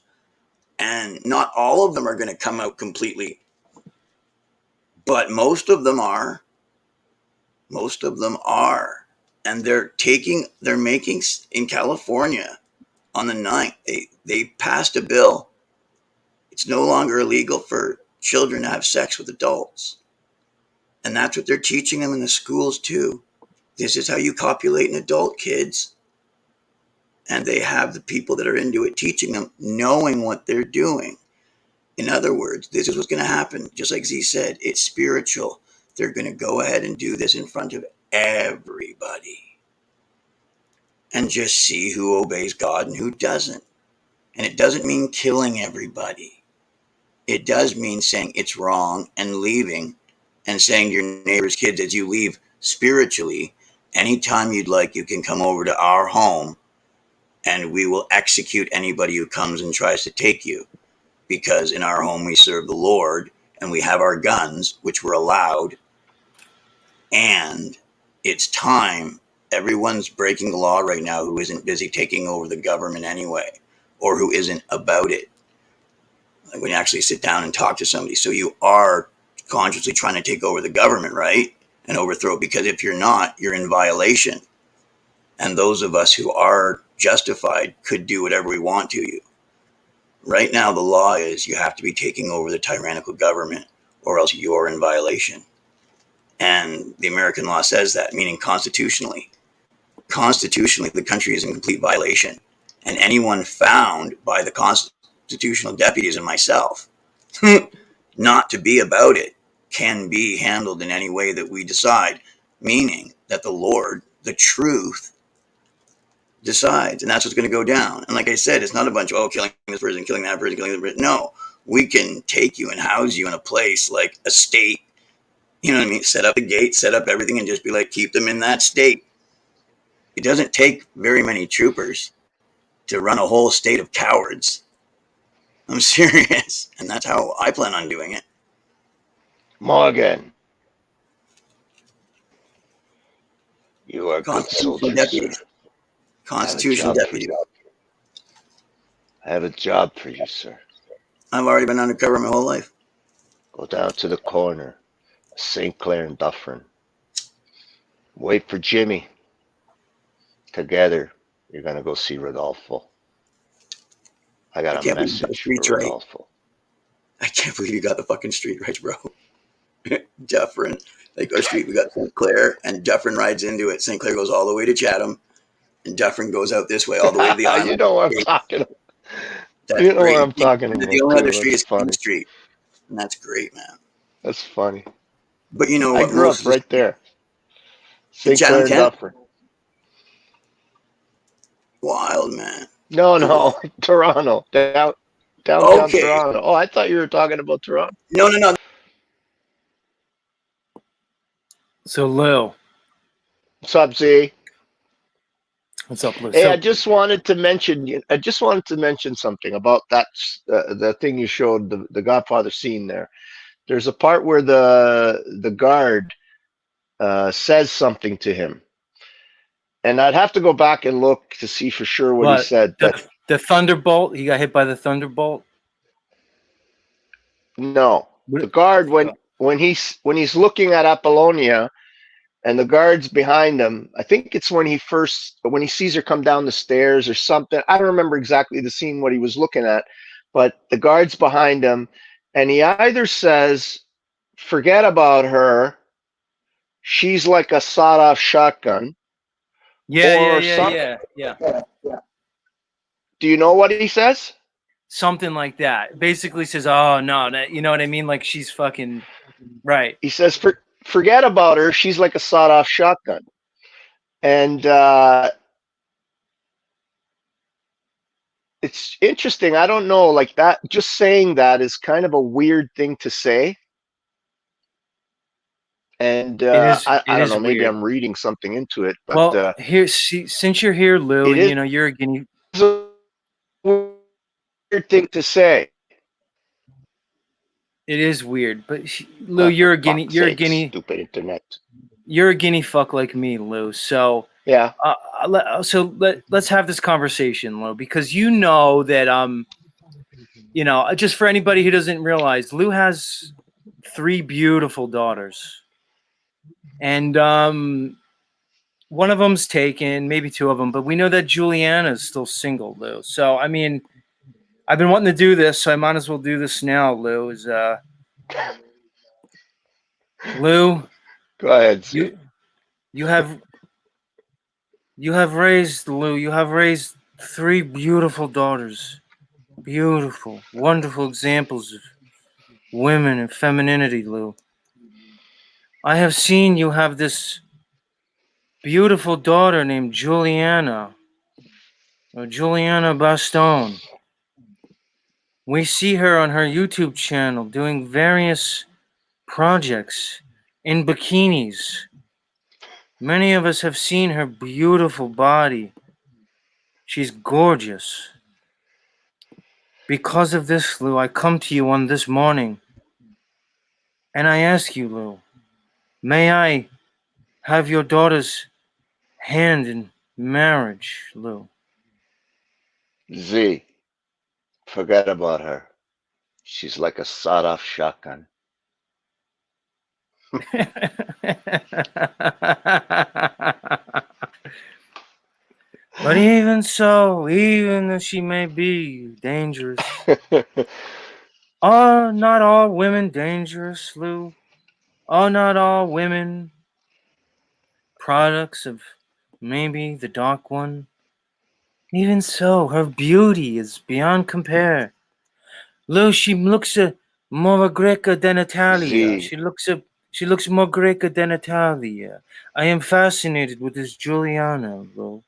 and not all of them are going to come out completely. But most of them are. And they're making, in California on the 9th, they passed a bill. It's no longer illegal for children to have sex with adults. And that's what they're teaching them in the schools too. This is how you copulate an adult, kids. And they have the people that are into it teaching them, knowing what they're doing. In other words, this is what's going to happen. Just like Z said, it's spiritual. They're going to go ahead and do this in front of everybody. And just see who obeys God and who doesn't. And it doesn't mean killing everybody. It does mean saying it's wrong and leaving, and saying to your neighbor's kids as you leave spiritually, anytime you'd like, you can come over to our home and we will execute anybody who comes and tries to take you. Because in our home we serve the Lord and we have our guns, which we're allowed. And it's time. Everyone's breaking the law right now who isn't busy taking over the government anyway, or who isn't about it. Like when you actually sit down and talk to somebody. So you are consciously trying to take over the government, right? And overthrow it, because if you're not, you're in violation. And those of us who are justified could do whatever we want to you. Right now, the law is you have to be taking over the tyrannical government, or else you're in violation. And the American law says that, meaning constitutionally. Constitutionally, the country is in complete violation. And anyone found by the constitutional deputies and myself not to be about it can be handled in any way that we decide, meaning that the Lord, the truth, decides, and that's what's going to go down. And like I said, it's not a bunch of killing this person, killing that person, killing that person. No, We can take you and house you in a place like a state. You know what I mean? Set up the gate, set up everything, and just be like, keep them in that state. It doesn't take very many troopers to run a whole state of cowards. I'm serious. And that's how I plan on doing it. Morgan. You are good Constitutional soldiers, deputy. sir. Constitutional deputy. I have a job for you, sir. I've already been undercover my whole life. Go down to the corner, St. Clair and Dufferin. Wait for Jimmy. Together, you're going to go see Rodolfo. I got a message for Rodolfo. I can't believe you got the fucking street right, bro. Dufferin. Like our street, we got St. Clair, and Dufferin rides into it. St. Clair goes all the way to Chatham, and Dufferin goes out this way all the way to the island. You know what I'm talking about. That's You know great. what I'm talking about. The only other street That's is funny. King Street, and that's great, man. That's funny. But you know I what? grew up right there. St. Clair and Dufferin. Wild, man. No, Toronto. Downtown Toronto. Oh, I thought you were talking about Toronto. No. So, Lou. What's up, Z? What's up, Lou? Hey, I just wanted to mention something about that the thing you showed, the Godfather scene there. There's a part where the guard says something to him, and I'd have to go back and look to see for sure what he said. The Thunderbolt. He got hit by the Thunderbolt. No, the guard when he's looking at Apollonia, and the guard's behind him. I think it's when he sees her come down the stairs or something. I don't remember exactly the scene what he was looking at, but the guard's behind him, and he either says, "Forget about her. She's like a sawed-off shotgun." Yeah. Do you know what he says? Something like that. Basically says, "Oh no," you know what I mean? Like she's fucking right. He says, "Forget about her. She's like a sawed-off shotgun," and it's interesting. I don't know, like that. Just saying that is kind of a weird thing to say. And I don't know. Maybe I'm reading something into it. But well, since you're here, Lou, and, you know you're a guinea. It's a weird thing to say. It is weird, but Lou, you're a guinea. You're a guinea. Stupid internet. You're a guinea fuck like me, Lou. So yeah. Let's have this conversation, Lou, because you know that you know, just for anybody who doesn't realize, Lou has 3 beautiful daughters, and one of them's taken, maybe 2 of them, but we know that Juliana's still single, Lou. So I mean, I've been wanting to do this, so I might as well do this now, Lou. Lou, go ahead. You have raised, Lou. You have raised 3 beautiful daughters, beautiful, wonderful examples of women and femininity, Lou. I have seen you have this beautiful daughter named Juliana, or Juliana Baston. We see her on her YouTube channel doing various projects in bikinis. Many of us have seen her beautiful body. She's gorgeous. Because of this, Lou, I come to you on this morning, and I ask you, Lou, may I have your daughter's hand in marriage, Lou? Z, forget about her. She's like a sawed-off shotgun. But even so, even though she may be dangerous, are not all women dangerous, Lou? Are not all women products of maybe the Dark One? Even so, her beauty is beyond compare. Lou, she looks more Greca than Italia. She looks more Greca than Italia. I am fascinated with this Juliana, Lou.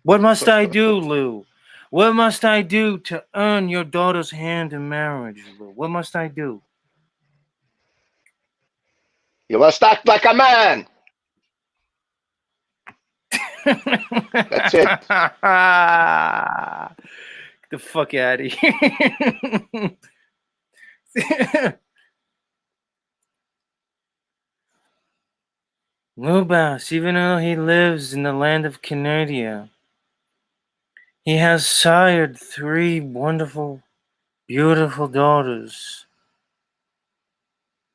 What must I do, Lou? What must I do to earn your daughter's hand in marriage, Lou? What must I do? You must act like a man. That's it. Get the fuck out of here. Lubas, even though he lives in the land of Canadia, he has sired 3 wonderful, beautiful daughters.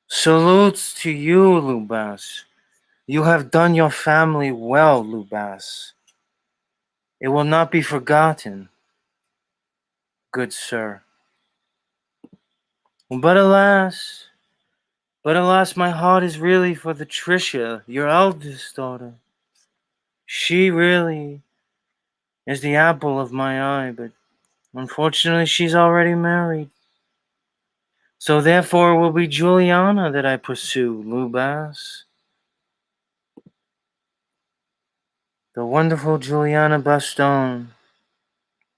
Salutes to you, Lubas. You have done your family well, Lubas. It will not be forgotten, good sir. But alas, my heart is really for the Tricia, your eldest daughter. She really is the apple of my eye, but unfortunately she's already married. So therefore it will be Juliana that I pursue, Lubas. The wonderful Juliana Baston.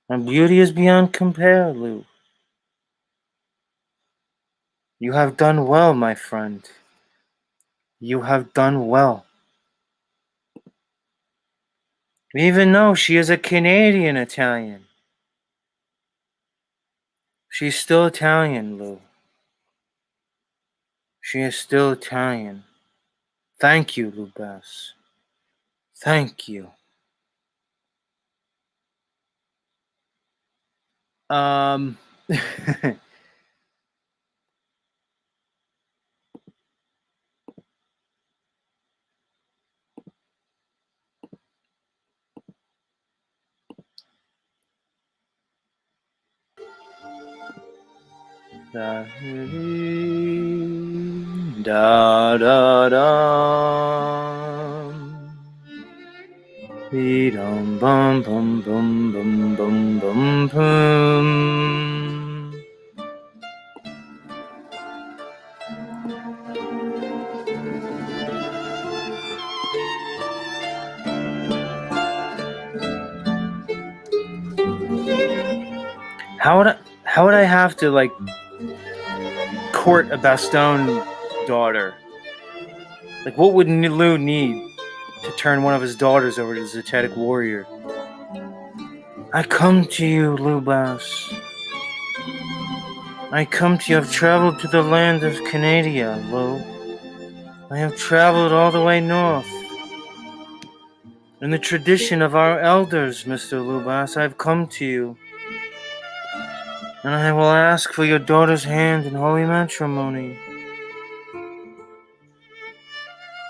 Her beauty is beyond compare, Lou. You have done well, my friend. You have done well. Even though she is a Canadian Italian, she's still Italian, Lou. She is still Italian. Thank you, Lubas. Thank you. Da da da. Dum bum bum bum bum bum bum bum. How would I have to like court a Baston daughter? Like, what would Lou need to turn one of his daughters over to the Zetetic warrior? I come to you, Lubas. I come to you. I've traveled to the land of Canadia, Lou. I have traveled all the way north. In the tradition of our elders, Mr. Lubas, I've come to you. And I will ask for your daughter's hand in holy matrimony.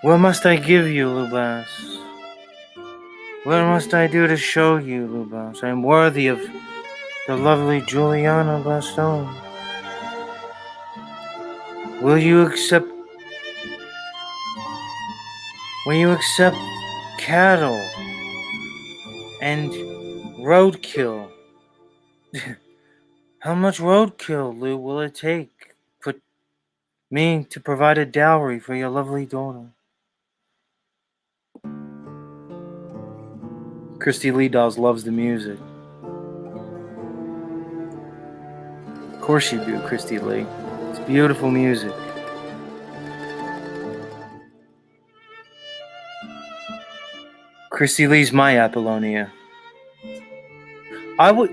What must I give you, Lubas? What must I do to show you, Lubas, I am worthy of the lovely Juliana Baston? Will you accept cattle and roadkill? How much roadkill, Lou, will it take for me to provide a dowry for your lovely daughter? Christy Lee Dolls loves the music. Of course you do, Christy Lee. It's beautiful music. Christy Lee's my Apollonia.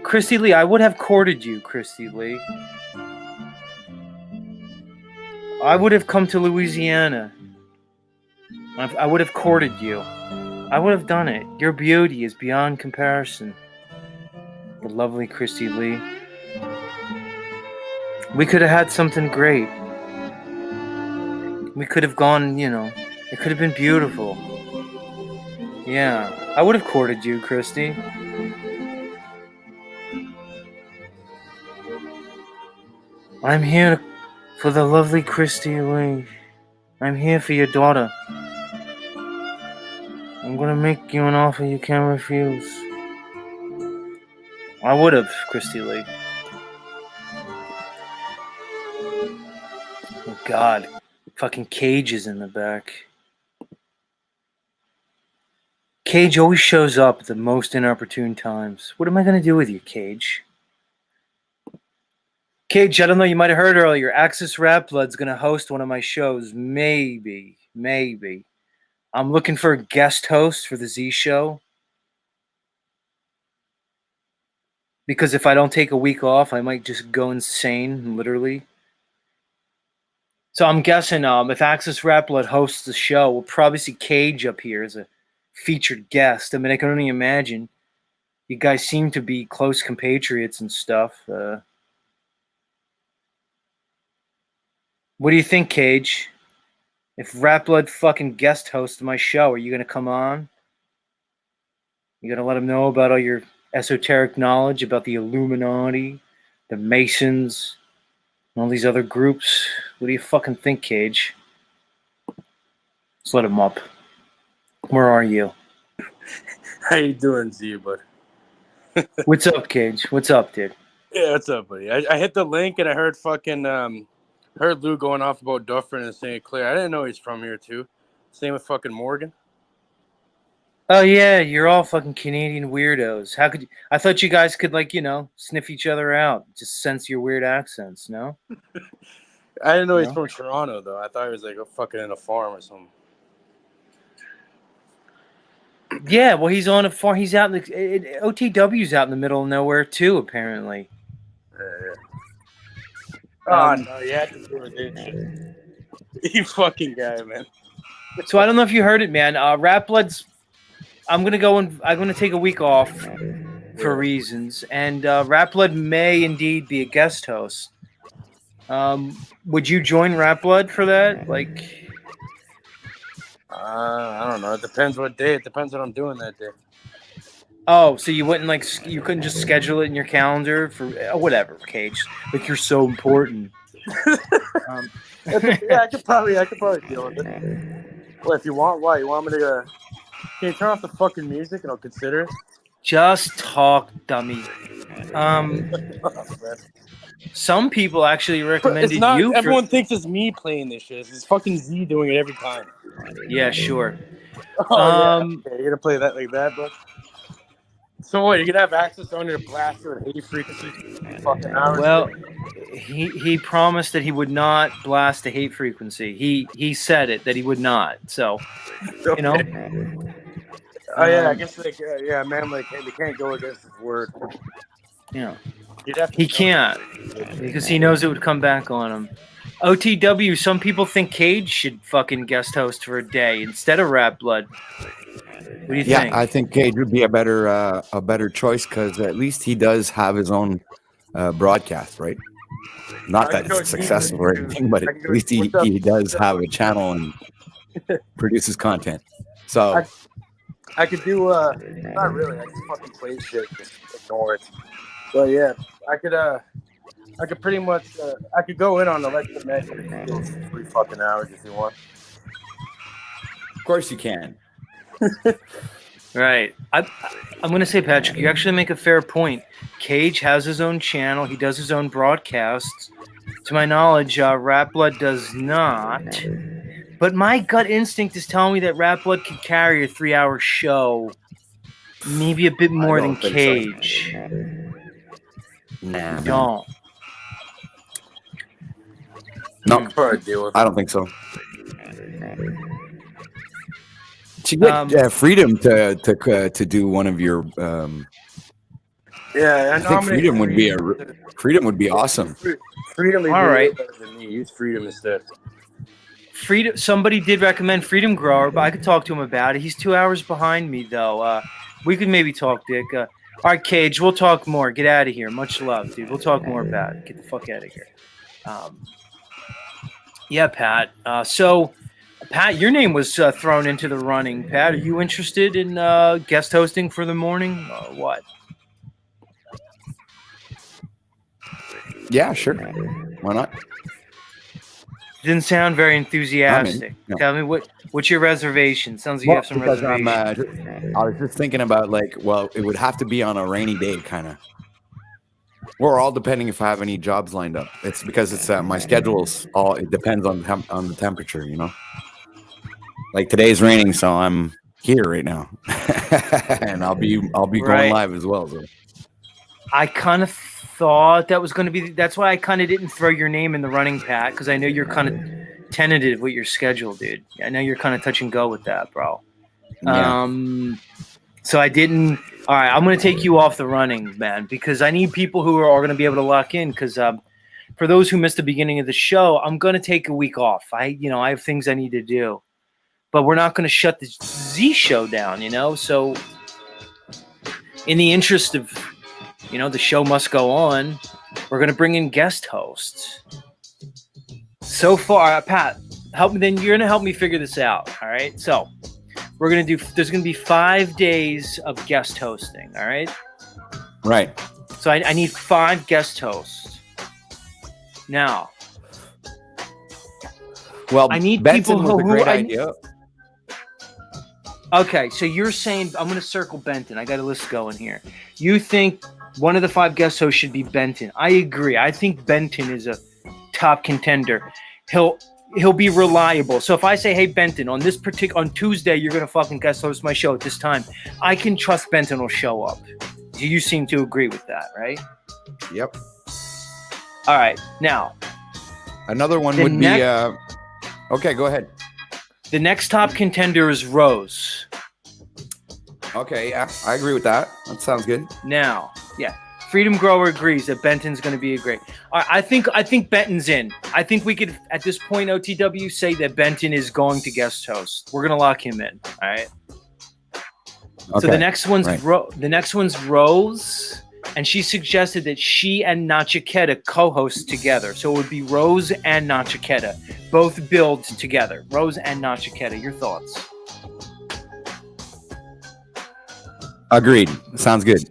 Christy Lee, I would have courted you, Christy Lee. I would have come to Louisiana. I would have courted you. I would have done it. Your beauty is beyond comparison. The lovely Christy Lee. We could have had something great. We could have gone, it could have been beautiful. Yeah, I would have courted you, Christy. I'm here for the lovely Christy Lee. I'm here for your daughter. I'm gonna make you an offer you can't refuse. I would have, Christy Lee. Oh God, fucking Cage is in the back. Cage always shows up at the most inopportune times. What am I going to do with you, Cage? Cage, I don't know. You might have heard earlier. Axis Rap Blood's going to host one of my shows. Maybe. I'm looking for a guest host for the Z Show. Because if I don't take a week off, I might just go insane, literally. So I'm guessing if Axis Rap Blood hosts the show, we'll probably see Cage up here as a featured guest. I mean, I can only imagine. You guys seem to be close compatriots and stuff. What do you think, Cage? If Rap Blood fucking guest hosts my show, are you going to come on? You going to let him know about all your esoteric knowledge about the Illuminati, the Masons, and all these other groups? What do you fucking think, Cage? Let's let him up. Where are you? How you doing, Z, bud? What's up, Cage? What's up, dude? Yeah, what's up, buddy? I hit the link and I heard fucking heard Lou going off about Dufferin and St. Clair. I didn't know he's from here too. Same with fucking Morgan. Oh yeah, you're all fucking Canadian weirdos. How could you? I thought you guys could sniff each other out, just sense your weird accents. No. I didn't know he's from Toronto though. I thought he was like fucking in a farm or something. Yeah, well, he's on a farm. He's out in the OTW's out in the middle of nowhere too, apparently. Oh no, yeah, to do with this shit. You fucking guy, man. So I don't know if you heard it, man. Rap Blood's. I'm gonna take a week off for reasons, and Rap Blood may indeed be a guest host. Would you join Rap Blood for that? I don't know. It depends what day. It depends what I'm doing that day. Oh, so you wouldn't you couldn't just schedule it in your calendar for whatever, Cage? Like you're so important. Yeah, I could probably deal with it. Well, if you want, why? You want me to? Can you turn off the fucking music and I'll consider it? Just talk, dummy. Some people actually recommended it's not, you. Everyone thinks it's me playing this shit. It's fucking Z doing it every time. Yeah, sure. Oh, yeah. Okay, you're gonna play that like that, bro? So what? You're gonna have access on your blaster at 80 frequencies? Fucking hours. Well, he promised that he would not blast a hate frequency. He said it that he would not. So, you know. Oh yeah, I guess yeah, man, they can't go against his word. Yeah. He can't because he knows it would come back on him. OTW, some people think Cage should fucking guest host for a day instead of Rap Blood. What do you think? Yeah, I think Cage would be a better choice because at least he does have his own broadcast, right? Not that it's successful or anything, but at least he does have a channel and produces content. So I could do not really. I just fucking play shit, just ignore it. But yeah, I could pretty much I could go in on electromagnetic fields for 3 fucking hours if you want. Of course you can. Right. I'm going to say, Patrick, you actually make a fair point. Cage has his own channel. He does his own broadcasts. To my knowledge, Rap Blood does not. But my gut instinct is telling me that Rap Blood could carry a 3-hour show. Maybe a bit more than Cage. So. Nah. Don't. No, I don't think so. To get freedom to do one of your yeah, I think freedom would be awesome. Freedom is all right. Better than me. Use freedom instead. Freedom. Somebody did recommend Freedom Grower, but I could talk to him about it. He's 2 hours behind me though. We could maybe talk, Dick. All right, Cage, we'll talk more. Get out of here. Much love, dude. We'll talk more about it. Get the fuck out of here. Yeah, Pat. So, Pat, your name was thrown into the running. Pat, are you interested in guest hosting for the morning or what? Yeah, sure. Why not? Didn't sound very enthusiastic. No. Tell me what's your reservation? Sounds like you have some reservation. I was just thinking about it would have to be on a rainy day, kind of. Or all depending if I have any jobs lined up. It's because it's my schedule's it depends on the temperature, you know. Like today's raining, so I'm here right now, and I'll be going Right. live as well. So. I kind of thought that was going to be. That's why I kind of didn't throw your name in the running, Pat, because I know you're kind of tentative with your schedule, dude. I know you're kind of touch and go with that, bro. Yeah. So I didn't. All right, I'm going to take you off the running, man, because I need people who are going to be able to lock in. Because for those who missed the beginning of the show, I'm going to take a week off. I have things I need to do, but we're not going to shut the Z show down. So in the interest of the show must go on, we're going to bring in guest hosts. So far, Pat, help me. Then you're going to help me figure this out. All right, so. We're going to do, there's going to be 5 days of guest hosting, all right? Right. So I need 5 guest hosts. Now, well, I need Benson people was a great idea. Okay, so you're saying, I'm going to circle Benton. I got a list going here. You think one of the 5 guest hosts should be Benton. I agree. I think Benton is a top contender. He'll be reliable. So if I say, hey, Benton, on Tuesday, you're going to fucking guest host my show at this time, I can trust Benton will show up. You seem to agree with that, right? Yep. All right. Now, another one would be, okay, go ahead. The next top contender is Rose. Okay, yeah, I agree with that. That sounds good. Now, yeah. Freedom Grower agrees that Benton's going to be a great. I think Benton's in. I think we could, at this point, OTW, say that Benton is going to guest host. We're going to lock him in. All right. Okay. So the next one's right. Rose, and she suggested that she and Nachiketa co-host together. So it would be Rose and Nachiketa, both build together. Rose and Nachiketa. Your thoughts? Agreed. Sounds good.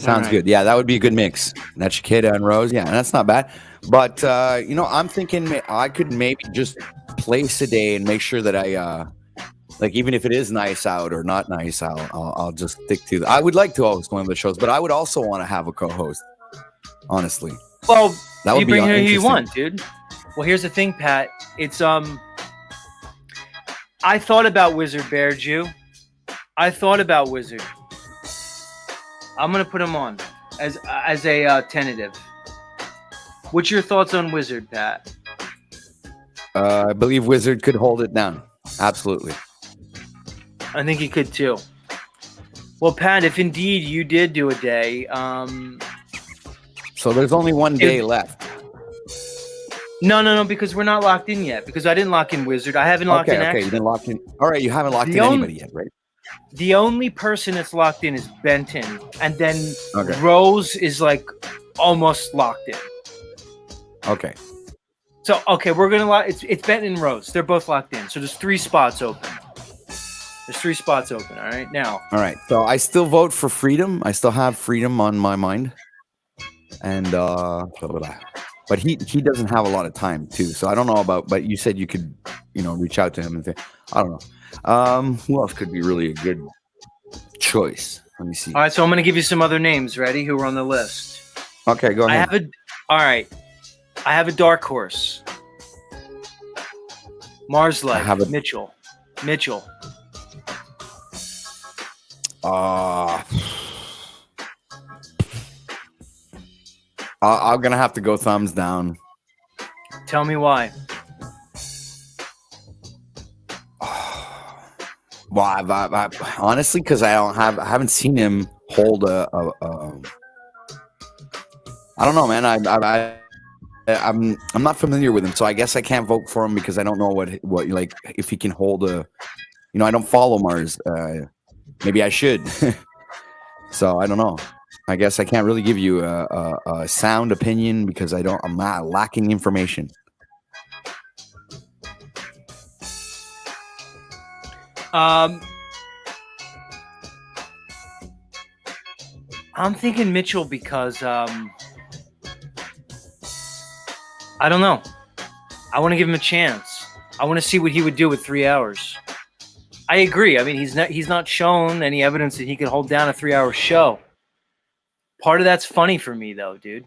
Sounds right. good. Yeah, that would be a good mix. Nachiketa and Rose. Yeah, that's not bad. But, I'm thinking I could maybe just place a day and make sure that I, even if it is nice out or not nice out, I'll just stick to I would like to always go on the shows, but I would also want to have a co-host, honestly. Well, that would you be bring who you interesting. want, dude. Well, here's the thing, Pat. It's, I thought about Wizard Bear Jew. I thought about Wizard. I'm gonna put him on as a tentative. What's your thoughts on Wizard, Pat? I believe Wizard could hold it down. Absolutely. I think he could too. Well, Pat, if indeed you did do a day, so there's only one day left. No, because we're not locked in yet. Because I didn't lock in Wizard. I haven't locked in. Okay, you didn't lock in. All right, you haven't locked in anybody yet, right? The only person that's locked in is Benton, and then Rose is almost locked in. Okay. So we're gonna lock. It's Benton and Rose. They're both locked in. So there's 3 spots open. There's 3 spots open. All right now. All right. So I still vote for Freedom. I still have Freedom on my mind, and but he doesn't have a lot of time too. So I don't know about. But you said you could reach out to him and say I don't know. Who else could be really a good choice? Let me see. All right, so I'm going to give you some other names. Ready? Who are on the list? Okay, go ahead. I have a dark horse. Mars Life. Mitchell. I'm gonna have to go thumbs down. Tell me why. Well, I honestly, because I haven't seen him hold a I don't know, man. I'm not familiar with him, so I guess I can't vote for him because I don't know what if he can hold a. I don't follow Mars. Maybe I should. So I don't know. I guess I can't really give you a sound opinion because I'm not lacking information. I'm thinking Mitchell because I don't know. I want to give him a chance. I want to see what he would do with 3 hours. I agree. I mean, he's not shown any evidence that he could hold down a 3-hour show. Part of that's funny for me, though, dude.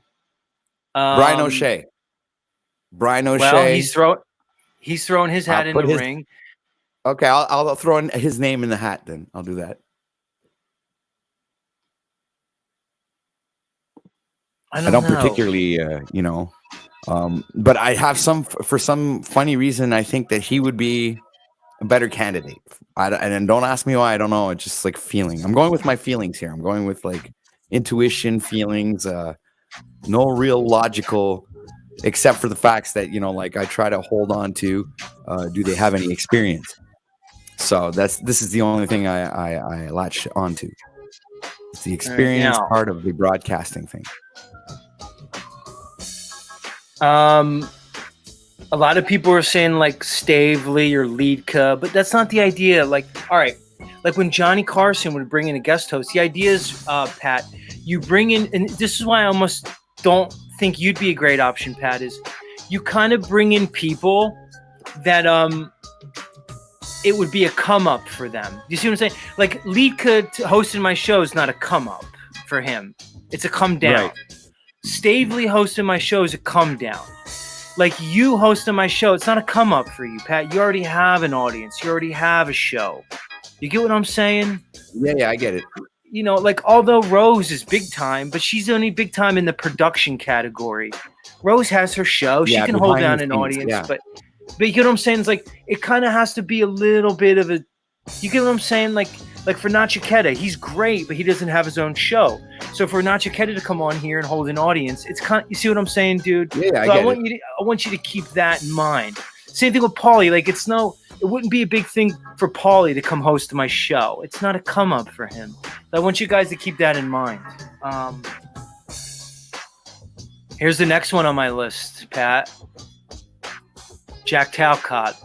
Brian O'Shea. Well, he's throwing his hat in the ring. Okay, I'll throw in his name in the hat then. I'll do that. I don't know. particularly, but I have for some funny reason, I think that he would be a better candidate. And don't ask me why. I don't know. It's just like feeling. I'm going with my feelings here. I'm going with like intuition, feelings. No real logical, except for the facts that like I try to hold on to. Do they have any experience? So this is the only thing I latch onto. It's the experience part of the broadcasting thing. A lot of people are saying like Stavely or Liedka, but that's not the idea. Like, all right, like when Johnny Carson would bring in a guest host, the idea is, Pat, you bring in, and this is why I almost don't think you'd be a great option, Pat, is you kind of bring in people that it would be a come up for them. You see what I'm saying? Like Liedka hosting my show is not a come up for him. It's a come down. Right. Stavely hosting my show is a come down. Like you hosting my show, it's not a come up for you, Pat. You already have an audience. You already have a show. You get what I'm saying? Yeah, I get it. Like although Rose is big time, but she's only big time in the production category. Rose has her show. She can hold down an audience, but you get what I'm saying? It's like it kind of has to be a little bit of a. You get what I'm saying? Like for Nachiketa, he's great, but he doesn't have his own show. So for Nachiketa to come on here and hold an audience, it's kind. You see what I'm saying, dude? Yeah, so I want you to keep that in mind. Same thing with Paulie. Like it wouldn't be a big thing for Paulie to come host my show. It's not a come up for him. I want you guys to keep that in mind. Here's the next one on my list, Pat. Jack Talcott.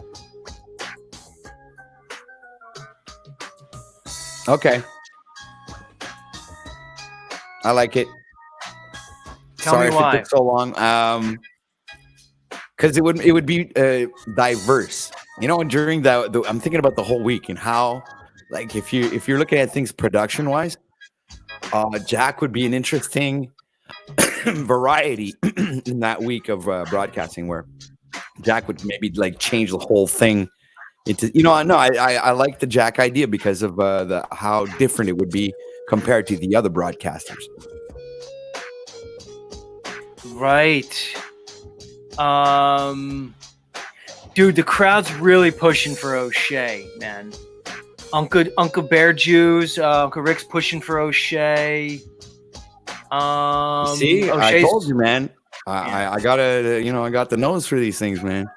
Okay. I like it. Sorry if it took so long. Because it would be diverse. During the I'm thinking about the whole week and how, like, if you're looking at things production wise, Jack would be an interesting variety in that week of broadcasting where Jack would maybe like change the whole thing into, I like the Jack idea because of how different it would be compared to the other broadcasters. Right. Dude, the crowd's really pushing for O'Shea, man. Uncle Bear Jews, Uncle Rick's pushing for O'Shea. See, I told you, man. I gotta, I got the nose for these things, man.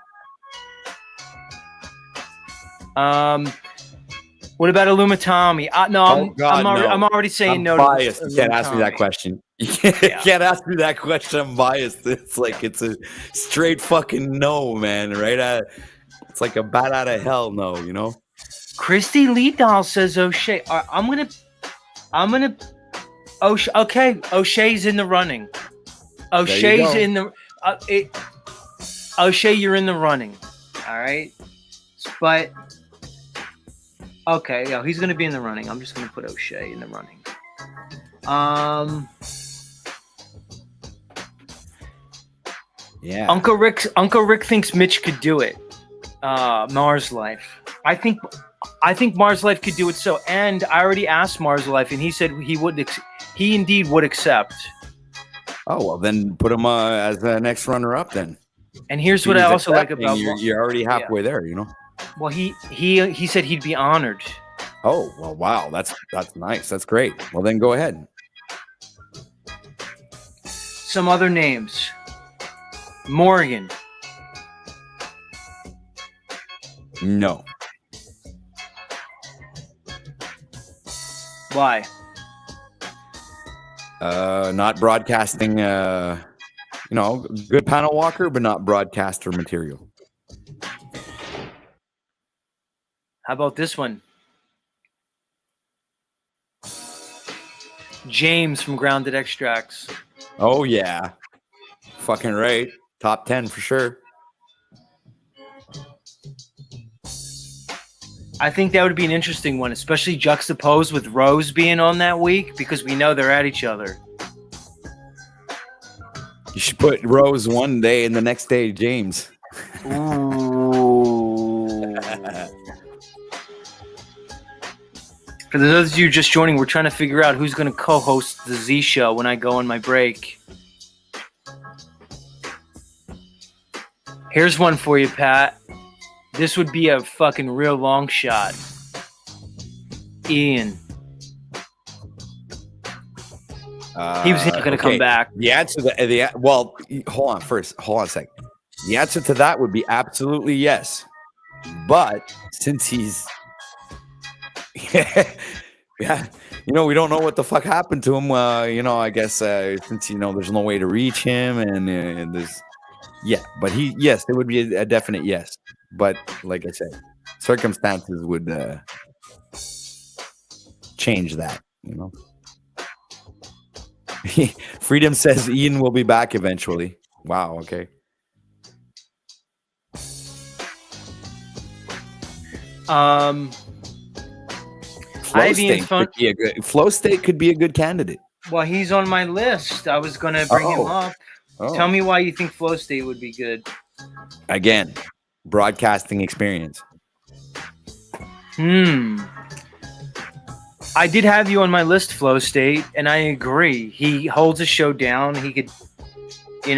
What about Illumitami? No, I'm already saying no. Biased. You can't ask me that question. You can't ask me that question. I'm biased. It's like it's a straight fucking no, man. Right? It's like a bat out of hell, no. Christy Leedahl says O'Shea. I'm gonna. O'Shea. Okay, O'Shea's in the running. O'Shea's in the. O'Shea, you're in the running. All right, but. Okay, yeah, he's going to be in the running. I'm just going to put O'Shea in the running. Yeah. Uncle Rick thinks Mitch could do it. Mars Life. I think Mars Life could do it. So, and I already asked Mars Life, and he said he indeed would accept. Oh well, then put him as the next runner-up then. And here's what I also like about you're already halfway there, Well, he said he'd be honored. Oh, well, wow. That's nice. That's great. Well, then go ahead. Some other names. Morgan. No. Why? Not broadcasting, good panel walker, but not broadcaster material. How about this one? James from Grounded Extracts. Oh, yeah. Fucking right. Top 10 for sure. I think that would be an interesting one, especially juxtaposed with Rose being on that week because we know they're at each other. You should put Rose one day and the next day James. Ooh. For those of you just joining, we're trying to figure out who's going to co-host the Z Show when I go on my break. Here's one for you, Pat. This would be a fucking real long shot. Ian. He was not going to come back. The answer to well, hold on a second. The answer to that would be absolutely yes. But since he's yeah, we don't know what the fuck happened to him. I guess since there's no way to reach him, and there's but it would be a definite yes. But like I said, circumstances would change that. Freedom says Ian will be back eventually. Wow. Okay. Flow State could be a good candidate. Well, he's on my list. I was going to bring him up. Tell me why you think Flow State would be good. Again, broadcasting experience. I did have you on my list, Flow State, and I agree. He holds a show down. He could, we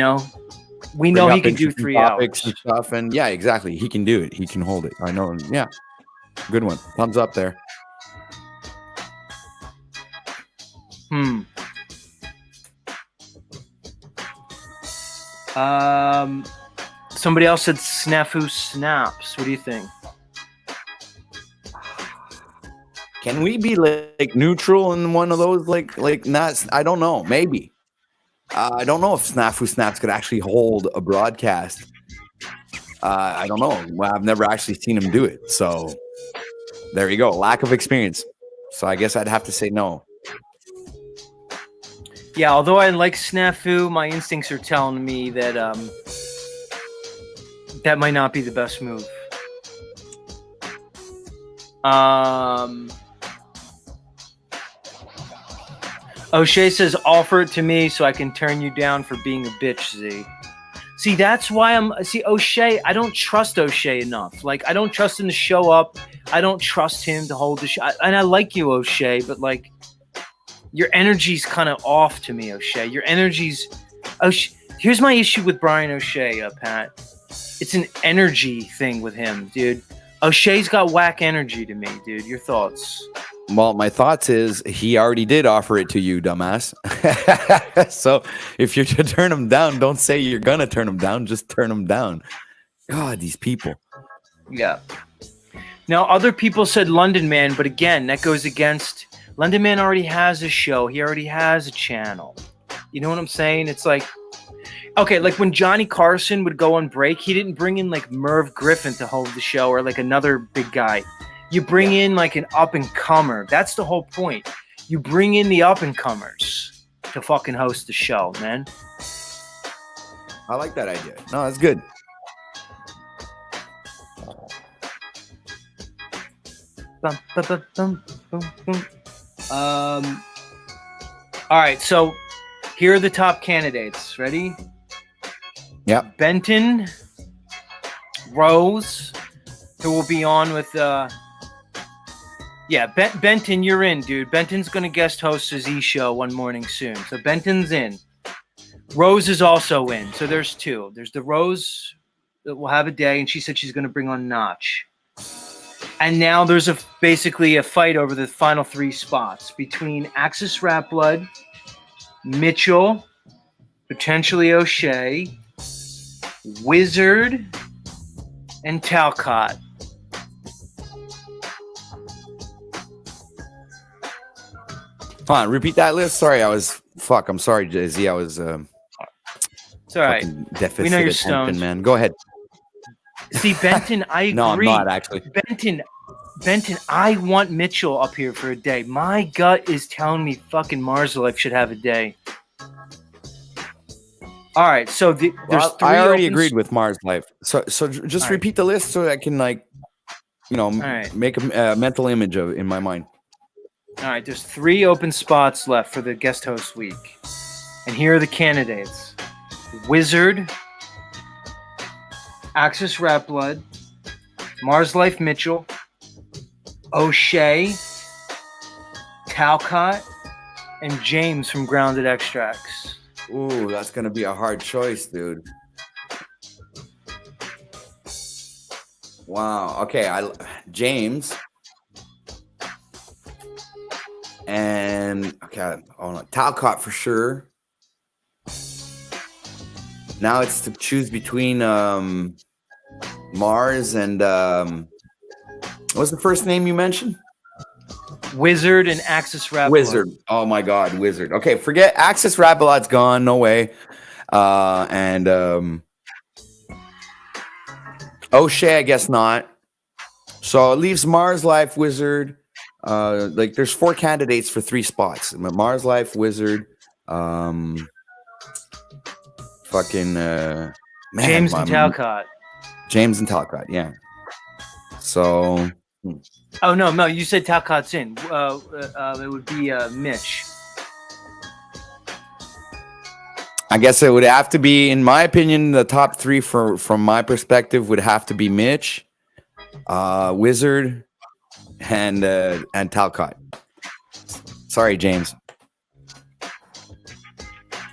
know he can do 3 hours and stuff, and yeah, exactly. He can do it. He can hold it. I know. Yeah, good one. Thumbs up there. Somebody else said Snafu Snaps. What do you think? Can we be like neutral in one of those? Like not? I don't know. Maybe. I don't know if Snafu Snaps could actually hold a broadcast. I don't know. Well, I've never actually seen him do it. So there you go. Lack of experience. So I guess I'd have to say no. Yeah, although I like Snafu, my instincts are telling me that that might not be the best move. O'Shea says, offer it to me so I can turn you down for being a bitch, Z. See, that's why O'Shea, I don't trust O'Shea enough. Like, I don't trust him to show up. I don't trust him to hold the show. And I like you, O'Shea, but like, your energy's kind of off to me, O'Shea. Your energy's... Here's my issue with Brian O'Shea, Pat. It's an energy thing with him, dude. O'Shea's got whack energy to me, dude. Your thoughts? Well, my thoughts is he already did offer it to you, dumbass. So if you're to turn him down, don't say you're going to turn him down. Just turn him down. God, these people. Yeah. Now, other people said London Man, but again, that goes against... London Man already has a show. He already has a channel. You know what I'm saying? It's like... Okay, like when Johnny Carson would go on break, he didn't bring in like Merv Griffin to hold the show or like another big guy. You bring in like an up-and-comer. That's the whole point. You bring in the up-and-comers to fucking host the show, man. I like that idea. No, that's good. Bum, bum, bum, bum, bum, bum. All right, so here are the top candidates. Ready? Yep. Benton, Rose, who will be on with Benton, you're in, dude. Benton's gonna guest host the Z Show one morning soon. So Benton's in. Rose is also in. So there's two. There's the Rose that will have a day, and she said she's gonna bring on Notch. And now there's basically a fight over the final 3 spots between Axis Rap Blood, Mitchell, potentially O'Shea, Wizard, and Talcott. Hold on, repeat that list. Sorry, I'm sorry, Jay-Z. I was it's all right. We know you're stoned, man. Go ahead. See, Benton, I agree. No, I'm not actually. Benton, I want Mitchell up here for a day. My gut is telling me fucking Marzlife should have a day. All right, so there's 3. I already agreed with Marzlife. So just repeat the list so I can make a mental image of it in my mind. All right, there's 3 open spots left for the guest host week. And here are the candidates. Wizard, Axis Rap Blood, Marzlife Mitchell, O'Shea, Talcott, and James from Grounded Extracts. Ooh, that's gonna be a hard choice, dude. Wow. Okay, James and Talcott for sure. Now it's to choose between Mars and what's the first name you mentioned? Wizard and Axis Rap. Wizard. Oh my God, Wizard. Okay, forget Axis Rap-A-Lot's gone. No way. And O'Shea, I guess not. So it leaves Mars Life, Wizard. Like there's 4 candidates for 3 spots. Mars Life, Wizard. James and Talcott. James and Talcott, yeah. So. Oh no! You said Talcott's in. It would be Mitch. I guess it would have to be, in my opinion, the top 3 from my perspective would have to be Mitch, Wizard, and Talcott. Sorry, James.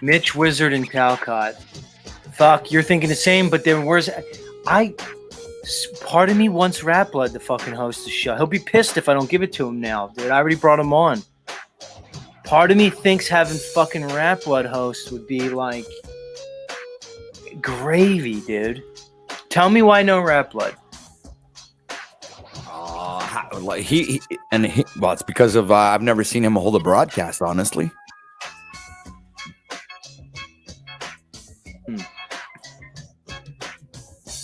Mitch, Wizard, and Talcott. Fuck, you're thinking the same, but then part of me wants Rap Blood to fucking host the show. He'll be pissed if I don't give it to him now, dude. I already brought him on. Part of me thinks having fucking Rap Blood host would be like gravy, dude. Tell me why no Rap Blood. Well, it's because of I've never seen him hold a broadcast, honestly.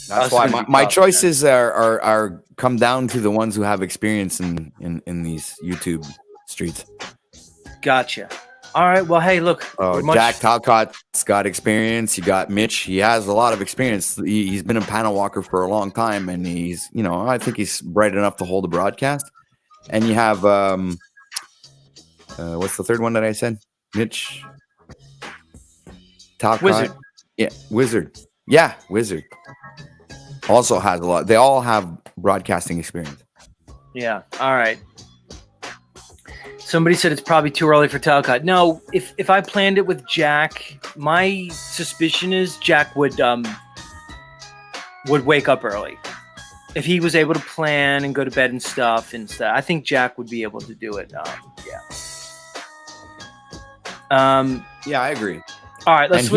That's why my choices are come down to the ones who have experience in these YouTube streets. Gotcha. All right. Well, hey, look. Jack Talcott's got experience. You got Mitch. He has a lot of experience. He's been a panel walker for a long time, and he's, I think he's bright enough to hold a broadcast. And you have what's the third one that I said? Mitch, Talcott, Wizard. Yeah, Wizard. Yeah, Wizard. Also has a lot. They all have broadcasting experience. Yeah. All right. Somebody said it's probably too early for Talcott. No, if I planned it with Jack, my suspicion is Jack would wake up early. If he was able to plan and go to bed and stuff, I think Jack would be able to do it. Yeah, I agree. All right, let's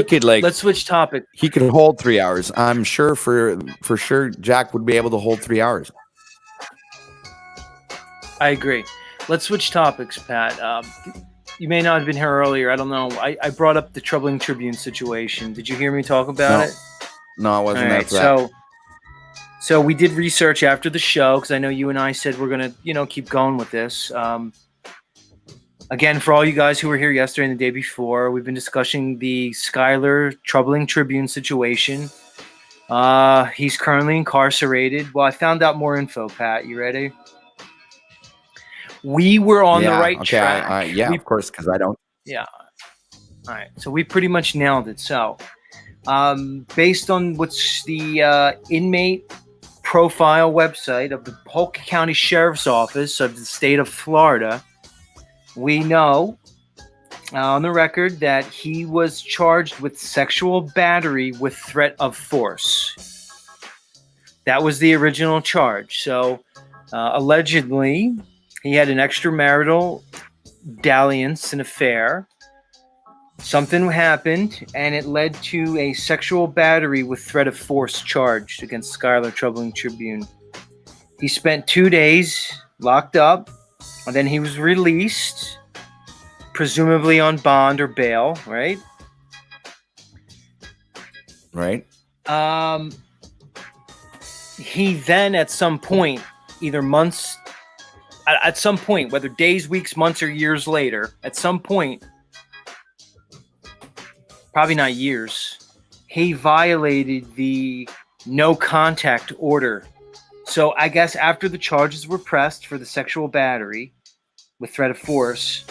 switch topic. He could hold 3 hours. I'm sure for sure Jack would be able to hold 3 hours. I agree. Let's switch topics, Pat. You may not have been here earlier. I don't know. I brought up the Troubling Tribune situation. Did you hear me talk about it? No, I wasn't. All right, so we did research after the show because I know you and I said we're gonna, keep going with this. Again, for all you guys who were here yesterday and the day before, we've been discussing the Skyler Troubling Tribune situation. He's currently incarcerated. Well, I found out more info, Pat. You ready? We were on the right track. Of course, because I don't. Yeah. All right. So we pretty much nailed it. So based on what's the inmate profile website of the Polk County Sheriff's Office of the state of Florida, we know on the record that he was charged with sexual battery with threat of force. That was the original charge. So allegedly, he had an extramarital dalliance, an affair. Something happened, and it led to a sexual battery with threat of force charge against Skyler Troubling Tribune. He spent 2 days locked up, and then he was released, presumably on bond or bail, right? Right. He then, at some point, at some point, whether days, weeks, months, or years later, at some point, probably not years, he violated the no contact order. So I guess after the charges were pressed for the sexual battery with threat of force,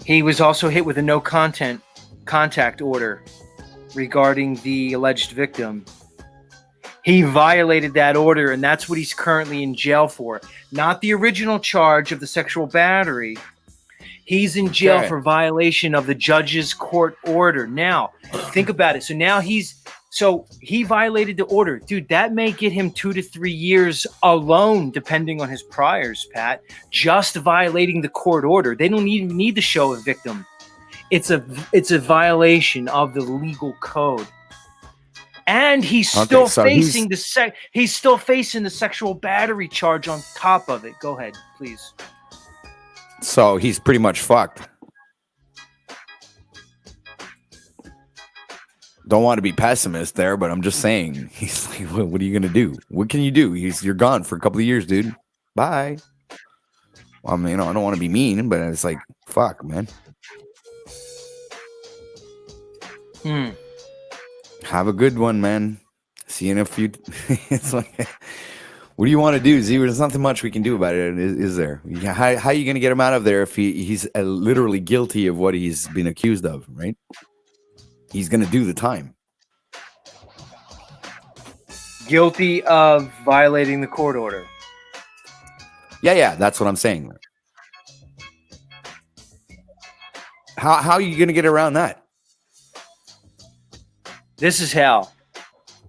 he was also hit with a no contact order regarding the alleged victim. He violated that order, and that's what he's currently in jail for. Not the original charge of the sexual battery, He's in jail Okay. for violation of the judge's court order. Now, think about it. So now he violated the order. Dude, that may get him 2 to 3 years alone, depending on his priors, Pat. Just violating the court order. They don't even need to show a victim. It's a violation of the legal code. And he's still facing he's still facing the sexual battery charge on top of it. Go ahead, please. So he's pretty much fucked. Don't want to be pessimist there, but I'm just saying. He's like, what are you gonna do? What can you do? You're gone for a couple of years, dude. Bye. Well, I mean, I don't want to be mean, but it's like, fuck, man. Have a good one, man. See you in a few. It's like, what do you want to do, Z? There's nothing much we can do about it, is there? How are you going to get him out of there if he's literally guilty of what he's been accused of, right? He's going to do the time. Guilty of violating the court order. Yeah, that's what I'm saying. How are you going to get around that? This is how.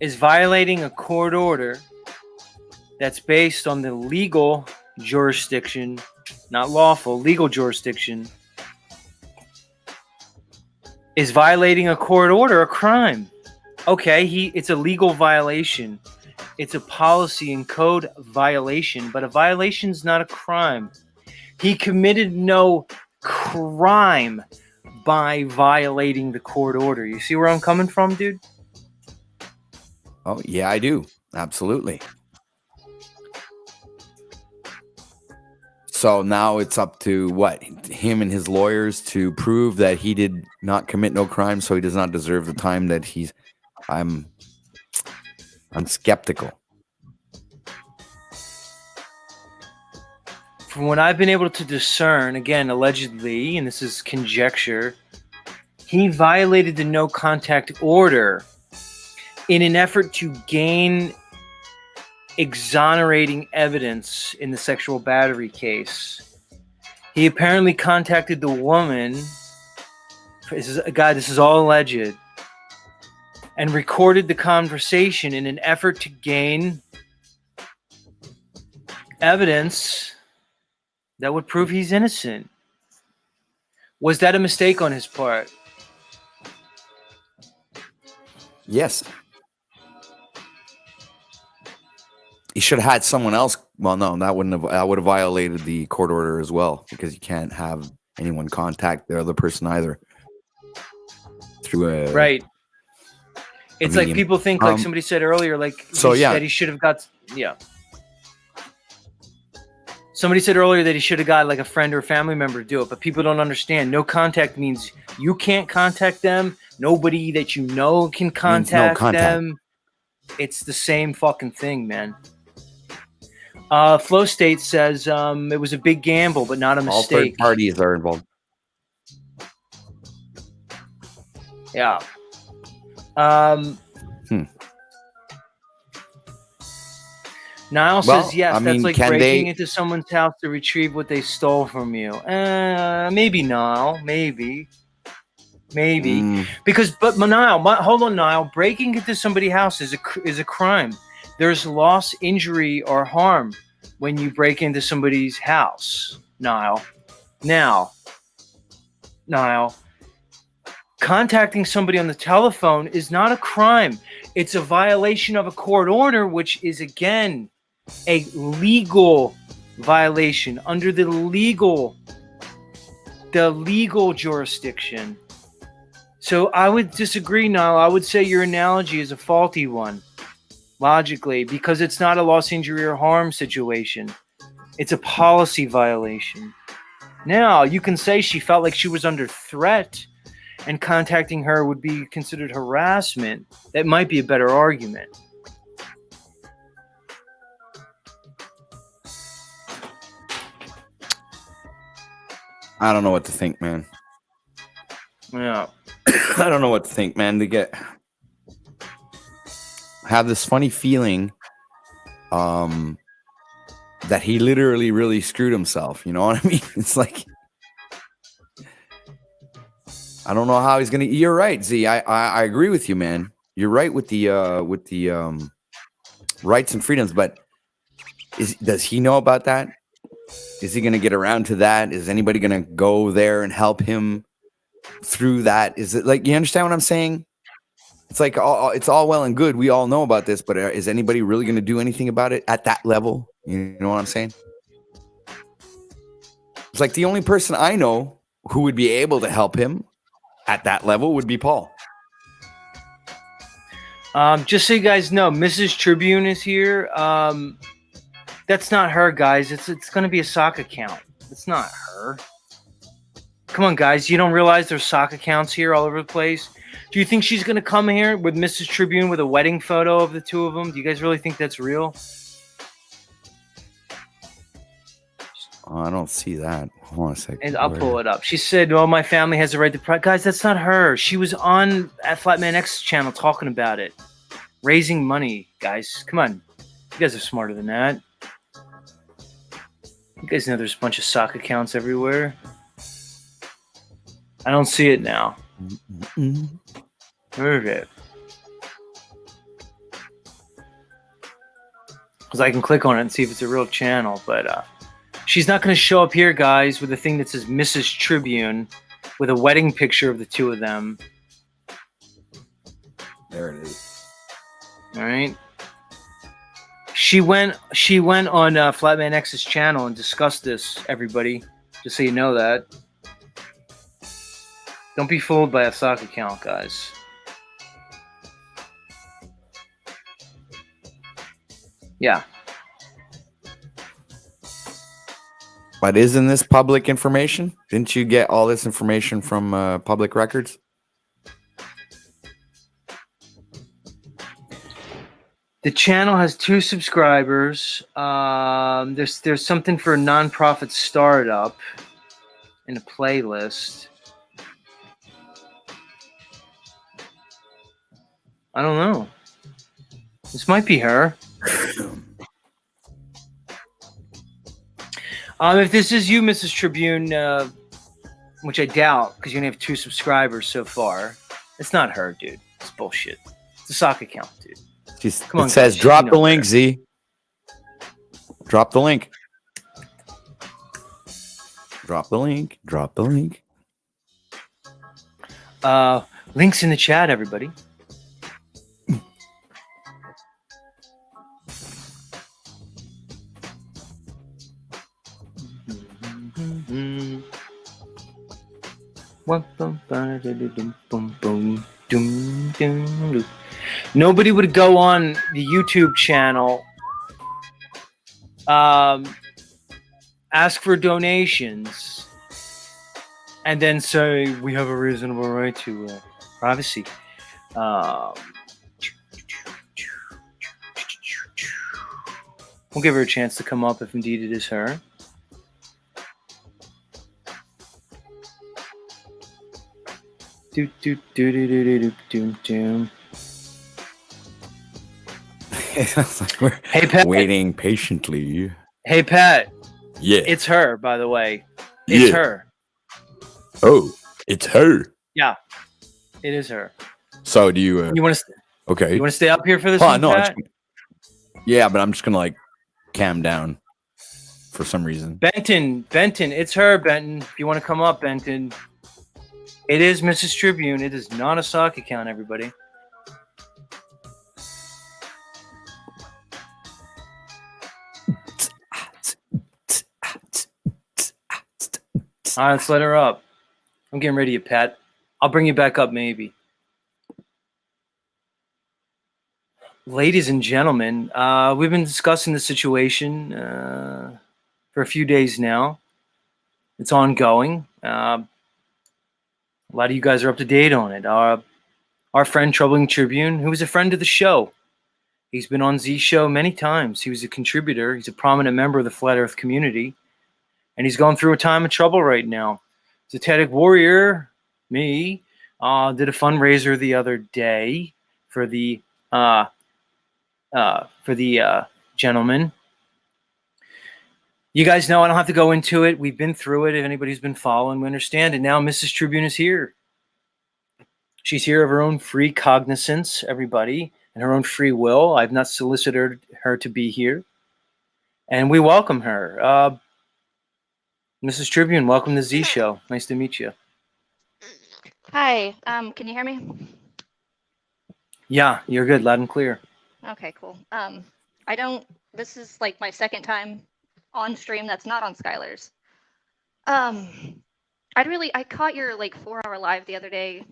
Is violating a court order that's based on the legal jurisdiction, not lawful, legal jurisdiction. Is violating a court order a crime? Okay, it's a legal violation. It's a policy and code violation, but a violation is not a crime. He committed no crime by violating the court order. You see where I'm coming from, dude? Oh, yeah, I do. Absolutely. So now it's up to him and his lawyers to prove that he did not commit no crime, so he does not deserve the time that I'm skeptical. From what I've been able to discern, again, allegedly, and this is conjecture, he violated the no contact order in an effort to gain exonerating evidence in the sexual battery case. He apparently contacted the woman, this is all alleged, and recorded the conversation in an effort to gain evidence that would prove he's innocent. Was that a mistake on his part? Yes. He should have had someone else. Well, no, that would have violated the court order as well, because you can't have anyone contact the other person either. Through right. It's like people think, like somebody said earlier, that he should have got. Yeah. Somebody said earlier that he should have got like a friend or a family member to do it, but people don't understand. No contact means you can't contact them. Nobody that you know can contact them. It's the same fucking thing, man. Flow State says it was a big gamble, but not a mistake. All third parties are involved. Yeah. Niall says yes. That's like breaking into someone's house to retrieve what they stole from you. Maybe Niall. Maybe. But Niall, hold on, Niall. Breaking into somebody's house is a crime. There's loss, injury, or harm when you break into somebody's house, Niall. Now, Niall, contacting somebody on the telephone is not a crime. It's a violation of a court order, which is, again, a legal violation under the legal jurisdiction. So I would disagree, Niall. I would say your analogy is a faulty one, logically, because it's not a loss, injury, or harm situation. It's a policy violation. Now, you can say she felt like she was under threat and contacting her would be considered harassment. That might be a better argument. I don't know what to think, man. Yeah. I don't know what to think, man. Have this funny feeling that he literally really screwed himself. You know what I mean? It's like I don't know how he's gonna. You're right, Z. I agree with you, man. You're right with the rights and freedoms, but does he know about that? Is he gonna get around to that? Is anybody gonna go there and help him through that? Is it like, you understand what I'm saying? It's like it's all well and good. We all know about this, but is anybody really gonna do anything about it at that level? You know what I'm saying? It's like the only person I know who would be able to help him at that level would be Paul. Just so you guys know, Mrs. Tribune is here. That's not her, guys. It's going to be a sock account. It's not her. Come on, guys. You don't realize there's sock accounts here all over the place? Do you think she's going to come here with Mrs. Tribune with a wedding photo of the two of them? Do you guys really think that's real? Oh, I don't see that. Hold on a second. And I'll pull it up. She said, "Well, my family has a right to..." Guys, that's not her. She was on at Flatman X channel talking about it. Raising money, guys. Come on. You guys are smarter than that. You guys know there's a bunch of sock accounts everywhere. I don't see it now. Where is it? Because I can click on it and see if it's a real channel, but she's not going to show up here, guys, with a thing that says Mrs. Tribune with a wedding picture of the two of them. There it is. All right. She went on Flatman X's channel and discussed this, everybody, just so you know that. Don't be fooled by a sock account, guys. Yeah. But isn't this public information? Didn't you get all this information from public records? The channel has 2 subscribers. There's something for a nonprofit startup in a playlist. I don't know. This might be her. If this is you, Mrs. Tribune, which I doubt, because you only have 2 subscribers so far, it's not her, dude. It's bullshit. It's a sock account, dude. Come on, it says guys, drop you the know link, better. Z. Drop the link. Drop the link. Drop the link. Links in the chat, everybody. Nobody would go on the YouTube channel, ask for donations, and then say we have a reasonable right to privacy. We'll give her a chance to come up if indeed it is her. Do do do do do do do do. It's like we're Hey, Pat. waiting patiently. Hey Pat. Yeah. It's her, by the way. It's Yeah. her. Oh, it's her. Yeah. It is her. So do you? You want to? Okay. You want to stay up here for this Oh, one, no, Pat? yeah, but I'm just gonna like cam down for some reason. Benton, it's her, Benton. If you want to come up, Benton. It is Mrs. Tribune. It is not a sock account, everybody. All right, let's let her up. I'm getting ready, Pat. I'll bring you back up, maybe. Ladies and gentlemen, we've been discussing the situation for a few days now. It's ongoing. A lot of you guys are up to date on it. Our friend Troubling Tribune, who was a friend of the show. He's been on Z's show many times. He was a contributor. He's a prominent member of the Flat Earth community. And he's going through a time of trouble right now. Zetetic Warrior, me, did a fundraiser the other day for the gentleman. You guys know I don't have to go into it. We've been through it. If anybody's been following, we understand. And now Mrs. Tribune is here. She's here of her own free cognizance, everybody, and her own free will. I've not solicited her to be here. And we welcome her. Mrs. Tribune, welcome to Z Show. Nice to meet you. Hi, can you hear me? Yeah, you're good, loud and clear. Okay, cool. This is like my second time on stream that's not on Skylar's. I caught your like 4-hour live the other day.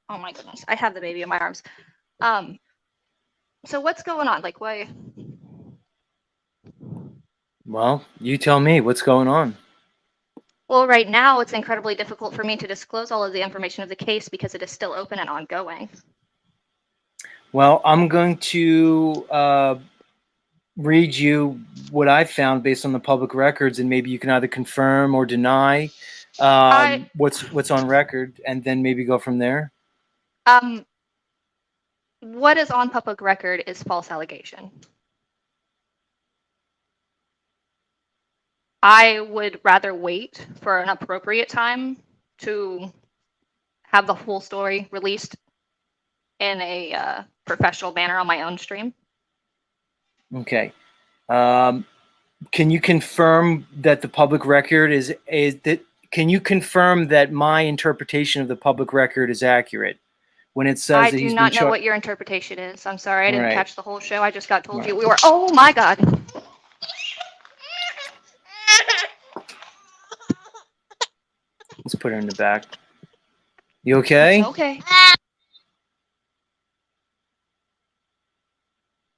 Oh my goodness, I have the baby in my arms. So what's going on? Like, why? Well, you tell me what's going on. Well, right now it's incredibly difficult for me to disclose all of the information of the case because it is still open and ongoing. Well, I'm going to read you what I found based on the public records, and maybe you can either confirm or deny what's on record, and then maybe go from there. What is on public record is false allegation. I would rather wait for an appropriate time to have the whole story released in a professional manner on my own stream. Okay. Can you confirm that the public record is that? Can you confirm that my interpretation of the public record is accurate when it says I that do he's not been know what your interpretation is. I'm sorry, I didn't Right. catch the whole show. I just got told you we were. Oh my God. Let's put her in the back. You okay? Okay.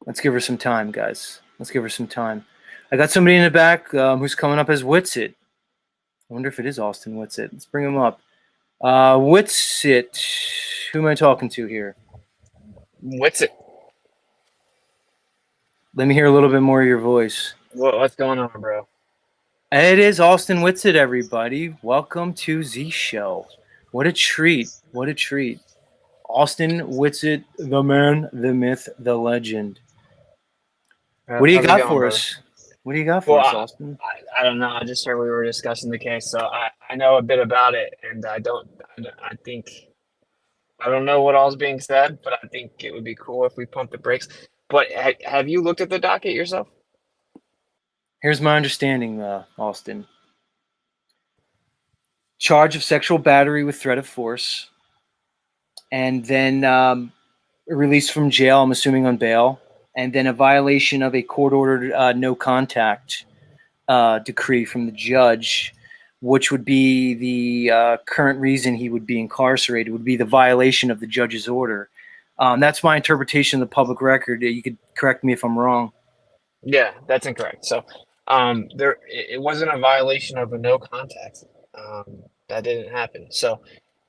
Let's give her some time, guys. Let's give her some time. I got somebody in the back who's coming up as Whitsit. I wonder if it is Austin Whitsit. Let's bring him up. Whitsit, who am I talking to here? Whitsit. Let me hear a little bit more of your voice. What's going on, bro? It is Austin Whitsit, everybody. Welcome to Z Show. What a treat. What a treat. Austin Whitsit, the man, the myth, the legend. What do you got for us? What do you got for us, Austin? I don't know. I just heard we were discussing the case, so I know a bit about it, and I don't know what all's being said, but I think it would be cool if we pump the brakes. But have you looked at the docket yourself? Here's my understanding, Austin. Charge of sexual battery with threat of force, and then released from jail, I'm assuming on bail, and then a violation of a court-ordered no contact decree from the judge, which would be the current reason he would be incarcerated, would be the violation of the judge's order. That's my interpretation of the public record. You could correct me if I'm wrong. Yeah, that's incorrect. So it wasn't a violation of a no contact. That didn't happen. So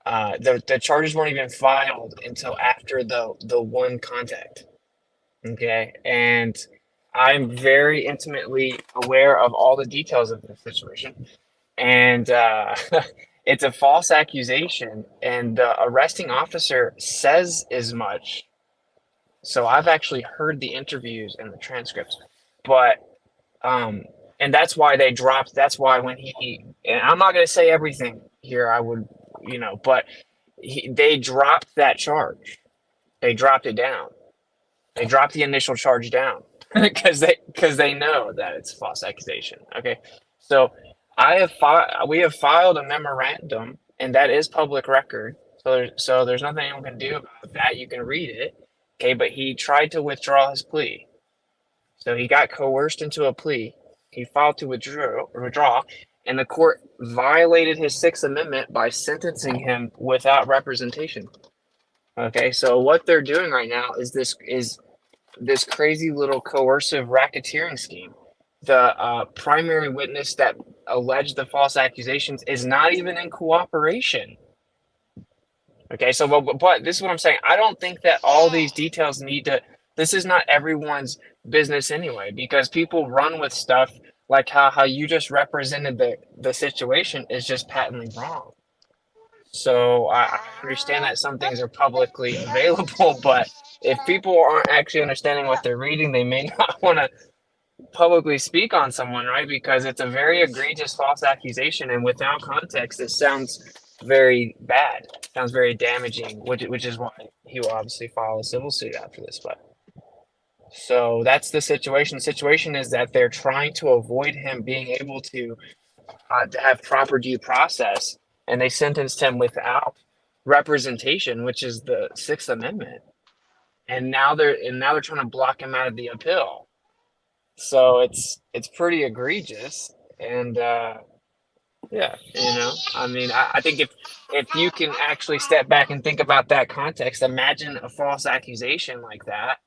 the charges weren't even filed until after the one contact. Okay, and I'm very intimately aware of all the details of the situation, and it's a false accusation, and the arresting officer says as much. So I've actually heard the interviews and the transcripts, but and that's why they dropped. That's why when and I'm not going to say everything here. I would, but they dropped that charge. They dropped it down. They dropped the initial charge down because they know that it's false accusation. Okay, so we have filed a memorandum, and that is public record. So there's nothing anyone can do about that. You can read it. Okay, but he tried to withdraw his plea, so he got coerced into a plea. He filed to withdraw, and the court violated his Sixth Amendment by sentencing him without representation. Okay, so what they're doing right now is this crazy little coercive racketeering scheme. The primary witness that alleged the false accusations is not even in cooperation. Okay, so but this is what I'm saying. I don't think that all these details this is not everyone's business anyway, because people run with stuff like how you just represented the situation is just patently wrong. So I understand that some things are publicly available, but if people aren't actually understanding what they're reading, they may not want to publicly speak on someone, right? Because it's a very egregious false accusation, and without context, it sounds very bad. Sounds very damaging, which is why he will obviously file a civil suit after this. But so that's the situation. The situation is that they're trying to avoid him being able to have proper due process, and they sentenced him without representation, which is the Sixth Amendment. And now they're trying to block him out of the appeal. So it's pretty egregious. And yeah, I mean, I think if you can actually step back and think about that context, imagine a false accusation like that.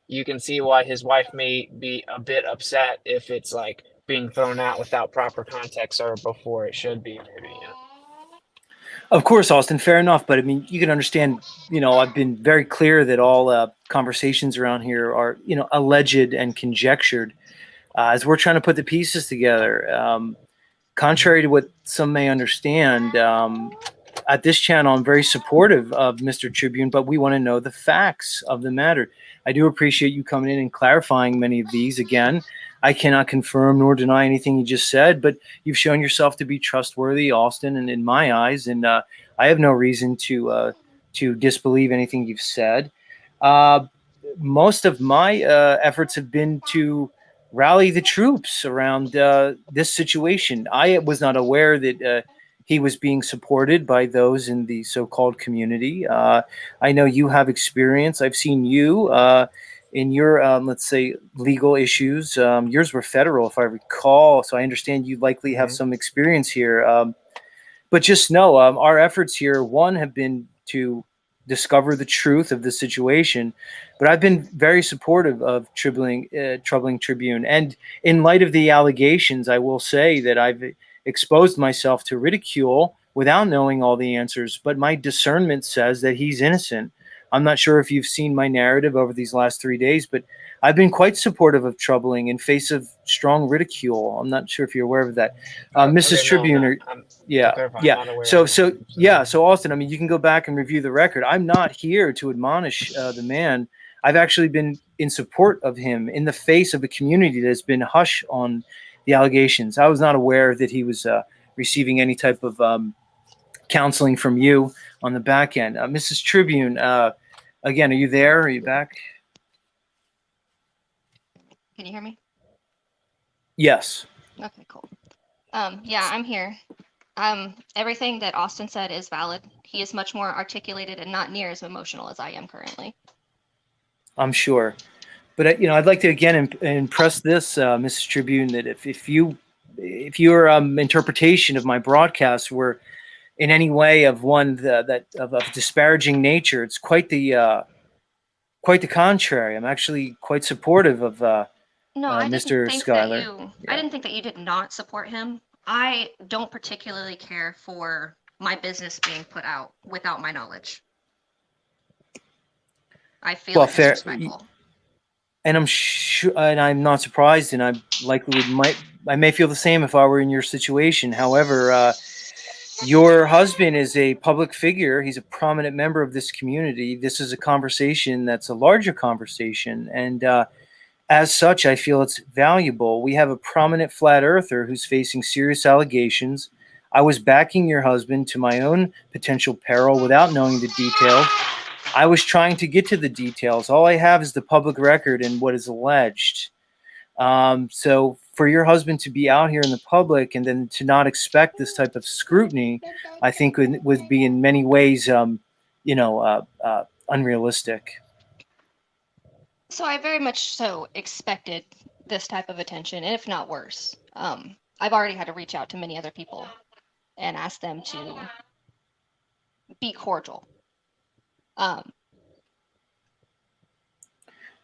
You can see why his wife may be a bit upset if it's like being thrown out without proper context or before it should be, maybe. Of course, Austin, fair enough. But I mean, you can understand, I've been very clear that all conversations around here are, alleged and conjectured as we're trying to put the pieces together. Contrary to what some may understand, at this channel, I'm very supportive of Mr. Tribune, but we want to know the facts of the matter. I do appreciate you coming in and clarifying many of these. Again, I cannot confirm nor deny anything you just said, but you've shown yourself to be trustworthy, Austin, and in my eyes, and I have no reason to disbelieve anything you've said. Most of my efforts have been to rally the troops around this situation. I was not aware that he was being supported by those in the so-called community. I know you have experience. I've seen you in your, let's say, legal issues. Yours were federal, if I recall. So I understand you likely have some experience here. But just know our efforts here, one, have been to discover the truth of the situation. But I've been very supportive of Troubling Tribune. And in light of the allegations, I will say that I've exposed myself to ridicule without knowing all the answers. But my discernment says that he's innocent. I'm not sure if you've seen my narrative over these last 3 days, but I've been quite supportive of Troubling in face of strong ridicule. I'm not sure if you're aware of that. Mrs. Tribune, yeah. So Austin, I mean, you can go back and review the record. I'm not here to admonish the man. I've actually been in support of him in the face of a community that's been hush on the allegations. I was not aware that he was receiving any type of counseling from you on the back end. Mrs. Tribune, again, are you there? Are you back? Can you hear me? Yes. Okay, cool. Yeah, I'm here. Everything that Austin said is valid. He is much more articulated and not near as emotional as I am currently. I'm sure. But I'd like to again impress this, Mrs. Tribune, that if your interpretation of my broadcast were in any way of one that of a disparaging nature, it's quite the contrary. I'm actually quite supportive of Mr. Schuyler. I didn't think that you did not support him. I don't particularly care for my business being put out without my knowledge. I feel it's disrespectful. And I'm sure, and I'm not surprised, and I likely I may feel the same if I were in your situation. However, your husband is a public figure. He's a prominent member of this community. This is a conversation that's a larger conversation, and as such, I feel it's valuable. We have a prominent flat earther who's facing serious allegations. I was backing your husband to my own potential peril without knowing the details. I was trying to get to the details. All I have is the public record and what is alleged. So for your husband to be out here in the public and then to not expect this type of scrutiny, I think would be in many ways, unrealistic. So I very much so expected this type of attention, if not worse. I've already had to reach out to many other people and ask them to be cordial.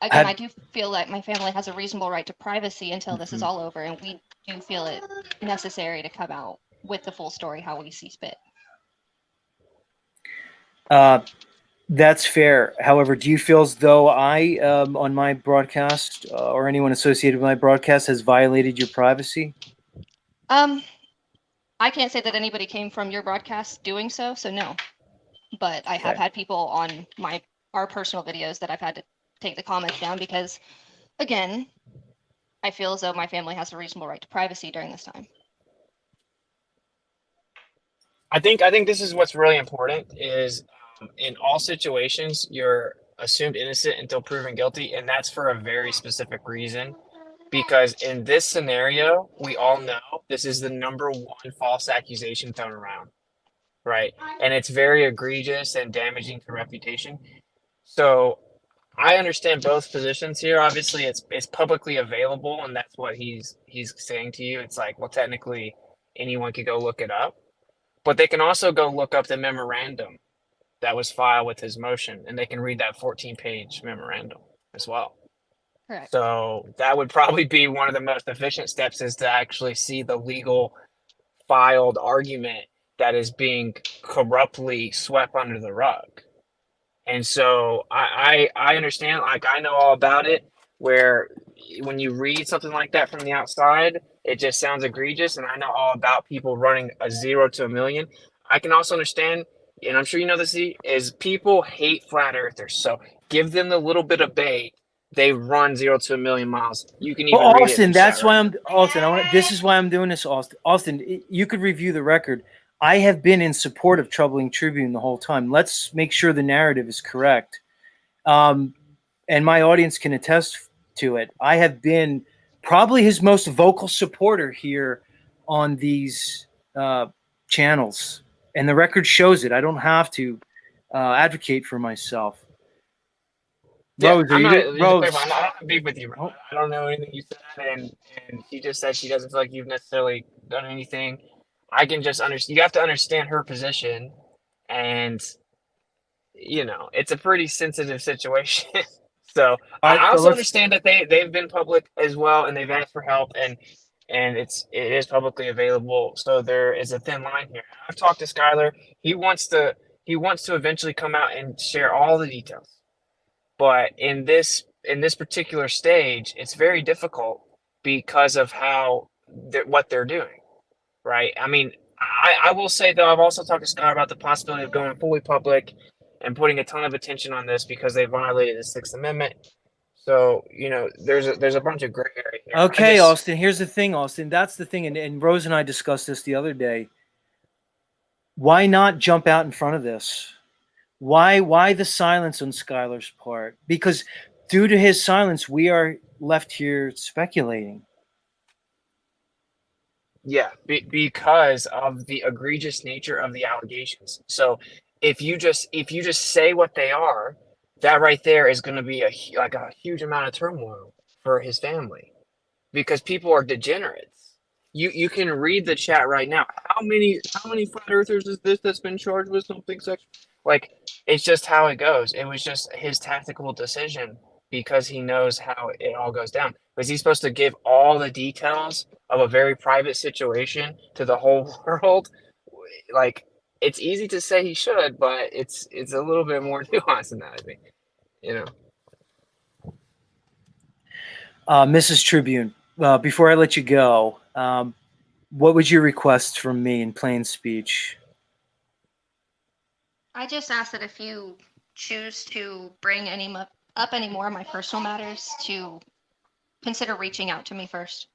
Again, I do feel like my family has a reasonable right to privacy until this is all over, and we do feel it necessary to come out with the full story how we see fit. That's fair. However, do you feel as though I, on my broadcast, or anyone associated with my broadcast, has violated your privacy? I can't say that anybody came from your broadcast doing so, so no. But I have had people on our personal videos that I've had to take the comments down because, again, I feel as though my family has a reasonable right to privacy during this time. I think this is what's really important is in all situations you're assumed innocent until proven guilty, and that's for a very specific reason. Because in this scenario, we all know this is the number one false accusation thrown around, right? And it's very egregious and damaging to reputation. So I understand both positions here. Obviously, it's publicly available, and that's what he's saying to you. It's like, well, technically, anyone could go look it up, but they can also go look up the memorandum that was filed with his motion, and they can read that 14-page memorandum as well. Correct. So that would probably be one of the most efficient steps, is to actually see the legal filed argument that is being corruptly swept under the rug. And so I understand, like, I know all about it, where when you read something like that from the outside, it just sounds egregious. And I know all about people running a 0 to a million. I can also understand, and I'm sure you know this, is people hate flat earthers. So give them the little bit of bait. They run 0 to a million miles. You can even Well, read it in Austin, the that's chat why right I'm Austin. This is why I'm doing this, Austin. Austin, you could review the record. I have been in support of Troubling Tribune the whole time. Let's make sure the narrative is correct, and my audience can attest to it. I have been probably his most vocal supporter here on these channels, and the record shows it. I don't have to advocate for myself. Yeah, Rose, I'm not, Rose. I don't have beef with you, bro. I don't know anything you said, and she just said she doesn't feel like you've necessarily done anything. I can just understand. You have to understand her position, and you know it's a pretty sensitive situation. So I also understand that they've been public as well, and they've asked for help, and it is publicly available. So there is a thin line here. I've talked to Skylar. He wants to eventually come out and share all the details. But in this particular stage, it's very difficult because of what they're doing, right? I mean, I will say though, I've also talked to Scott about the possibility of going fully public and putting a ton of attention on this because they violated the Sixth Amendment. So you know, there's a bunch of gray area here. Okay, Austin. Here's the thing, Austin. That's the thing, and Rose and I discussed this the other day. Why not jump out in front of this? Why the silence on Skylar's part? Because due to his silence, we are left here speculating. Yeah, because of the egregious nature of the allegations. So if you just say what they are, that right there is going to be a huge amount of turmoil for his family, because people are degenerates. You can read the chat right now. How many flat earthers is this that's been charged with something sexual? Like, it's just how it goes. It was just his tactical decision because he knows how it all goes down. Was he supposed to give all the details of a very private situation to the whole world? Like, it's easy to say he should, but it's a little bit more nuanced than that, I think. You know. Mrs. Tribune, before I let you go, what would you request from me in plain speech? I just ask that if you choose to bring up any more of my personal matters, to consider reaching out to me first.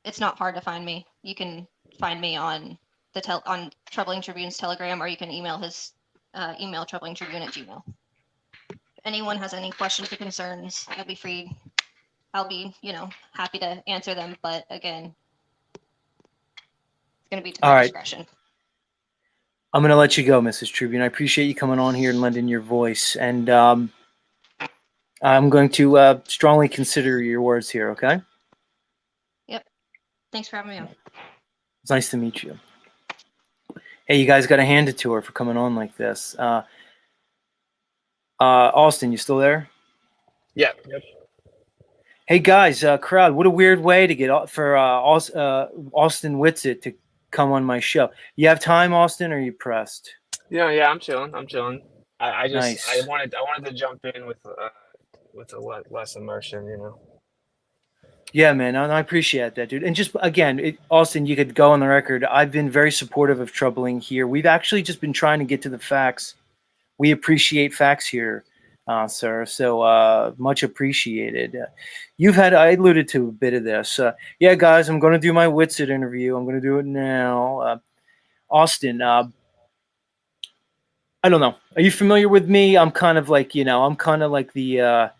It's not hard to find me. You can find me on on Troubling Tribune's Telegram, or you can email his email troublingtribune@gmail.com. If anyone has any questions or concerns, I'll be free. I'll be, happy to answer them. But again, it's going to be to my discretion. I'm going to let you go, Mrs. Tribune. I appreciate you coming on here and lending your voice. And I'm going to strongly consider your words here, okay? Yep. Thanks for having me on. It's nice to meet you. Hey, you guys got to hand it to her for coming on like this. Austin, you still there? Yeah. Yep. Hey, guys, crowd, what a weird way to get for Austin Whitsitt to come on my show. You have time, Austin, or are you pressed? Yeah, I'm chilling. I just Nice. I wanted to jump in with a less immersion, Yeah, man, I appreciate that, dude. And just again, Austin, you could go on the record. I've been very supportive of Troubling here. We've actually just been trying to get to the facts. We appreciate facts here, sir. So much appreciated. I alluded to a bit of this. Yeah, guys, I'm going to do my Whitsitt interview. I'm going to do it now. Austin, I don't know. Are you familiar with me? I'm kind of like, I'm kind of like the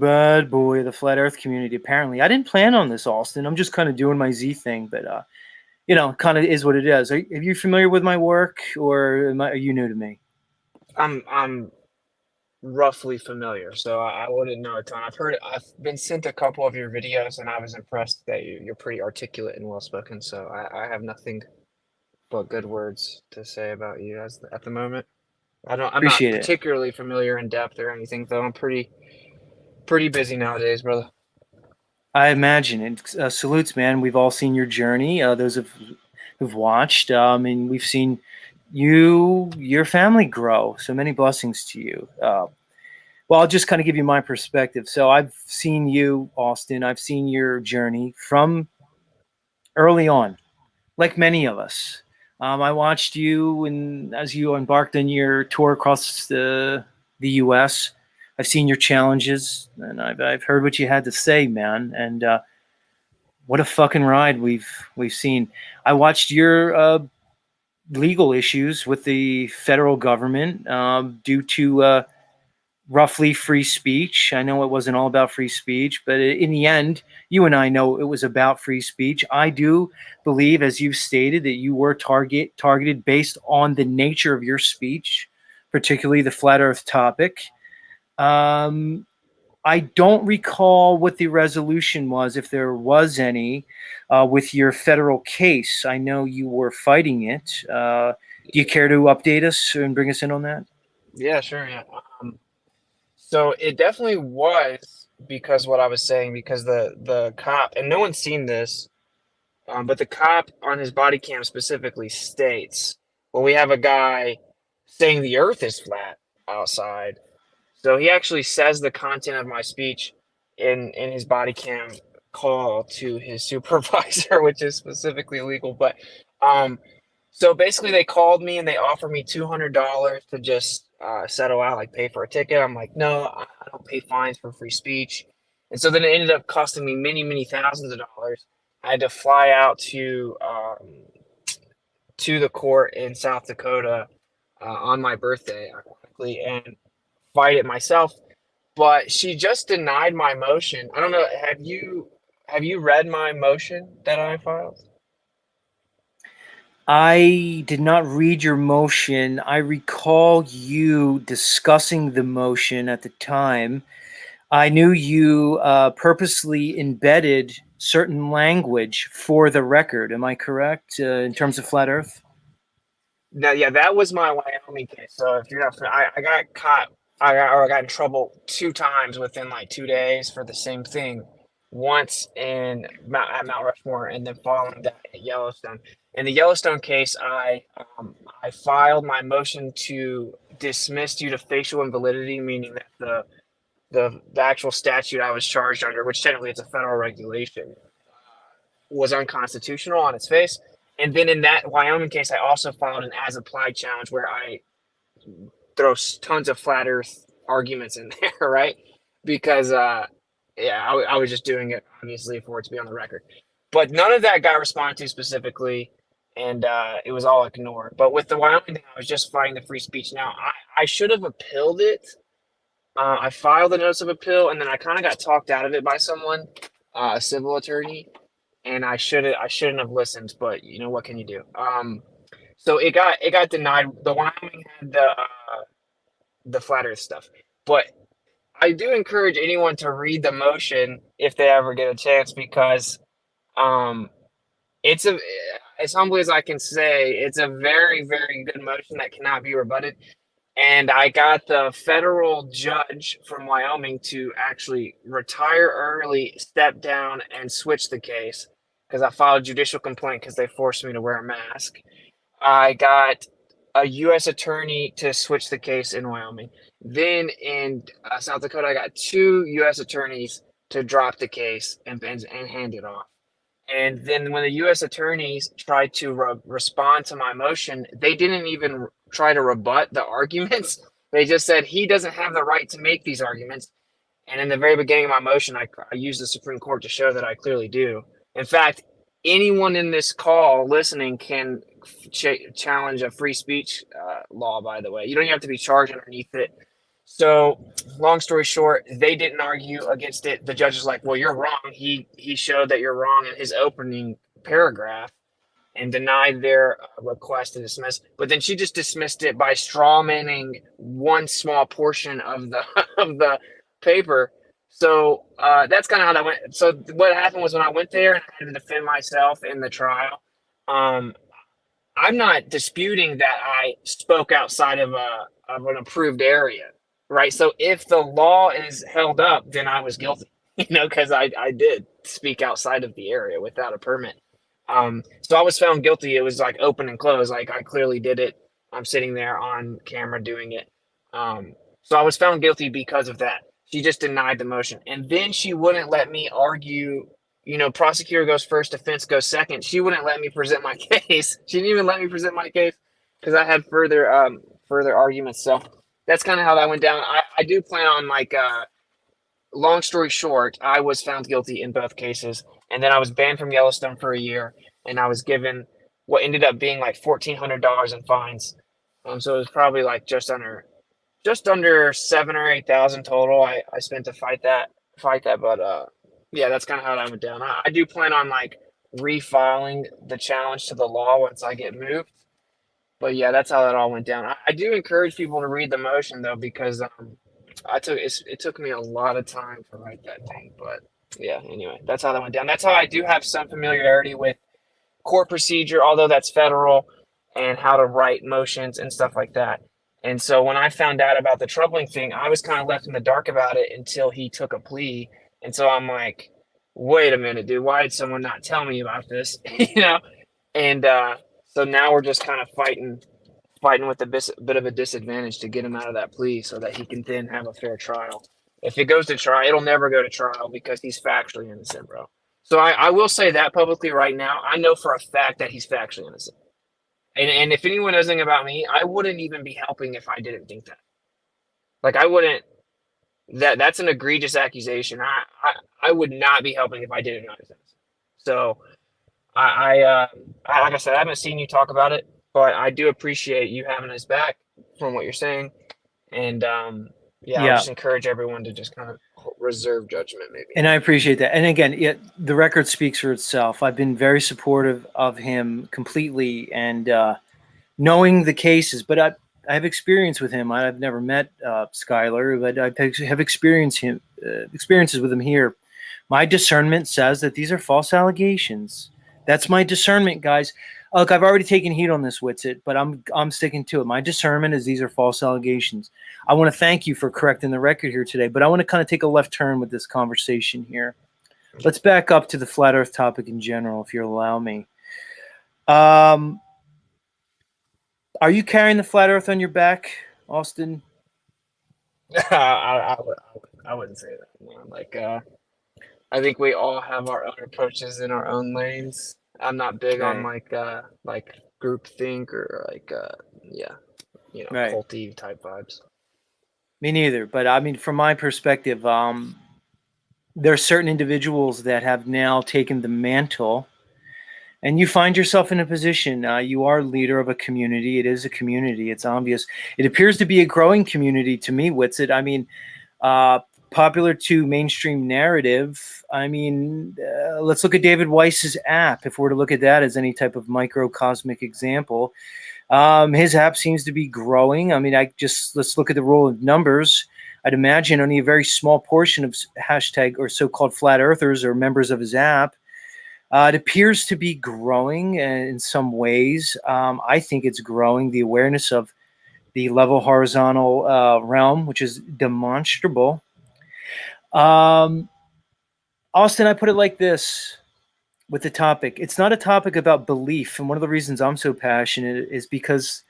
bad boy of the flat Earth community. Apparently, I didn't plan on this, Austin. I'm just kind of doing my Z thing, but kind of is what it is. Are you familiar with my work, or are you new to me? I'm roughly familiar, so I wouldn't know a ton. I've been sent a couple of your videos, and I was impressed that you're pretty articulate and well spoken. So I have nothing but good words to say about you at the moment. I'm not Appreciate it. particularly familiar in depth or anything, though. I'm pretty busy nowadays, brother. I imagine. And salutes, man. We've all seen your journey. Those who've watched, and we've seen your family grow. So many blessings to you. Well, I'll just kind of give you my perspective. So I've seen you, Austin. I've seen your journey from early on, like many of us. I watched you, and as you embarked on your tour across the U.S., I've seen your challenges, and I've heard what you had to say, man. And what a fucking ride we've seen. I watched your legal issues with the federal government due to roughly free speech. I know it wasn't all about free speech, but in the end, you and I know it was about free speech. I do believe, as you've stated, that you were targeted based on the nature of your speech, particularly the flat Earth topic. I don't recall what the resolution was, if there was any, with your federal case. I know you were fighting it. Do you care to update us and bring us in on that? Yeah, sure. Yeah. So it definitely was because what I was saying, because the cop, and no one's seen this, but the cop on his body cam specifically states, well, we have a guy saying the earth is flat outside. So he actually says the content of my speech in his body cam call to his supervisor, which is specifically illegal. But so basically they called me and they offered me $200 to just settle out, like pay for a ticket. I'm like, no, I don't pay fines for free speech. And so then it ended up costing me many, many thousands of dollars. I had to fly out to the court in South Dakota on my birthday, ironically, and fight it myself. But she just denied my motion. I don't know. Have you read my motion that I filed? I did not read your motion. I recall you discussing the motion at the time. I knew you purposely embedded certain language for the record. Am I correct in terms of flat Earth? No, yeah, that was my Wyoming case. So if you're not, I got caught. I got in trouble 2 times within like 2 days for the same thing. Once at Mount Rushmore, and then following that at Yellowstone. In the Yellowstone case, I filed my motion to dismiss due to facial invalidity, meaning that the actual statute I was charged under, which technically it's a federal regulation, was unconstitutional on its face. And then in that Wyoming case, I also filed an as-applied challenge where I throw tons of flat Earth arguments in there, right? Because I was just doing it obviously for it to be on the record. But none of that got responded to specifically, and it was all ignored. But with the Wyoming thing, I was just fighting the free speech. Now, I should have appealed it. I filed a notice of appeal, and then I kind of got talked out of it by someone, a civil attorney, and I shouldn't have listened. But you know, what can you do? So it got denied. The Wyoming had the flat Earth stuff, but I do encourage anyone to read the motion if they ever get a chance, because it's as humbly as I can say, it's a very, very good motion that cannot be rebutted. And I got the federal judge from Wyoming to actually retire early, step down, and switch the case, because I filed a judicial complaint because they forced me to wear a mask. I got a U.S. attorney to switch the case in Wyoming. Then in South Dakota, I got 2 U.S. attorneys to drop the case and hand it off. And then when the U.S. attorneys tried to respond to my motion, they didn't even try to rebut the arguments. They just said he doesn't have the right to make these arguments. And in the very beginning of my motion, I used the Supreme Court to show that I clearly do. In fact, anyone in this call listening can challenge a free speech law, by the way. You don't even have to be charged underneath it. So long story short, they didn't argue against it. The judge is like, well, you're wrong. He showed that you're wrong in his opening paragraph and denied their request to dismiss. But then she just dismissed it by strawmanning one small portion of the of the paper. So that's kind of how that went. So what happened was when I went there and I had to defend myself in the trial, I'm not disputing that I spoke outside of an approved area, right? So if the law is held up, then I was guilty, because I did speak outside of the area without a permit. So I was found guilty. It was like open and close. Like I clearly did it. I'm sitting there on camera doing it. So I was found guilty because of that. She just denied the motion. And then she wouldn't let me argue, prosecutor goes first, defense goes second. She wouldn't let me present my case. She didn't even let me present my case because I had further arguments. So that's kind of how that went down. I do plan on long story short, I was found guilty in both cases. And then I was banned from Yellowstone for a year, and I was given what ended up being like $1,400 in fines. So it was probably like just under 7,000 or 8,000 total. I spent to fight that. But yeah, that's kind of how that went down. I do plan on refiling the challenge to the law once I get moved. But yeah, that's how that all went down. I do encourage people to read the motion though, because it took me a lot of time to write that thing, but. Yeah, anyway, that's how that went down. That's how I do have some familiarity with court procedure, although that's federal, and how to write motions and stuff like that. And so when I found out about the troubling thing, I was kind of left in the dark about it until he took a plea. And so I'm like, wait a minute, dude, why did someone not tell me about this? And so now we're just kind of fighting with a bit of a disadvantage to get him out of that plea so that he can then have a fair trial. If it goes to trial, it'll never go to trial because he's factually innocent, bro. So I will say that publicly right now. I know for a fact that he's factually innocent. And if anyone knows anything about me, I wouldn't even be helping if I didn't think that. Like I wouldn't. That's an egregious accusation. I would not be helping if I didn't know he's innocent. So I like I said, I haven't seen you talk about it, but I do appreciate you having us back from what you're saying, and yeah, I'll just encourage everyone to just kind of reserve judgment, maybe. And I appreciate that. And again, the record speaks for itself. I've been very supportive of him completely, and knowing the cases. But I have experience with him. I've never met Skyler, but I have experiences with him here. My discernment says that these are false allegations. That's my discernment, guys. Look, I've already taken heat on this, Witsit, but I'm sticking to it. My discernment is these are false allegations. I want to thank you for correcting the record here today, but I want to kind of take a left turn with this conversation here. Let's back up to the flat Earth topic in general, if you'll allow me. Are you carrying the flat Earth on your back, Austin? I wouldn't say that. I think we all have our own approaches in our own lanes. I'm not big on group think or culty type vibes. Me neither. But I mean, from my perspective, there are certain individuals that have now taken the mantle, and you find yourself in a position. You are leader of a community. It is a community. It's obvious. It appears to be a growing community to me, Witsit. I mean, popular to mainstream narrative. I mean, let's look at David Weiss's app. If we're to look at that as any type of microcosmic example, his app seems to be growing. I mean, let's look at the role of numbers. I'd imagine only a very small portion of hashtag or so-called flat earthers are members of his app. It appears to be growing in some ways. I think it's growing. The awareness of the level horizontal realm, which is demonstrable. Austin, I put it like this with the topic. It's not a topic about belief. And one of the reasons I'm so passionate is because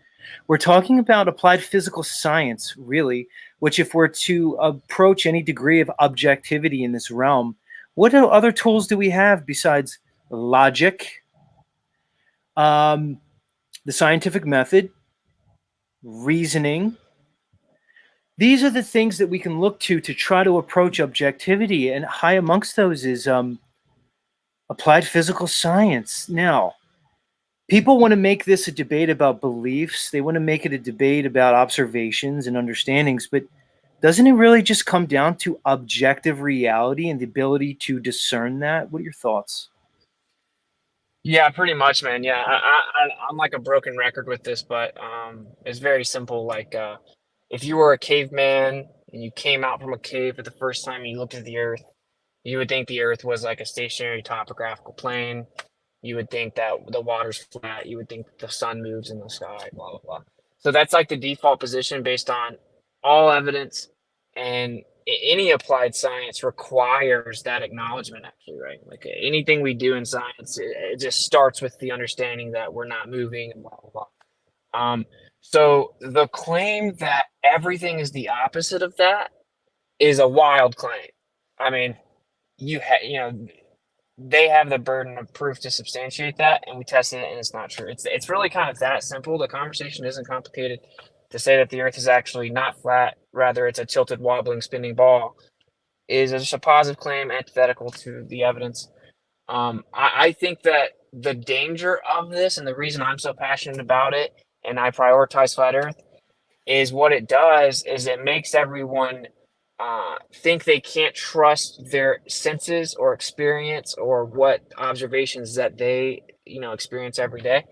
we're talking about applied physical science, really, which if we're to approach any degree of objectivity in this realm, what other tools do we have besides logic, the scientific method, reasoning? These are the things that we can look to try to approach objectivity, and high amongst those is applied applied physical science. Now, people want to make this a debate about beliefs. They want to make it a debate about observations and understandings, but doesn't it really just come down to objective reality and the ability to discern that? What are your thoughts? Yeah, pretty much, man. Yeah, I'm like a broken record with this, but it's very simple. Like, if you were a caveman and you came out from a cave for the first time and you looked at the Earth, you would think the Earth was like a stationary topographical plane. You would think that the water's flat. You would think the sun moves in the sky, blah, blah, blah. So that's like the default position based on all evidence, and any applied science requires that acknowledgement, actually, right? Like anything we do in science, it just starts with the understanding that we're not moving and blah, blah, blah. So the claim that everything is the opposite of that is a wild claim. I mean, you know, they have the burden of proof to substantiate that, and we tested it, and it's not true. It's really kind of that simple. The conversation isn't complicated. To say that the Earth is actually not flat, rather it's a tilted, wobbling, spinning ball, is just a positive claim antithetical to the evidence. I think that the danger of this, and the reason I'm so passionate about it, and I prioritize flat Earth, is what it does is it makes everyone think they can't trust their senses or experience or what observations that they experience every day,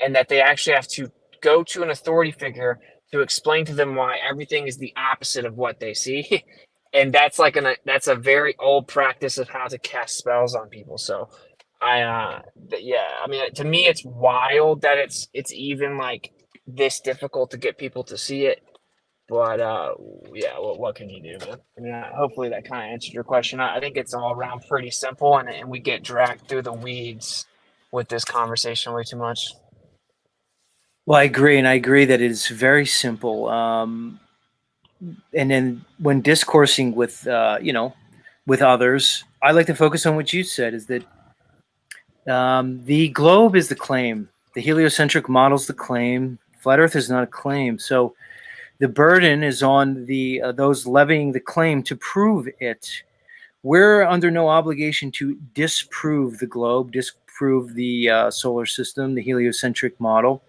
and that they actually have to go to an authority figure to explain to them why everything is the opposite of what they see. And that's a very old practice of how to cast spells on people. So I mean, to me it's wild that it's even like this difficult to get people to see it. But yeah, what can you do, man? I mean, hopefully that kind of answered your question. I think it's all around pretty simple, and we get dragged through the weeds with this conversation way too much. Well, I agree, and I agree that it is very simple. And then when discoursing with with others, I like to focus on what you said: is that the globe is the claim, the heliocentric model is the claim, flat Earth is not a claim. So the burden is on the those levying the claim to prove it. We're under no obligation to disprove the globe, disprove the solar system, the heliocentric model.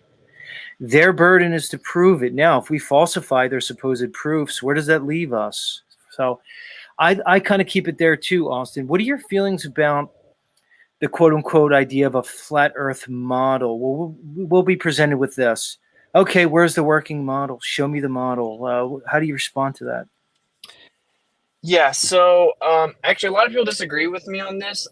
Their burden is to prove it. Now, if we falsify their supposed proofs, where does that leave us? So I kind of keep it there too, Austin. What are your feelings about the quote-unquote idea of a flat Earth model? We'll be presented with this. Okay, where's the working model? Show me the model. How do you respond to that? Yeah, so actually a lot of people disagree with me on this.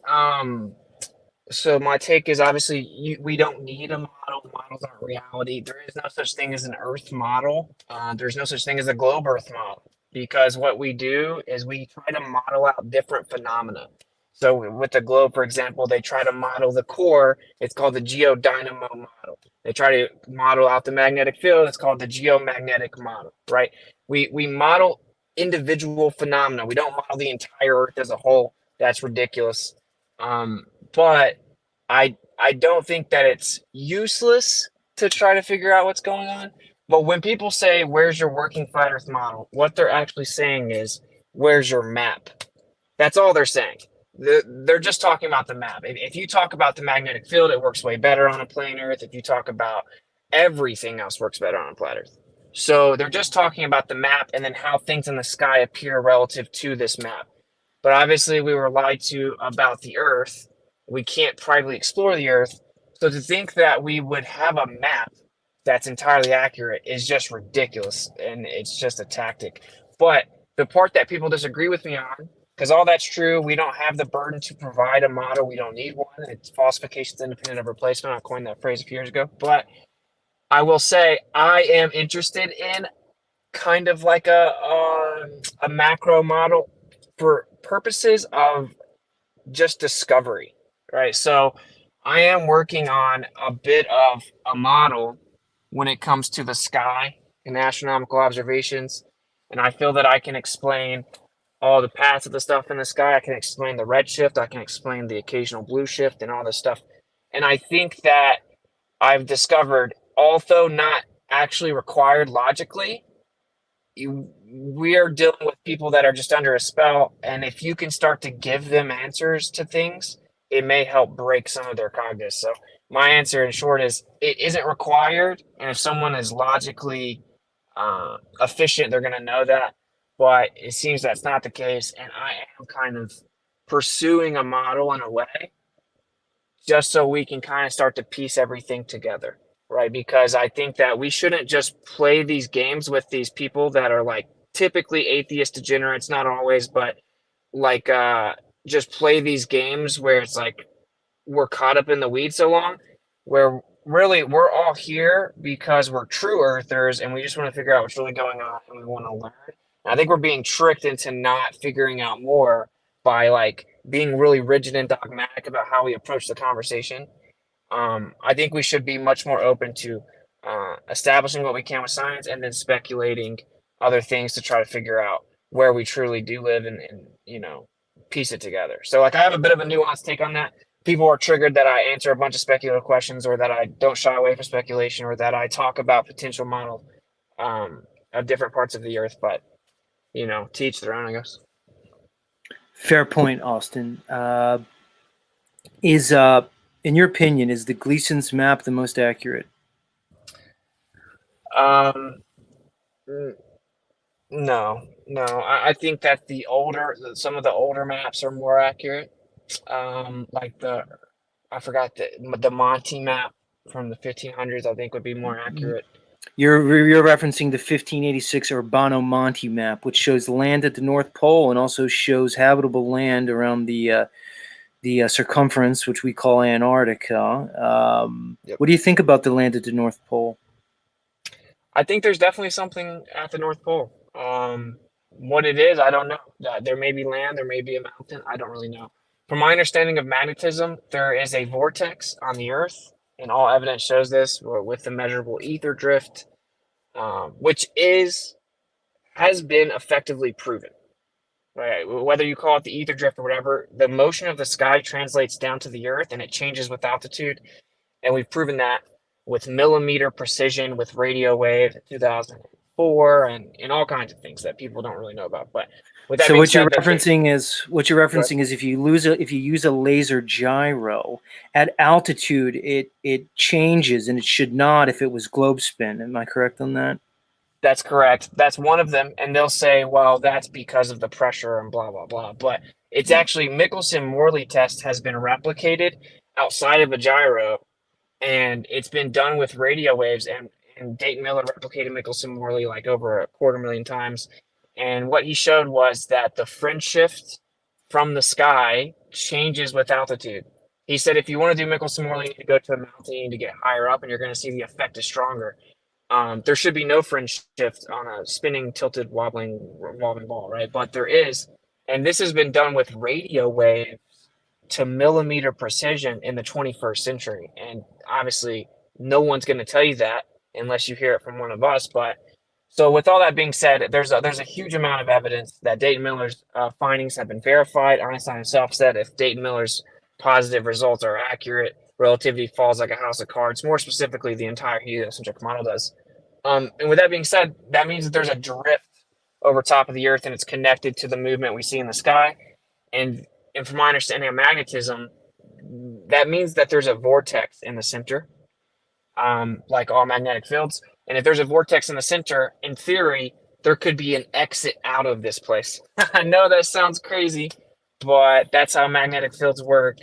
So my take is obviously we don't need a model. Models aren't reality. There is no such thing as an Earth model. There's no such thing as a globe Earth model, because what we do is we try to model out different phenomena. So with the globe, for example, they try to model the core. It's called the geodynamo model. They try to model out the magnetic field. It's called the geomagnetic model, right? We model individual phenomena. We don't model the entire Earth as a whole. That's ridiculous. But I don't think that it's useless to try to figure out what's going on. But when people say, where's your working flat Earth model? What they're actually saying is, where's your map? That's all they're saying. They're just talking about the map. If you talk about the magnetic field, it works way better on a plane Earth. If you talk about everything else, works better on a flat Earth. So they're just talking about the map and then how things in the sky appear relative to this map. But obviously we were lied to about the Earth. We can't privately explore the Earth. So to think that we would have a map that's entirely accurate is just ridiculous, and it's just a tactic. But the part that people disagree with me on, because all that's true, we don't have the burden to provide a model. We don't need one. It's falsifications independent of replacement. I coined that phrase a few years ago. But I will say I am interested in kind of like a macro model for purposes of just discovery, right? So I am working on a bit of a model when it comes to the sky and astronomical observations. And I feel that I can explain all the paths of the stuff in the sky. I can explain the red shift. I can explain the occasional blue shift and all this stuff. And I think that I've discovered, although not actually required logically, we are dealing with people that are just under a spell. And if you can start to give them answers to things, it may help break some of their cognitive. So my answer in short is it isn't required. And if someone is logically efficient, they're going to know that. But it seems that's not the case. And I am kind of pursuing a model in a way just so we can kind of start to piece everything together, right? Because I think that we shouldn't just play these games with these people that are like typically atheist degenerates, not always, but like just play these games where it's like we're caught up in the weeds so long, where really we're all here because we're true earthers and we just want to figure out what's really going on and we want to learn. And I think we're being tricked into not figuring out more by like being really rigid and dogmatic about how we approach the conversation. I think we should be much more open to establishing what we can with science and then speculating other things to try to figure out where we truly do live and you know, piece it together. So like I have a bit of a nuanced take on that. People are triggered that I answer a bunch of speculative questions or that I don't shy away from speculation or that I talk about potential model of different parts of the earth, but you know, to each their own, I guess. Fair point, Austin. Is in your opinion, is the Gleason's map the most accurate? No. I think that some of the older maps are more accurate. Like I forgot the Monty map from the 1500s, I think would be more accurate. You're referencing the 1586 Urbano Monti map, which shows land at the North Pole and also shows habitable land around the circumference, which we call Antarctica. What do you think about the land at the North Pole? I think there's definitely something at the North Pole. What it is, I don't know. There may be land, there may be a mountain. I don't really know. From my understanding of magnetism, there is a vortex on the Earth, and all evidence shows this with the measurable ether drift, which has been effectively proven. Right? Whether you call it the ether drift or whatever, the motion of the sky translates down to the Earth, and it changes with altitude. And we've proven that with millimeter precision, with radio wave 2004, and all kinds of things that people don't really know about. But with that So being what you're said, referencing is if you use a laser gyro at altitude, it changes, and it should not if it was globe spin. Am I correct on that? That's correct. That's one of them. And they'll say, well, that's because of the pressure and blah, blah, blah. But it's actually Michelson-Morley test has been replicated outside of a gyro, and it's been done with radio waves. And Dayton Miller replicated Michelson-Morley like over 250,000 times. And what he showed was that the fringe shift from the sky changes with altitude. He said if you want to do Michelson-Morley, you need to go to a mountain, you need to get higher up, and you're going to see the effect is stronger. There should be no fringe shift on a spinning, tilted, wobbling revolving ball, right? But there is, and this has been done with radio waves to millimeter precision in the 21st century. And obviously, no one's going to tell you that unless you hear it from one of us. But so, with all that being said, there's a huge amount of evidence that Dayton Miller's findings have been verified. Einstein himself said if Dayton Miller's positive results are accurate, relativity falls like a house of cards. More specifically, the entire heliocentric model does. And with that being said, that means that there's a drift over top of the Earth, and it's connected to the movement we see in the sky. And from my understanding of magnetism, that means that there's a vortex in the center, like all magnetic fields. And if there's a vortex in the center, in theory, there could be an exit out of this place. I know that sounds crazy, but that's how magnetic fields work.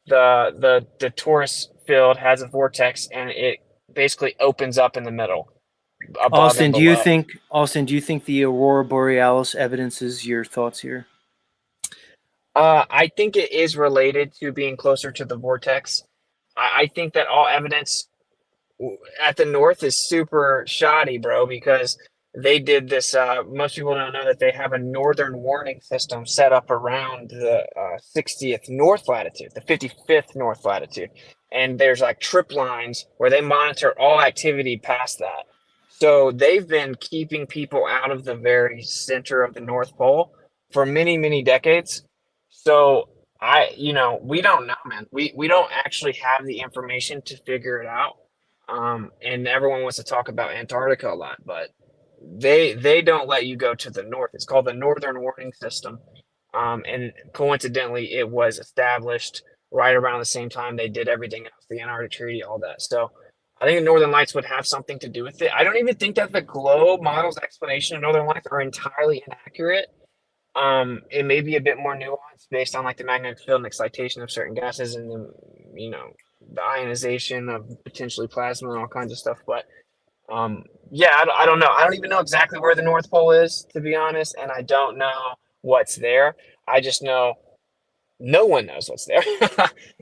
The torus field has a vortex, and it basically opens up in the middle. Austin, do you think the Aurora Borealis evidences your thoughts here? I think it is related to being closer to the vortex. I think that all evidence at the north is super shoddy, bro, because they did this. Most people don't know that they have a northern warning system set up around the 60th north latitude, the 55th north latitude. And there's like trip lines where they monitor all activity past that. So they've been keeping people out of the very center of the North Pole for many, many decades. So we don't know, man. We don't actually have the information to figure it out. And everyone wants to talk about Antarctica a lot, but they don't let you go to the north. It's called the Northern Warning System. And coincidentally, it was established right around the same time they did everything else, the Antarctic Treaty, all that. So I think the Northern Lights would have something to do with it. I don't even think that the globe model's explanation of Northern Lights are entirely inaccurate. It may be a bit more nuanced based on like the magnetic field and excitation of certain gases and the, the ionization of potentially plasma and all kinds of stuff. But yeah, I don't know. I don't even know exactly where the North Pole is, to be honest, and I don't know what's there. I just know no one knows what's there.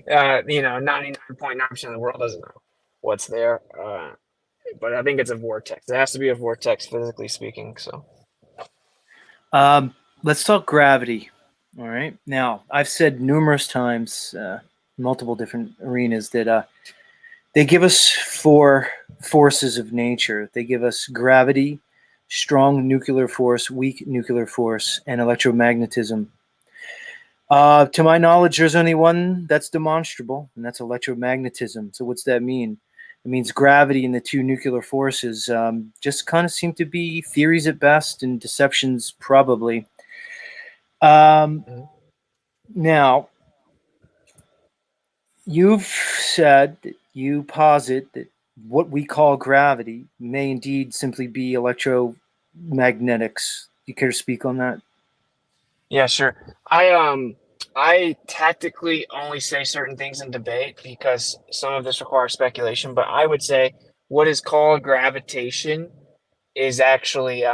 99.9% of the world doesn't know what's there. But I think it's a vortex. It has to be a vortex, physically speaking. So. Let's talk gravity. All right. Now, I've said numerous times, multiple different arenas, that they give us 4 forces of nature. They give us gravity, strong nuclear force, weak nuclear force, and electromagnetism. To my knowledge, there's only one that's demonstrable, and that's electromagnetism. So what's that mean? It means gravity and the 2 nuclear forces just kind of seem to be theories at best and deceptions probably. Now, you've said that you posit that what we call gravity may indeed simply be electromagnetics. Do you care to speak on that? Yeah, sure. I tactically only say certain things in debate because some of this requires speculation, but I would say what is called gravitation is actually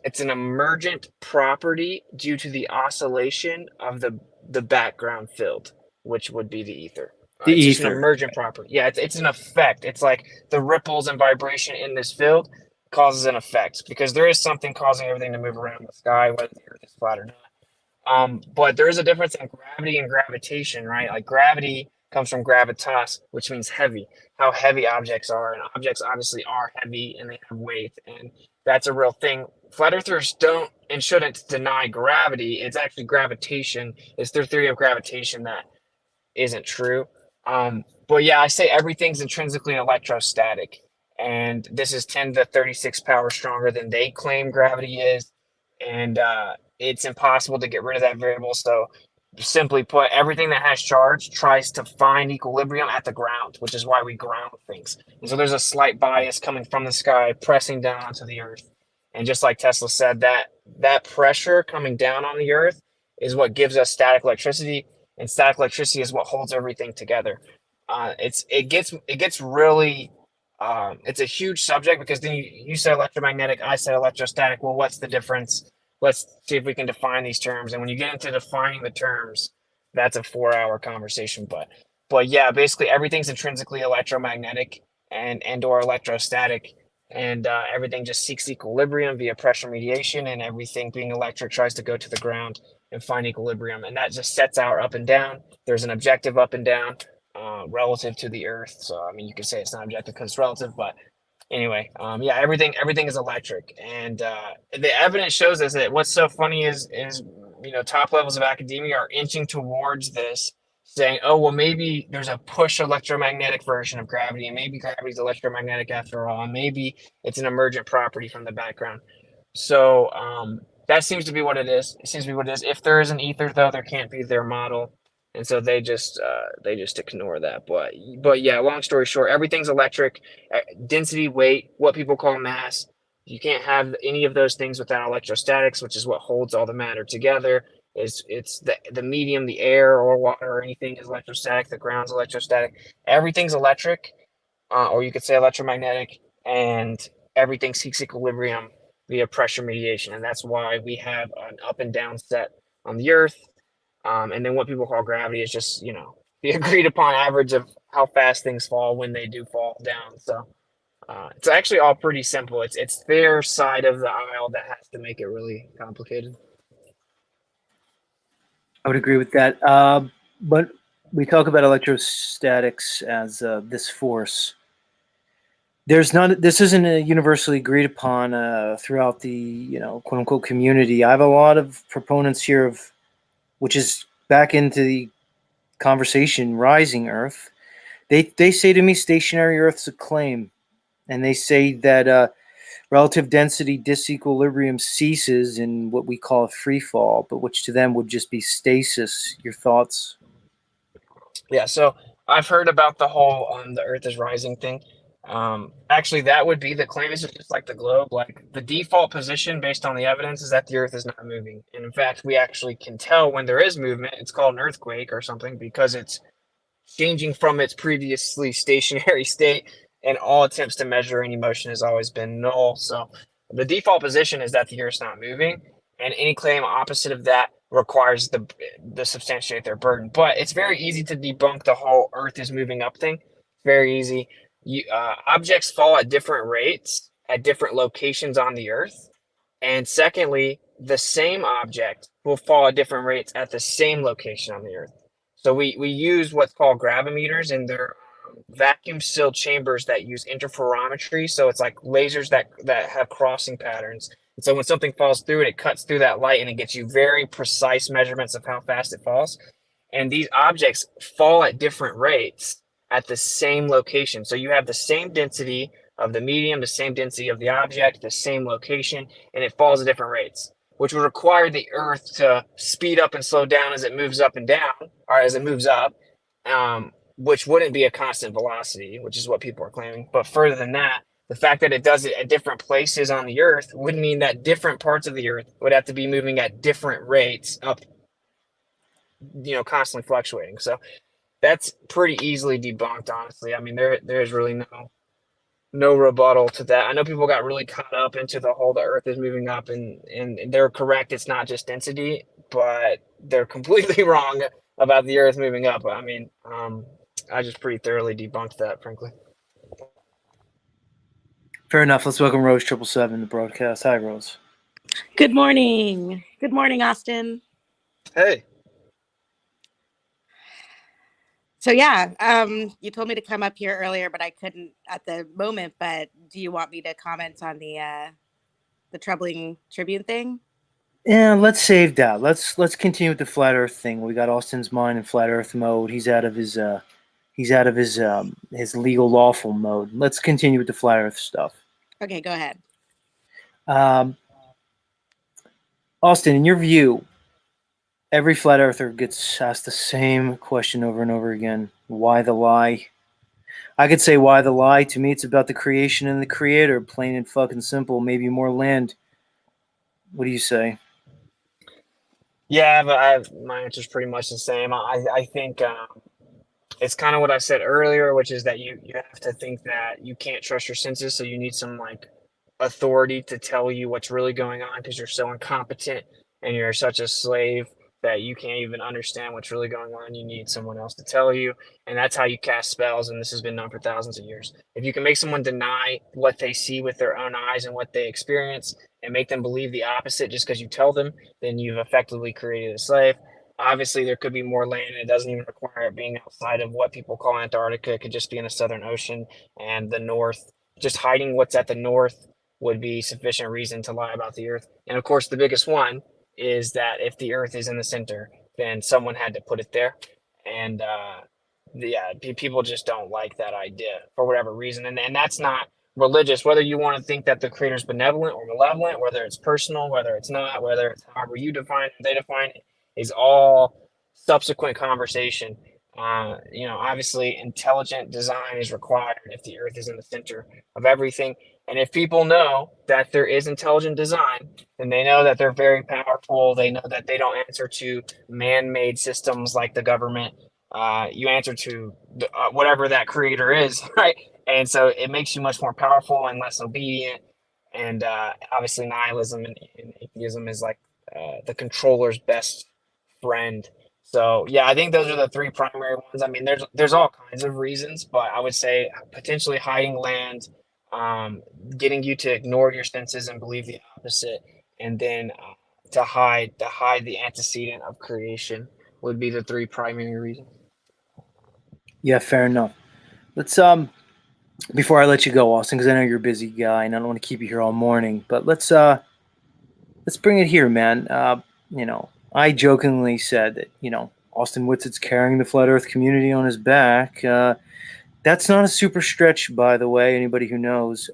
it's an emergent property due to the oscillation of the background field, which would be the ether. It's just an emergent property. Yeah, it's an effect. It's like the ripples and vibration in this field causes an effect because there is something causing everything to move around the sky, whether the earth is flat or not. But there is a difference in gravity and gravitation, right? Like gravity comes from gravitas, which means heavy, how heavy objects are. And objects obviously are heavy and they have weight. And that's a real thing. Flat earthers don't and shouldn't deny gravity. It's actually gravitation. It's their theory of gravitation that isn't true. But yeah, I say everything's intrinsically electrostatic. And this is 10 to 36 power stronger than they claim gravity is. And it's impossible to get rid of that variable. So simply put, everything that has charge tries to find equilibrium at the ground, which is why we ground things. And so there's a slight bias coming from the sky, pressing down onto the earth. And just like Tesla said, that pressure coming down on the earth is what gives us static electricity, and static electricity is what holds everything together. It gets really it's a huge subject because then you say electromagnetic, I say electrostatic. Well, what's the difference? Let's see if we can define these terms. And when you get into defining the terms, that's a 4-hour conversation. But yeah, basically everything's intrinsically electromagnetic and or electrostatic, and everything just seeks equilibrium via pressure mediation, and everything being electric tries to go to the ground and find equilibrium, and that just sets our up and down. There's an objective up and down relative to the earth. So I mean, you could say it's not objective because it's relative, but anyway, yeah, everything is electric, and the evidence shows us that what's so funny is top levels of academia are inching towards this, saying, oh well, maybe there's a push electromagnetic version of gravity, and maybe gravity's electromagnetic after all, and maybe it's an emergent property from the background. So that seems to be what it is. It seems to be what it is. If there is an ether, though, there can't be their model. And so they just ignore that. But yeah, long story short, everything's electric. Density, weight, what people call mass. You can't have any of those things without electrostatics, which is what holds all the matter together. It's the medium, the air or water or anything is electrostatic. The ground's electrostatic. Everything's electric, or you could say electromagnetic, and everything seeks equilibrium via pressure mediation. And that's why we have an up and down set on the Earth. And then what people call gravity is just, the agreed upon average of how fast things fall when they do fall down. So it's actually all pretty simple. It's their side of the aisle that has to make it really complicated. I would agree with that. But we talk about electrostatics as this force. This isn't a universally agreed upon throughout the, quote unquote community. I have a lot of proponents here of, which is back into the conversation, rising Earth. They say to me stationary Earth's a claim. And they say that relative density disequilibrium ceases in what we call free fall, but which to them would just be stasis. Your thoughts? Yeah, so I've heard about the whole the Earth is rising thing. Actually, that would be the claim. Is just like the globe. Like the default position, based on the evidence, is that the Earth is not moving. And in fact, we actually can tell when there is movement. It's called an earthquake or something because it's changing from its previously stationary state. And all attempts to measure any motion has always been null. So the default position is that the Earth's not moving, and any claim opposite of that requires the substantiate their burden. But it's very easy to debunk the whole Earth is moving up thing. Very easy. Objects fall at different rates at different locations on the Earth, and secondly, the same object will fall at different rates at the same location on the Earth. So we use what's called gravimeters, and they're vacuum sealed chambers that use interferometry. So it's like lasers that have crossing patterns. And so when something falls through it cuts through that light and it gets you very precise measurements of how fast it falls. And these objects fall at different rates at the same location. So you have the same density of the medium, the same density of the object, the same location, and it falls at different rates, which would require the Earth to speed up and slow down as it moves up and down, or as it moves up, which wouldn't be a constant velocity, which is what people are claiming. But further than that, the fact that it does it at different places on the Earth would mean that different parts of the Earth would have to be moving at different rates up, constantly fluctuating. So that's pretty easily debunked, honestly. I mean, there's really no rebuttal to that. I know people got really caught up into the whole the Earth is moving up, and they're correct. It's not just density, but they're completely wrong about the Earth moving up. I mean, I just pretty thoroughly debunked that, frankly. Fair enough. Let's welcome Rose 777 to the broadcast. Hi, Rose. Good morning. Good morning, Austin. Hey. So yeah, you told me to come up here earlier, but I couldn't at the moment. But do you want me to comment on the troubling Tribune thing? Yeah, let's save that. Let's continue with the flat Earth thing. We got Austin's mind in flat Earth mode. He's out of his legal lawful mode. Let's continue with the flat Earth stuff. Okay, go ahead. Austin, in your view, every flat earther gets asked the same question over and over again. Why the lie? I could say why the lie. To me, it's about the creation and the creator, plain and fucking simple. Maybe more land. What do you say? Yeah, my answer's pretty much the same. I think it's kind of what I said earlier, which is that you have to think that you can't trust your senses, so you need some authority to tell you what's really going on because you're so incompetent and you're such a slave that you can't even understand what's really going on. You need someone else to tell you, and that's how you cast spells, and this has been known for thousands of years. If you can make someone deny what they see with their own eyes and what they experience and make them believe the opposite just because you tell them, then you've effectively created a slave. Obviously, there could be more land, and it doesn't even require it being outside of what people call Antarctica. It could just be in the Southern Ocean and the North. Just hiding what's at the North would be sufficient reason to lie about the Earth. And of course, the biggest one is that if the Earth is in the center, then someone had to put it there. And people just don't like that idea for whatever reason. And that's not religious, whether you want to think that the creator's benevolent or malevolent, whether it's personal, whether it's not, whether it's however you define it, they define it, is all subsequent conversation. Obviously intelligent design is required if the Earth is in the center of everything. And if people know that there is intelligent design, then they know that they're very powerful. They know that they don't answer to man-made systems like the government. You answer to whatever that creator is, right? And so it makes you much more powerful and less obedient. And obviously nihilism and atheism is like the controller's best friend. So yeah, I think those are the three primary ones. I mean, there's all kinds of reasons, but I would say potentially hiding land, getting you to ignore your senses and believe the opposite, and then to hide the antecedent of creation would be the three primary reasons. Yeah, fair enough. Let's before I let you go, Austin, because I know you're a busy guy and I don't want to keep you here all morning, but let's bring it here, man. I jokingly said that, Austin Whitsitt's carrying the flat Earth community on his back. That's not a super stretch, by the way, anybody who knows.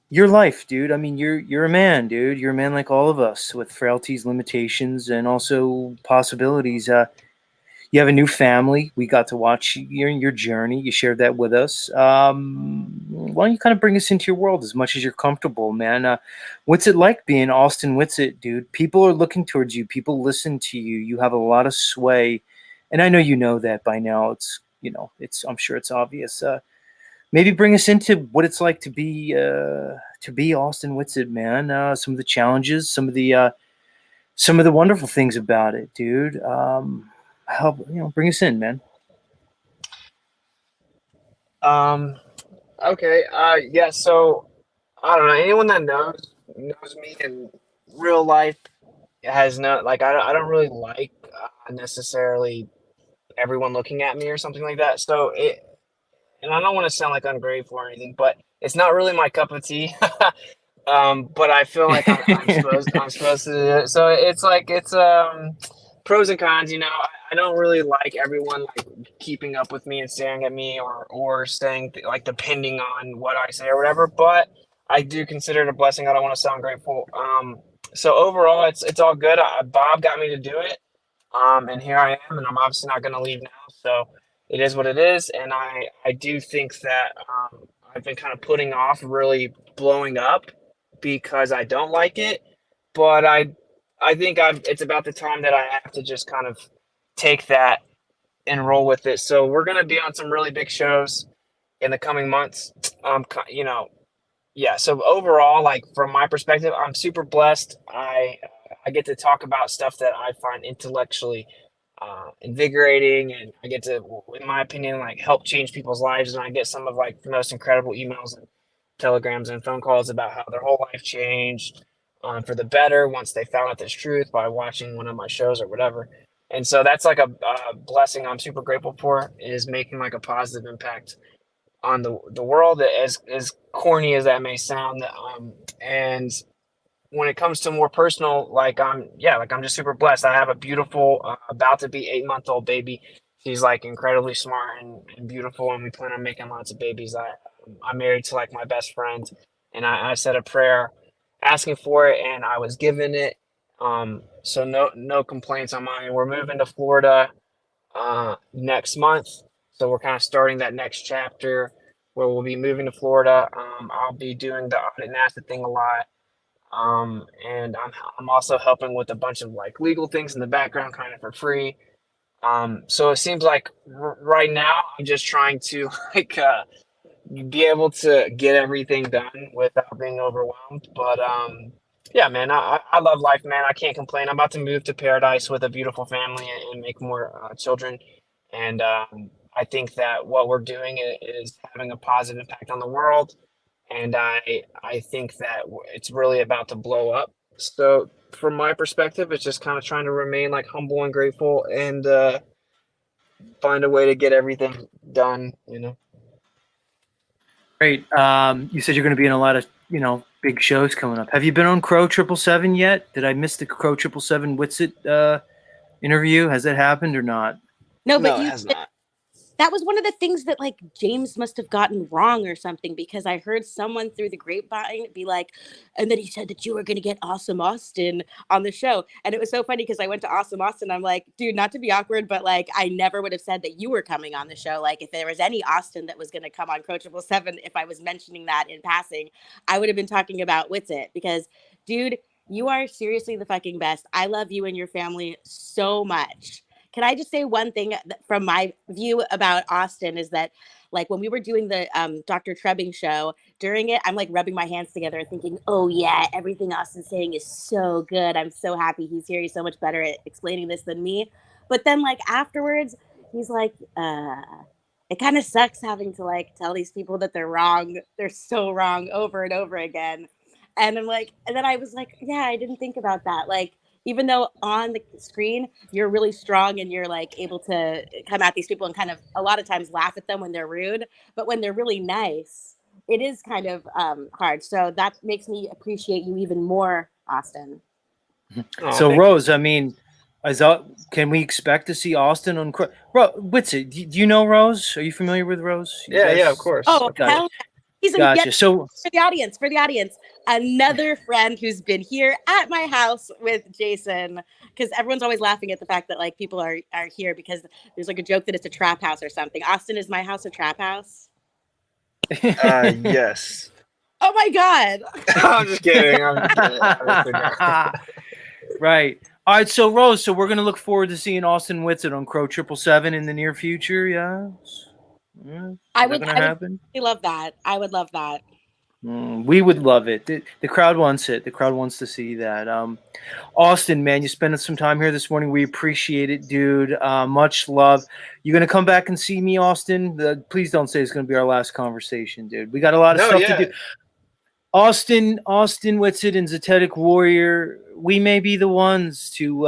Your life, dude. I mean, you're a man, dude. You're a man like all of us with frailties, limitations, and also possibilities. You have a new family. We got to watch your journey. You shared that with us. Why don't you kind of bring us into your world as much as you're comfortable, man? What's it like being Austin Whitsitt, dude? People are looking towards you. People listen to you. You have a lot of sway, and I know you know that by now. It's I'm sure it's obvious. Maybe bring us into what it's like to be Austin Whitsitt, man. Some of the challenges, some of the wonderful things about it, dude. Help, bring us in, man. Okay. Yeah. So I don't know. Anyone that knows me in real life has no like. I don't really like necessarily everyone looking at me or something like that. So it, and I don't want to sound like ungrateful or anything, but it's not really my cup of tea. But I feel like I'm supposed to do it. So it's like it's pros and cons. I don't really like everyone like keeping up with me and staring at me or saying like depending on what I say or whatever. But I do consider it a blessing. I don't want to sound grateful. So overall, it's all good. Bob got me to do it, and here I am, and I'm obviously not going to leave now. So it is what it is, and I do think that I've been kind of putting off really blowing up because I don't like it, but I think it's about the time that I have to just kind of take that and roll with it. So we're going to be on some really big shows in the coming months. Yeah. So overall, like from my perspective, I'm super blessed. I get to talk about stuff that I find intellectually invigorating, and I get to, in my opinion, like help change people's lives. And I get some of like the most incredible emails and telegrams and phone calls about how their whole life changed for the better once they found out this truth by watching one of my shows or whatever. And so that's like a blessing I'm super grateful for, is making like a positive impact on the world, as corny as that may sound. And when it comes to more personal, like I'm just super blessed. I have a beautiful, about to be 8-month-old baby. She's like incredibly smart and beautiful, and we plan on making lots of babies. I'm married to like my best friend, and I said a prayer asking for it, and I was given it. So no complaints on mine. We're moving to Florida next month, so we're kind of starting that next chapter where we'll be moving to Florida. I'll be doing the audit NASA thing a lot. And I'm also helping with a bunch of like legal things in the background, kind of for free. So it seems like right now I'm just trying to like be able to get everything done without being overwhelmed. But yeah, man, I love life, man. I can't complain. I'm about to move to paradise with a beautiful family and make more children. And I think that what we're doing is having a positive impact on the world. And I think that it's really about to blow up. So from my perspective, it's just kind of trying to remain like humble and grateful and find a way to get everything done, Great. You said you're going to be in a lot of, big shows coming up. Have you been on Crow 777 yet? Did I miss the Crow 777 Whitsitt interview? Has that happened or not? No, but it has not. That was one of the things that like James must have gotten wrong or something, because I heard someone through the grapevine be like, and then he said that you were going to get Awesome Austin on the show. And it was so funny because I went to Awesome Austin. I'm like, dude, not to be awkward, but like, I never would have said that you were coming on the show. Like if there was any Austin that was going to come on Crow 777, if I was mentioning that in passing, I would have been talking about Whitsitt, because dude, you are seriously the fucking best. I love you and your family so much. Can I just say one thing from my view about Austin is that, like, when we were doing the Dr. Trebbing show, during it, I'm like rubbing my hands together thinking, oh yeah, everything Austin's saying is so good. I'm so happy he's here. He's so much better at explaining this than me. But then like afterwards, he's like, it kind of sucks having to like tell these people that they're wrong. They're so wrong over and over again. And I'm like, and then I was like, yeah, I didn't think about that. Like, even though on the screen you're really strong and you're like able to come at these people and kind of a lot of times laugh at them when they're rude, but when they're really nice, it is kind of hard. So that makes me appreciate you even more, Austin. So Rose, I mean, can we expect to see Austin on Whitsitt? Do you know Rose? Are you familiar with Rose? Yeah, of course. Oh, hell, He's a Gotcha. So for the audience, another friend who's been here at my house with Jason, because everyone's always laughing at the fact that like people are here because there's like a joke that it's a trap house or something. Austin, is my house a trap house? Yes. Oh my God. I'm just kidding. Right. All right. So Rose, so we're gonna look forward to seeing Austin Whitsitt on Crow 777 in the near future. Yes. Yeah. I Is that would gonna happen? love that. I would love that. We would love it. The crowd wants it. The crowd wants to see that. Austin, man, you spent some time here this morning. We appreciate it, dude. Much love. You gonna come back and see me, Austin? Please don't say it's gonna be our last conversation, dude. We got a lot of stuff to do. Austin Whitsitt and Zetetic Warrior, we may be the ones to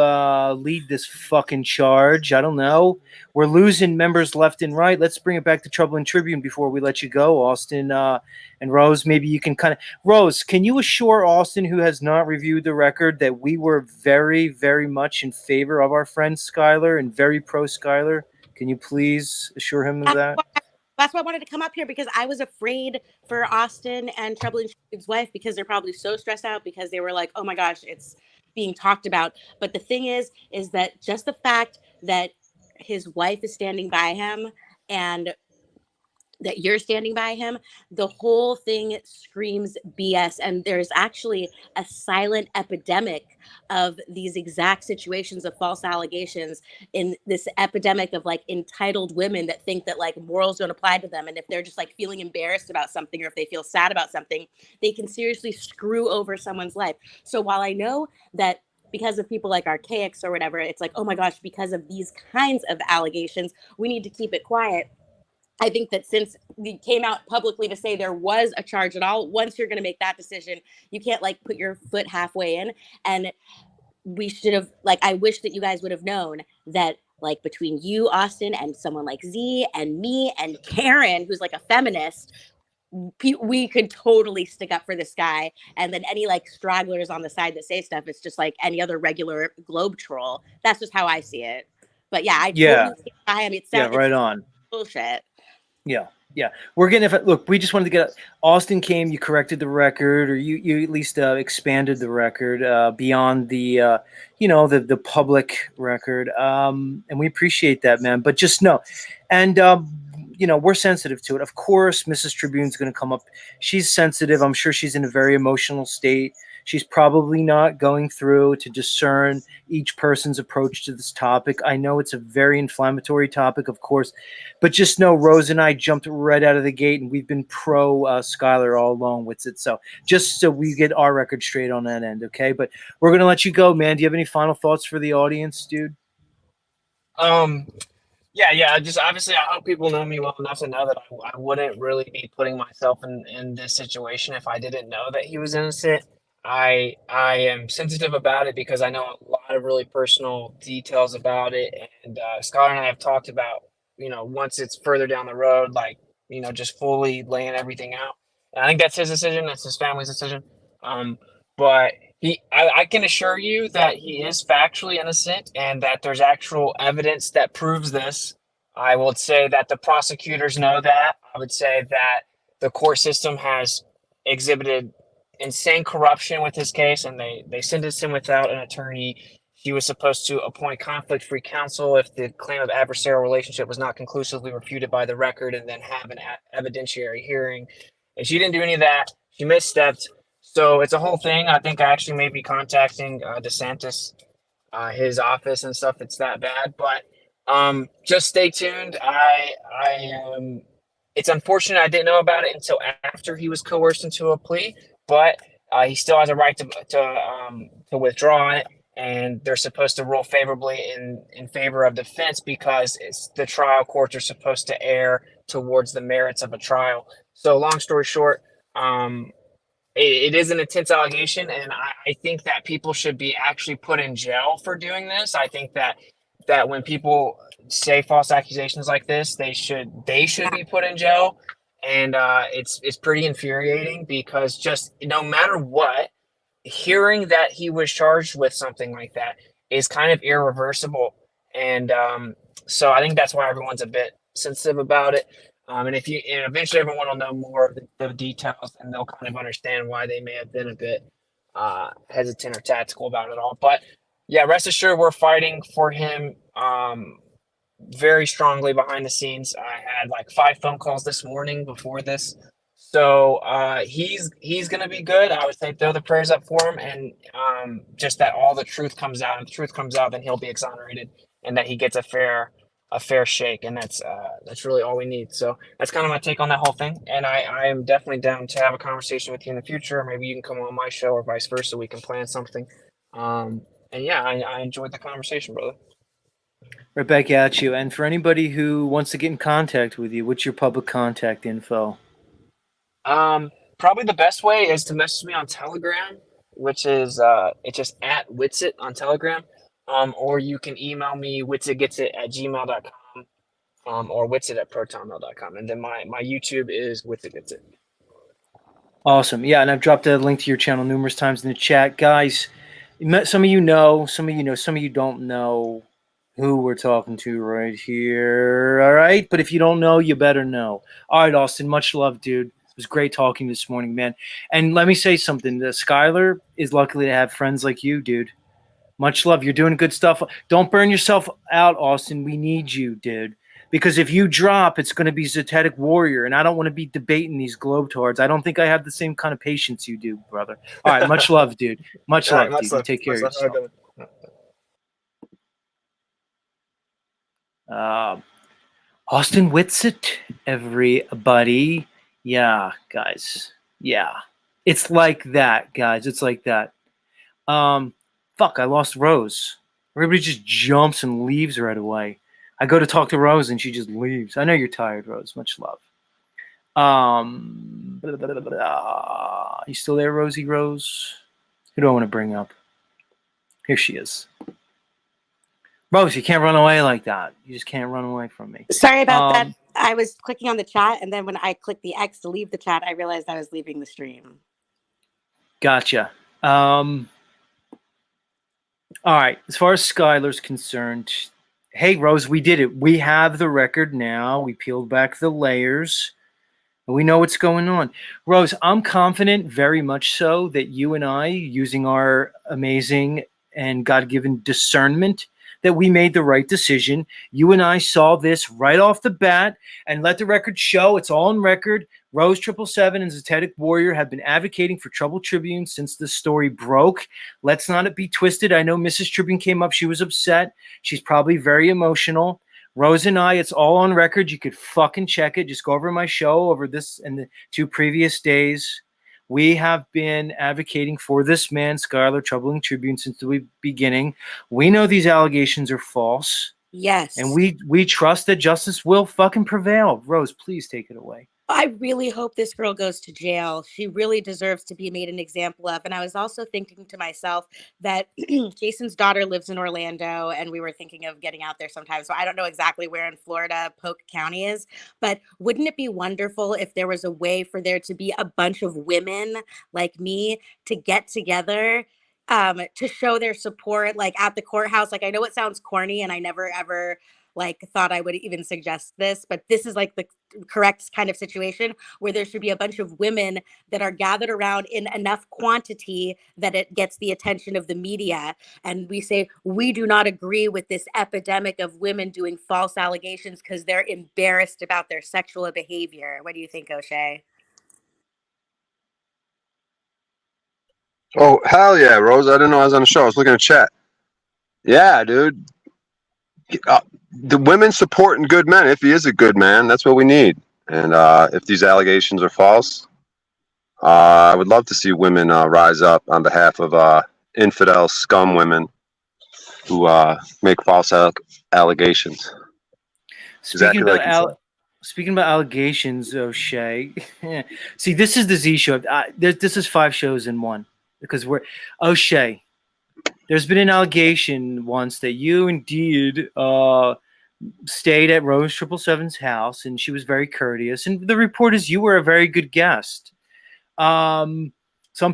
lead this fucking charge. I don't know. We're losing members left and right. Let's bring it back to Trouble and Tribune before we let you go, Austin. And Rose, maybe you can Rose, can you assure Austin, who has not reviewed the record, that we were very, very much in favor of our friend Skylar and very pro Skylar? Can you please assure him of that? That's why I wanted to come up here, because I was afraid for Austin and Trouble and Tribune's wife, because they're probably so stressed out because they were like, oh my gosh, it's being talked about. But the thing is that just the fact that his wife is standing by him and that you're standing by him, the whole thing screams BS. And there's actually a silent epidemic of these exact situations of false allegations, in this epidemic of like entitled women that think that like morals don't apply to them. And if they're just like feeling embarrassed about something, or if they feel sad about something, they can seriously screw over someone's life. So while I know that because of people like Archaics or whatever, it's like, oh my gosh, because of these kinds of allegations, we need to keep it quiet. I think that since we came out publicly to say there was a charge at all, once you're going to make that decision, you can't like put your foot halfway in. And we should have, like, I wish that you guys would have known that, like, between you, Austin, and someone like Z and me and Karen, who's like a feminist, we could totally stick up for this guy. And then any like stragglers on the side that say stuff, it's just like any other regular globe troll. That's just how I see it. But yeah, I totally stand by him. It sounds right on. Bullshit. Yeah. We're getting, look, we just wanted to get, Austin came, you corrected the record, or you at least expanded the record beyond the, the public record. And we appreciate that, man. But just know, and, we're sensitive to it. Of course, Mrs. Tribune's going to come up. She's sensitive. I'm sure she's in a very emotional state. She's probably not going through to discern each person's approach to this topic. I know it's a very inflammatory topic, of course, but just know Rose and I jumped right out of the gate, and we've been pro Skylar all along with it. So just so we get our record straight on that end, okay? But we're going to let you go, man. Do you have any final thoughts for the audience, dude? Yeah. Just obviously, I hope people know me well enough to know that I wouldn't really be putting myself in this situation if I didn't know that he was innocent. I am sensitive about it because I know a lot of really personal details about it, and Skylar and I have talked about, once it's further down the road, like, just fully laying everything out. And I think that's his decision, that's his family's decision. But I can assure you that he is factually innocent and that there's actual evidence that proves this. I would say that the prosecutors know that. I would say that the court system has exhibited insane corruption with his case, and they sentenced him without an attorney. He was supposed to appoint conflict-free counsel if the claim of adversarial relationship was not conclusively refuted by the record, and then have an evidentiary hearing. And she didn't do any of that. She misstepped. So it's a whole thing. I think I actually may be contacting DeSantis, his office and stuff. It's that bad. But just stay tuned. It's unfortunate I didn't know about it until after he was coerced into a plea. But he still has a right to withdraw it, and they're supposed to rule favorably in favor of defense because the trial courts are supposed to err towards the merits of a trial. So long story short, it is an intense allegation, and I think that people should be actually put in jail for doing this. I think that when people say false accusations like this, they should be put in jail. And it's pretty infuriating because just no matter what, hearing that he was charged with something like that is kind of irreversible. And so I think that's why everyone's a bit sensitive about it. And eventually everyone will know more of the details, and they'll kind of understand why they may have been a bit hesitant or tactical about it all. But yeah, rest assured, we're fighting for him very strongly behind the scenes. I had like 5 phone calls this morning before this. So he's gonna be good. I would say throw the prayers up for him, and just that all the truth comes out. And if the truth comes out, then he'll be exonerated, and that he gets a fair shake. And that's really all we need. So that's kind of my take on that whole thing. And I am definitely down to have a conversation with you in the future. Maybe you can come on my show or vice versa. We can plan something. And yeah, I enjoyed the conversation, brother. Right back at you. And for anybody who wants to get in contact with you, what's your public contact info? Probably the best way is to message me on Telegram, which is it's just at Witsit on Telegram. Or you can email me witsitgetsit@gmail.com, or witsit@protonmail.com. And then my YouTube is witsitgetsit. Awesome. Yeah, and I've dropped a link to your channel numerous times in the chat. Guys, some of you know, some of you don't know who we're talking to right here. All right? But if you don't know, you better know. All right, Austin, much love, dude. It was great talking this morning, man. And let me say something. Skylar is lucky to have friends like you, dude. Much love. You're doing good stuff. Don't burn yourself out, Austin. We need you, dude. Because if you drop, it's going to be Zetetic Warrior, and I don't want to be debating these globetards. I don't think I have the same kind of patience you do, brother. All right, much love, dude. Much love, dude. You take care of yourself. Austin Witsit, everybody. Yeah, guys. Yeah. It's like that, guys. It's like that. Fuck, I lost Rose. Everybody just jumps and leaves right away. I go to talk to Rose and she just leaves. I know you're tired, Rose. Much love. You still there, Rosie Rose? Who do I want to bring up? Here she is. Rose, you can't run away like that. You just can't run away from me. Sorry about that. I was clicking on the chat, and then when I clicked the X to leave the chat, I realized I was leaving the stream. Gotcha. All right. As far as Skylar's concerned, hey, Rose, we did it. We have the record now. We peeled back the layers. And we know what's going on. Rose, I'm confident, very much so, that you and I, using our amazing and God-given discernment, that we made the right decision. You and I saw this right off the bat, and let the record show. It's all on record. Rose 777 and Zetetic Warrior have been advocating for Trouble Tribune since the story broke. Let's not be twisted. I know Mrs. Tribune came up. She was upset. She's probably very emotional. Rose and I, it's all on record. You could fucking check it. Just go over my show over this and the 2 previous days. We have been advocating for this man, Skylar Troubling Tribune, since the beginning. We know these allegations are false. Yes. And we trust that justice will fucking prevail. Rose, please take it away. I really hope this girl goes to jail. She really deserves to be made an example of. And I was also thinking to myself that Jason's daughter lives in Orlando, and we were thinking of getting out there sometime. So I don't know exactly where in Florida Polk County is, but wouldn't it be wonderful if there was a way for there to be a bunch of women like me to get together to show their support, like at the courthouse? Like, I know it sounds corny, and I never ever thought I would even suggest this, but this is like the correct kind of situation where there should be a bunch of women that are gathered around in enough quantity that it gets the attention of the media. And we say, we do not agree with this epidemic of women doing false allegations because they're embarrassed about their sexual behavior. What do you think, O'Shea? Oh, hell yeah, Rose. I didn't know I was on the show. I was looking at chat. Yeah, dude. The women supporting good men. If he is a good man, that's what we need. And if these allegations are false, I would love to see women rise up on behalf of infidel scum women who make false allegations. Speaking about allegations, O'Shea. See, this is the Z show. This is 5 shows in one because we're O'Shea. There's been an allegation once that you indeed stayed at Rose 777's house, and she was very courteous. And the report is you were a very good guest. Some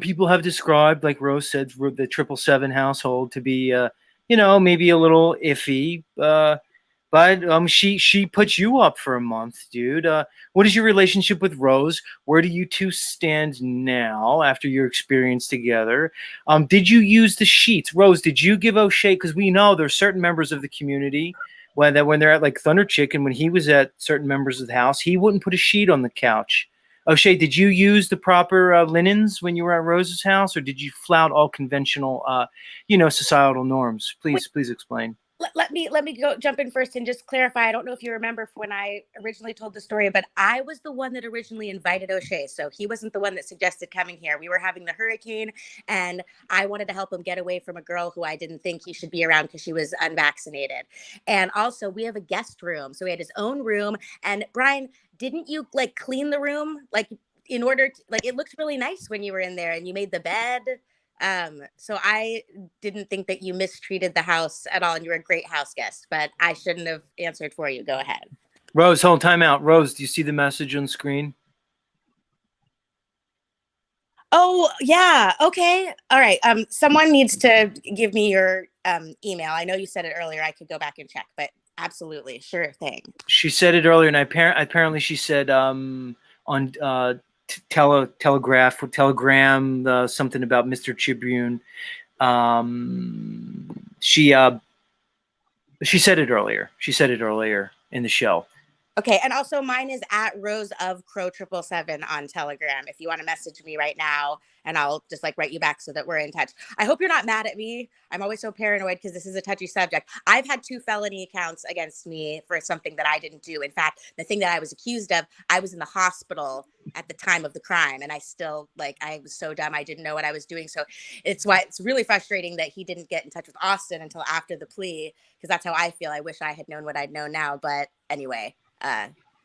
people have described, like Rose said, the 777 household to be, maybe a little iffy. But But she put you up for a month, dude. What is your relationship with Rose? Where do you two stand now after your experience together? Did you use the sheets? Rose, did you give O'Shea, because we know there's certain members of the community when they're at like Thunder Chicken, when he was at certain members of the house, he wouldn't put a sheet on the couch. O'Shea, did you use the proper linens when you were at Rose's house, or did you flout all conventional, societal norms? Please explain. Let me jump in first and just clarify. I don't know if you remember when I originally told the story, but I was the one that originally invited O'Shea. So he wasn't the one that suggested coming here. We were having the hurricane, and I wanted to help him get away from a girl who I didn't think he should be around because she was unvaccinated. And also, we have a guest room, so he had his own room. And Brian, didn't you like clean the room in order to, it looked really nice when you were in there, and you made the bed. So I didn't think that you mistreated the house at all, and you were a great house guest, but I shouldn't have answered for you. Go ahead. Rose, hold time out. Rose, do you see the message on screen? Oh, yeah. Okay. All right. Someone needs to give me your email. I know you said it earlier. I could go back and check, but absolutely. Sure thing. She said it earlier, and apparently she said on Telegram, something about Mr. Tribune. She said it earlier. She said it earlier in the show. Okay, and also mine is at Rose of Crow 777 on Telegram. If you want to message me right now, and I'll just write you back so that we're in touch. I hope you're not mad at me. I'm always so paranoid because this is a touchy subject. I've had 2 felony accounts against me for something that I didn't do. In fact, the thing that I was accused of, I was in the hospital at the time of the crime, and I still I was so dumb. I didn't know what I was doing. So it's really frustrating that he didn't get in touch with Austin until after the plea, because that's how I feel. I wish I had known what I'd known now. But anyway.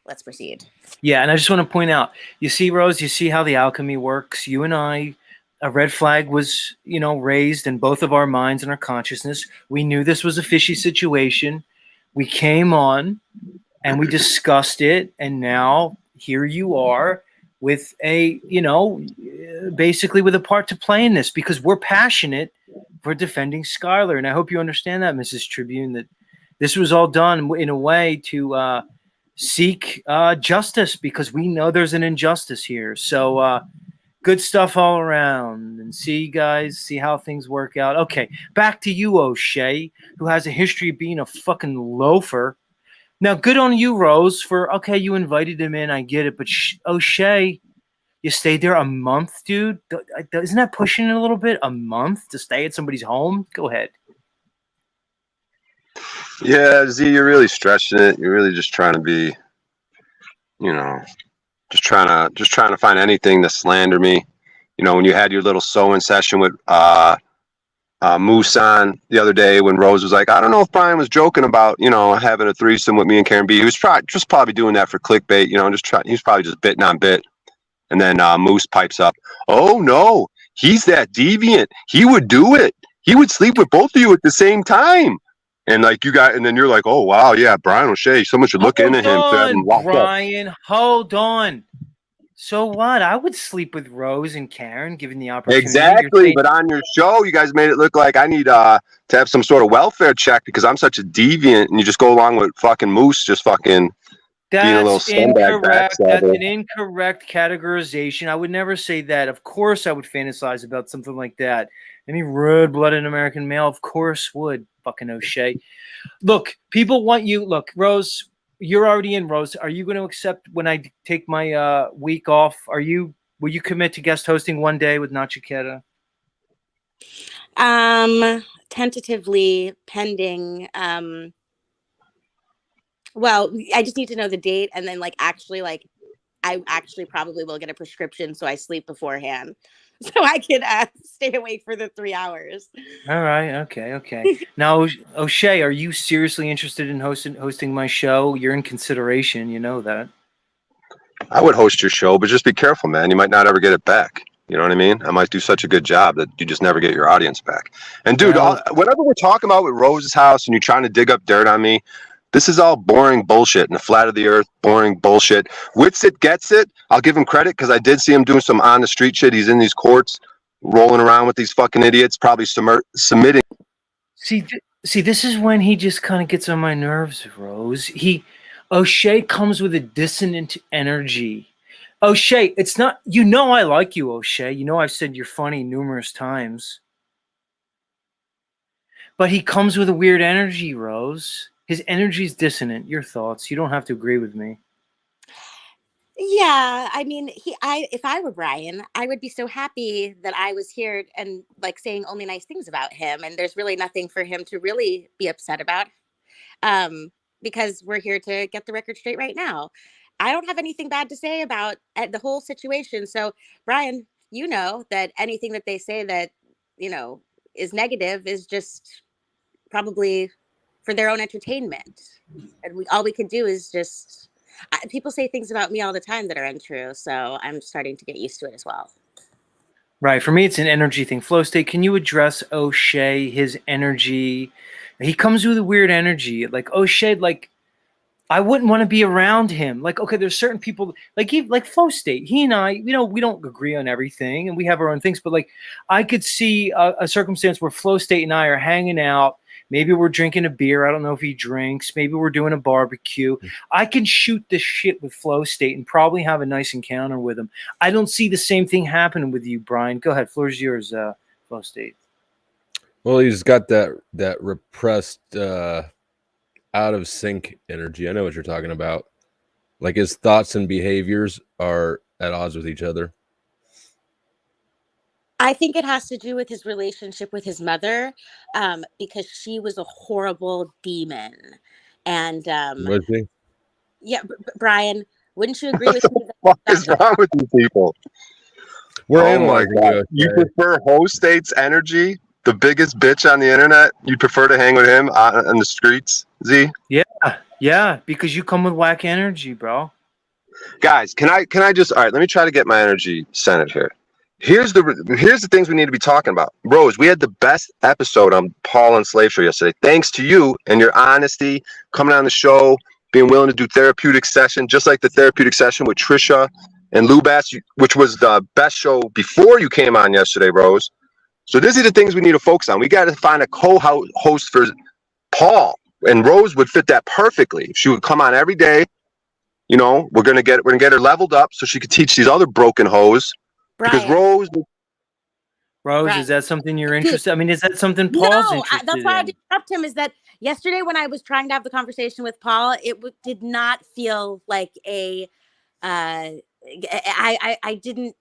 Let's proceed. Yeah, and I just want to point out, you see, Rose, you see how the alchemy works. You and I, a red flag was, raised in both of our minds and our consciousness. We knew this was a fishy situation. We came on and we discussed it, and now here you are with basically with a part to play in this, because we're passionate for defending Skylar. And I hope you understand that, Mrs. Tribune, that this was all done in a way to seek justice, because we know there's an injustice here. So good stuff all around, and see how things work out. Okay, back to you, O'Shea, who has a history of being a fucking loafer. Now, good on you, Rose, you invited him in. I get it. But O'Shea, you stayed there a month, dude. Isn't that pushing it a little bit? A month to stay at somebody's home? Go ahead. Yeah, Z, you're really stretching it. You're really just trying to be, just trying to find anything to slander me. When you had your little sewing session with Moose on the other day, when Rose was like, I don't know if Brian was joking about, having a threesome with me and Karen B. He was probably doing that for clickbait, he was probably just bitten on bit. And then Moose pipes up, oh no, he's that deviant. He would do it. He would sleep with both of you at the same time. And and then you're like, oh wow, yeah, Brian O'Shea, someone should look into him. Brian, hold on. So what? I would sleep with Rose and Karen, given the opportunity. Exactly, but on your show, you guys made it look like I need to have some sort of welfare check because I'm such a deviant, and you just go along with fucking Moose, just fucking being a little scumbag. That's an incorrect categorization. I would never say that. Of course, I would fantasize about something like that. Any red-blooded American male, of course, would. Fucking O'Shea. Look, people want you. Look, Rose, you're already in. Rose, are you going to accept when I take my week off? Will you commit to guest hosting one day with Nachiketa? Tentatively, pending. Well, I just need to know the date, and then I actually probably will get a prescription so I sleep beforehand, so I can stay awake for the 3 hours. All right. Okay. Now, O'Shea, are you seriously interested in hosting my show? You're in consideration. You know that. I would host your show, but just be careful, man. You might not ever get it back. You know what I mean? I might do such a good job that you just never get your audience back. And dude, whatever we're talking about with Rose's house and you're trying to dig up dirt on me, this is all boring bullshit in the flat of the earth, boring bullshit. Whitsitt gets it. I'll give him credit because I did see him doing some on the street shit. He's in these courts rolling around with these fucking idiots, probably submitting. See, See, this is when he just kind of gets on my nerves, Rose. O'Shea comes with a dissonant energy. O'Shea, it's not, I like you, O'Shea. I've said you're funny numerous times. But he comes with a weird energy, Rose. His energy is dissonant. Your thoughts. You don't have to agree with me. Yeah, I mean, if I were Brian, I would be so happy that I was here and like saying only nice things about him, and there's really nothing for him to really be upset about, because we're here to get the record straight right now. I don't have anything bad to say about the whole situation. So, Brian, you know that anything that they say that is negative is just probably for their own entertainment, and all we can do is just. People say things about me all the time that are untrue, so I'm starting to get used to it as well. Right. For me, it's an energy thing. Flow State, can you address O'Shea, his energy? He comes with a weird energy. Like, O'Shea, like, I wouldn't want to be around him. Like, okay, there's certain people, like Flow State, he and I, we don't agree on everything, and we have our own things, but, like, I could see a circumstance where Flow State and I are hanging out. Maybe we're drinking a beer. I don't know if he drinks. Maybe we're doing a barbecue. I can shoot this shit with Flow State and probably have a nice encounter with him. I don't see the same thing happening with you, Brian. Go ahead. Floor's yours, Flow State. Well, he's got that repressed, out of sync energy. I know what you're talking about. Like his thoughts and behaviors are at odds with each other. I think it has to do with his relationship with his mother, because she was a horrible demon. And Was he? yeah, Brian, wouldn't you agree with me? What is wrong with you people? We're Oh my analyzing God. you. You prefer Host State's energy? The biggest bitch on the internet? You prefer to hang with him on the streets, Z? Yeah, because you come with whack energy, bro. Guys, can I just, all right, let me try to get my energy centered here. Here's the things we need to be talking about. Rose, we had the best episode on Paul and Slave Show yesterday. Thanks to you and your honesty, coming on the show, being willing to do therapeutic session, just like the therapeutic session with Trisha and Lubas, which was the best show before you came on yesterday, Rose. So these are the things we need to focus on. We got to find a co-host for Paul, and Rose would fit that perfectly. If she would come on every day, we're gonna get her leveled up so she could teach these other broken hoes. Because Rose, is that something you're interested? I mean, is that something Paul's interested that's why I in? did interrupt him. Is that yesterday when I was trying to have the conversation with Paul, it did not feel like a. I didn't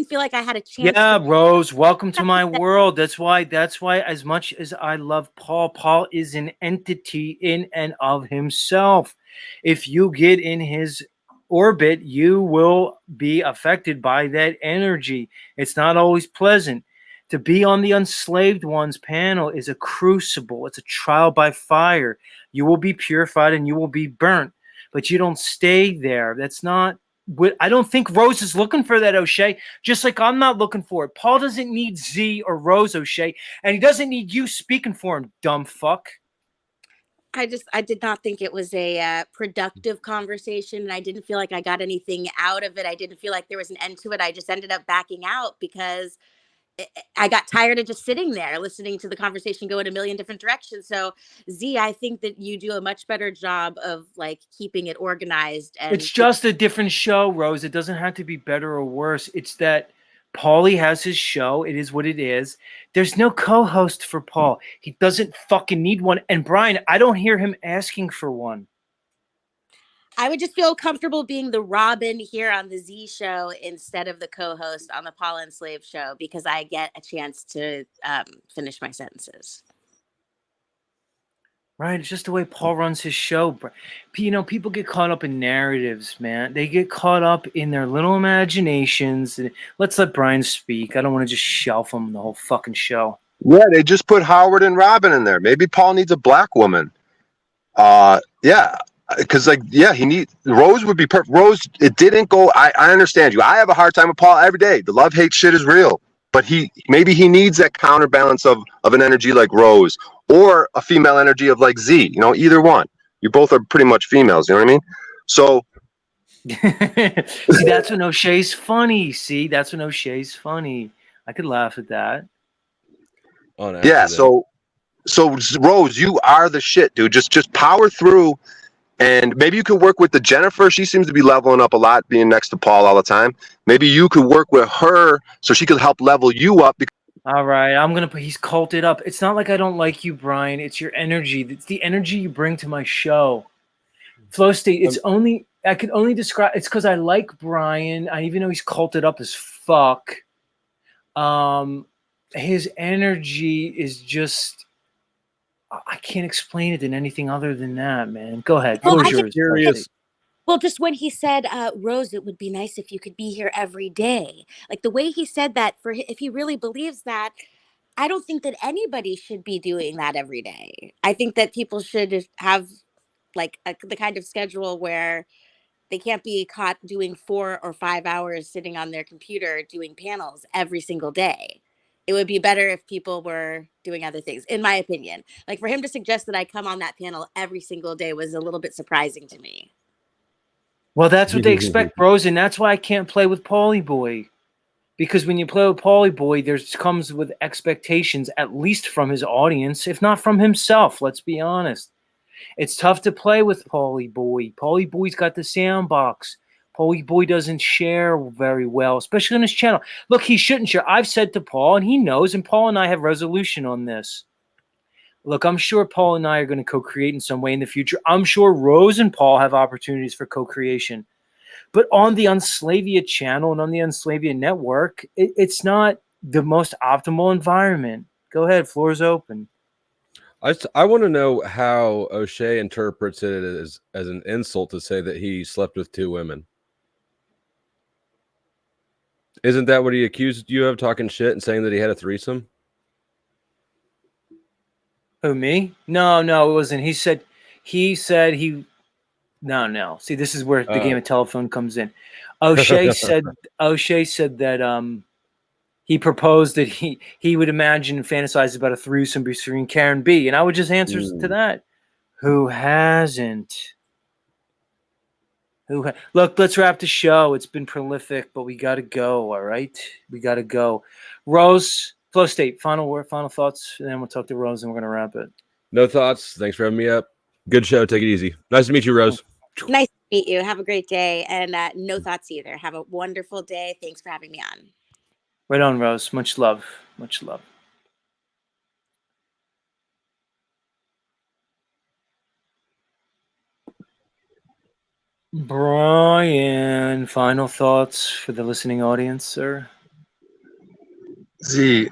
feel like I had a chance. Yeah, Rose, welcome to my world. That's why as much as I love Paul is an entity in and of himself. If you get in his orbit, you will be affected by that energy. It's not always pleasant. To be on the Unslaved Ones panel is a crucible. It's a trial by fire. You will be purified and you will be burnt, but you don't stay there. That's not what I don't think Rose is looking for that, O'Shea, just like I'm not looking for it. Paul doesn't need Z or Rose, O'Shea, and he doesn't need you speaking for him, dumb fuck. I did not think it was a productive conversation, and I didn't feel like I got anything out of it. I didn't feel like there was an end to it. I just ended up backing out because I got tired of just sitting there listening to the conversation go in a million different directions. So Z, I think that you do a much better job of like keeping it organized. And it's just a different show, Rose. It doesn't have to be better or worse. It's that Paulie has his show. It is what it is. There's no co-host for Paul. He doesn't fucking need one. And Brian, I don't hear him asking for one. I would just feel comfortable being the Robin here on the Z show instead of the co-host on the Paul and Slave show because I get a chance to finish my sentences. Right. It's just the way Paul runs his show. People get caught up in narratives, man. They get caught up in their little imaginations. Let's let Brian speak. I don't want to just shelf him the whole fucking show. Yeah, they just put Howard and Robin in there. Maybe Paul needs a black woman. Yeah. Because, he needs Rose would be perfect. Rose, it didn't go. I understand you. I have a hard time with Paul every day. The love-hate shit is real. But maybe he needs that counterbalance of an energy like Rose or a female energy of like Z. Either one. You both are pretty much females. You know what I mean? So. See, that's when O'Shea's funny. That's when O'Shea's funny. I could laugh at that. Yeah. So So Rose, you are the shit, dude. Just power through, and maybe you could work with the Jennifer. She seems to be leveling up a lot, being next to Paul all the time. Maybe you could work with her so she could help level you up. All right, I'm gonna put. He's culted up. It's not like I don't like you, Brian. It's your energy. It's the energy you bring to my show. Flow state. It's only I could only describe. It's because I like Brian. I even know he's culted up as fuck. His energy is just. I can't explain it in anything other than that, man. Go ahead. Well, Close I yours. just, well, just when he said, Rose, it would be nice if you could be here every day. Like the way he said that, if he really believes that, I don't think that anybody should be doing that every day. I think that people should have like the kind of schedule where they can't be caught doing 4 or 5 hours sitting on their computer doing panels every single day. It would be better if people were doing other things, in my opinion. Like for him to suggest that I come on that panel every single day was a little bit surprising to me. Well, that's what they expect, bros, and that's why I can't play with Paulie Boy. Because when you play with Paulie Boy, comes with expectations, at least from his audience, if not from himself. Let's be honest. It's tough to play with Paulie Boy. Paulie Boy's got the sandbox. Paulie Boy doesn't share very well, especially on his channel. Look, he shouldn't share. I've said to Paul, and he knows, and Paul and I have resolution on this. Look, I'm sure Paul and I are going to co-create in some way in the future. I'm sure Rose and Paul have opportunities for co-creation. But on the Unslavia channel and on the Unslavia network, it's not the most optimal environment. Go ahead. Floor is open. I want to know how O'Shea interprets it as an insult to say that he slept with 2 women. Isn't that what he accused you of, talking shit and saying that he had a threesome? Who, me? No, it wasn't. He said he. No. See, this is where the game of telephone comes in. O'Shea said that he proposed that he would imagine and fantasize about a threesome between Karen B. And I would just answer to that. Who hasn't? Look, let's wrap the show. It's been prolific, but we got to go, all right? We got to go. Rose, Flow State, final word, final thoughts, and then we'll talk to Rose, and we're going to wrap it. No thoughts. Thanks for having me up. Good show. Take it easy. Nice to meet you, Rose. Nice to meet you. Have a great day. And no thoughts either. Have a wonderful day. Thanks for having me on. Right on, Rose. Much love. Much love. Brian, final thoughts for the listening audience, sir? Z,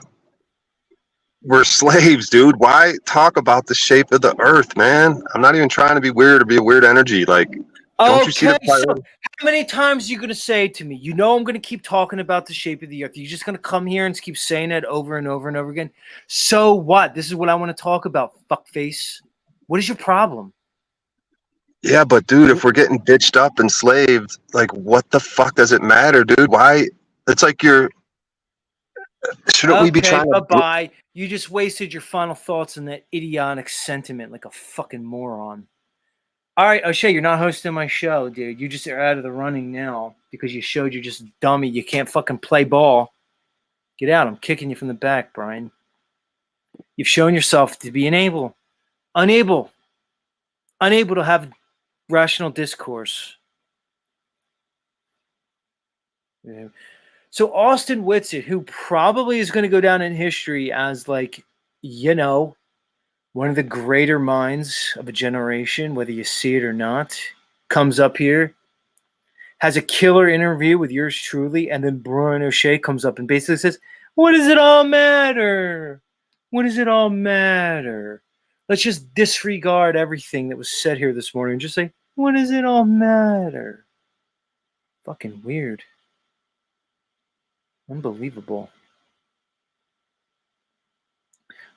we're slaves, dude. Why talk about the shape of the earth, man? I'm not even trying to be weird or be a weird energy. Like, don't you see the priority? So how many times are you going to say to me, I'm going to keep talking about the shape of the earth? You're just going to come here and keep saying it over and over and over again? So what? This is what I want to talk about, fuckface. What is your problem? Yeah, but dude, if we're getting bitched up and slaved, like, what the fuck does it matter, dude? Why? It's like shouldn't we be trying to... Bye-bye. You just wasted your final thoughts on that idiotic sentiment like a fucking moron. All right, O'Shea, you're not hosting my show, dude. You just are out of the running now because you showed you're just a dummy. You can't fucking play ball. Get out. I'm kicking you from the back, Brian. You've shown yourself to be unable to have rational discourse. Yeah. So Austin Whitsitt, who probably is going to go down in history as one of the greater minds of a generation, whether you see it or not, comes up here, has a killer interview with yours truly, and then Brian O'Shea comes up and basically says, what does it all matter? What does it all matter? Let's just disregard everything that was said here this morning and just say, what does it all matter? Fucking weird. Unbelievable.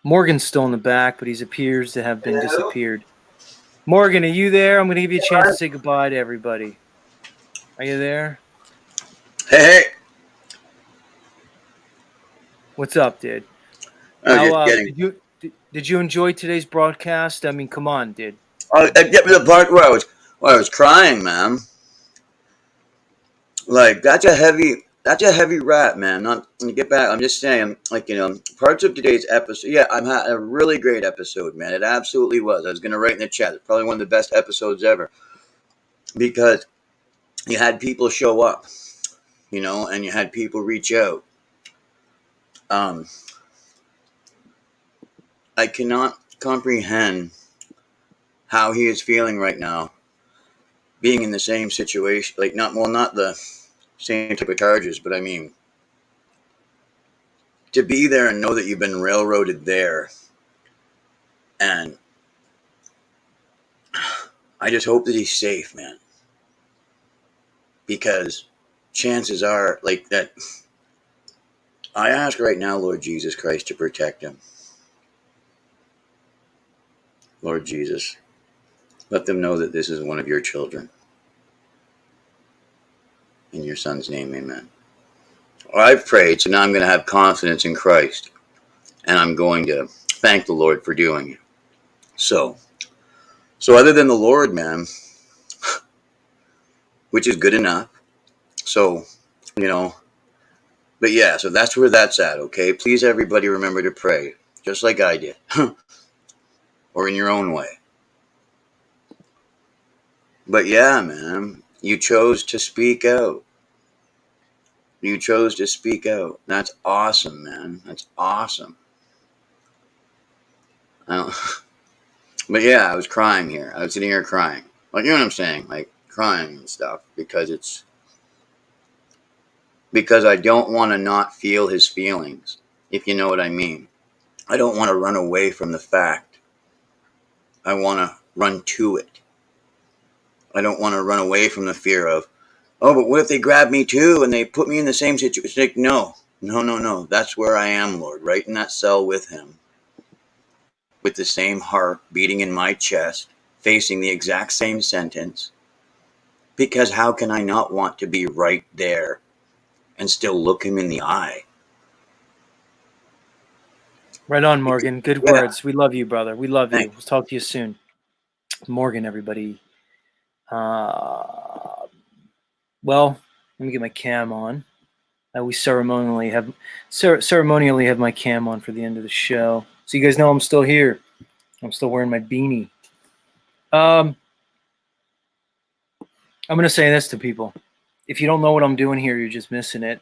Morgan's still in the back, but he appears to have been disappeared. Morgan, are you there? I'm going to give you a chance to say goodbye to everybody. Are you there? Hey. What's up, dude? Did you enjoy today's broadcast? I mean, come on, dude. Get to the part where I was crying, man. Like, that's a heavy that's a heavy rap, man. Not to get back. I'm just saying, like, you know, parts of today's episode. Yeah, I'm had a really great episode, man. It absolutely was. I was gonna write in the chat. It's probably one of the best episodes ever because you had people show up, you know, and you had people reach out. I cannot comprehend how he is feeling right now, being in the same situation. Like, not the same type of charges, but I mean, to be there and know that you've been railroaded there. And I just hope that he's safe, man. Because chances are, like, that I ask right now, Lord Jesus Christ, to protect him. Lord Jesus, let them know that this is one of your children. In your son's name, amen. Well, I've prayed, so now I'm going to have confidence in Christ. And I'm going to thank the Lord for doing it. So other than the Lord, man, which is good enough. So, you know, but yeah, so that's where that's at, okay? Please, everybody, remember to pray, just like I did. Or in your own way. But yeah, man, you chose to speak out. You chose to speak out. That's awesome, man. That's awesome. But yeah, I was crying here. I was sitting here crying. Like, you know what I'm saying? Like, crying and stuff. Because I don't want to not feel his feelings, if you know what I mean. I don't want to run away from the fact. I want to run to it. I don't want to run away from the fear of, oh, but what if they grab me too and they put me in the same situation? Like, no. That's where I am, Lord, right in that cell with him. With the same heart beating in my chest, facing the exact same sentence. Because how can I not want to be right there and still look him in the eye? Right on, Morgan. Good Yeah. words. We love you, brother. We love you. Thanks. We'll talk to you soon. Morgan, everybody. Well, let me get my cam on. We ceremonially have my cam on for the end of the show. So you guys know I'm still here. I'm still wearing my beanie. I'm going to say this to people. If you don't know what I'm doing here, you're just missing it.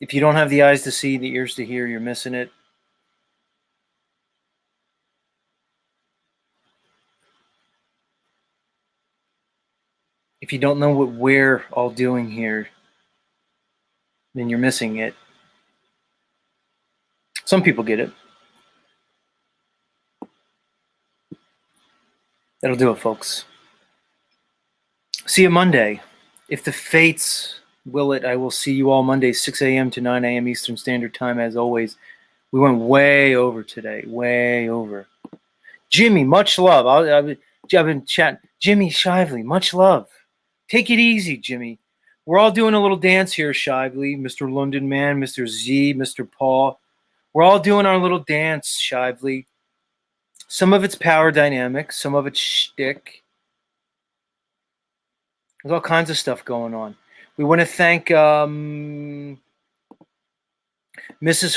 If you don't have the eyes to see, the ears to hear, you're missing it. If you don't know what we're all doing here, then you're missing it. Some people get it. That'll do it, folks. See you Monday. If the fates will it, I will see you all Monday, 6 a.m. to 9 a.m. Eastern Standard Time, as always. We went way over today. Way over. Jimmy, much love. I've been chatting. Jimmy Shively, much love. Take it easy, Jimmy. We're all doing a little dance here, Shively. Mr. London Man, Mr. Z, Mr. Paul. We're all doing our little dance, Shively. Some of it's power dynamics, some of it's shtick. There's all kinds of stuff going on. We want to thank Mrs.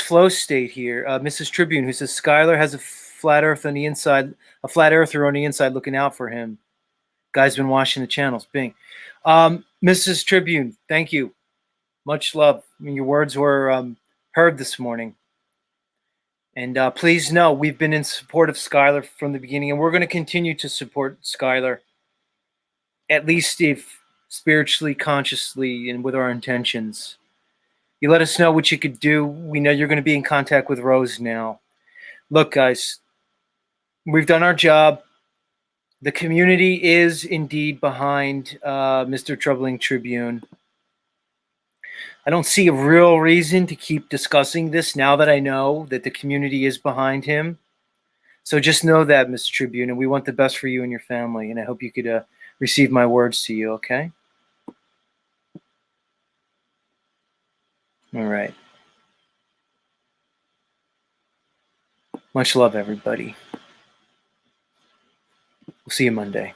Flow State here, Mrs. Tribune, who says Skylar has a flat earth on the inside, a flat earther on the inside looking out for him. Guy's been watching the channels. Bing. Mrs. Tribune, thank you. Much love. I mean, your words were heard this morning. And please know we've been in support of Skylar from the beginning, and we're going to continue to support Skylar, at least if spiritually, consciously, and with our intentions. You let us know what you could do. We know you're going to be in contact with Rose now. Look, guys, we've done our job. The community is indeed behind Mr. Troubling Tribune. I don't see a real reason to keep discussing this now that I know that the community is behind him. So just know that, Mr. Tribune, and we want the best for you and your family, and I hope you could receive my words to you, okay? All right. Much love, everybody. We'll see you Monday.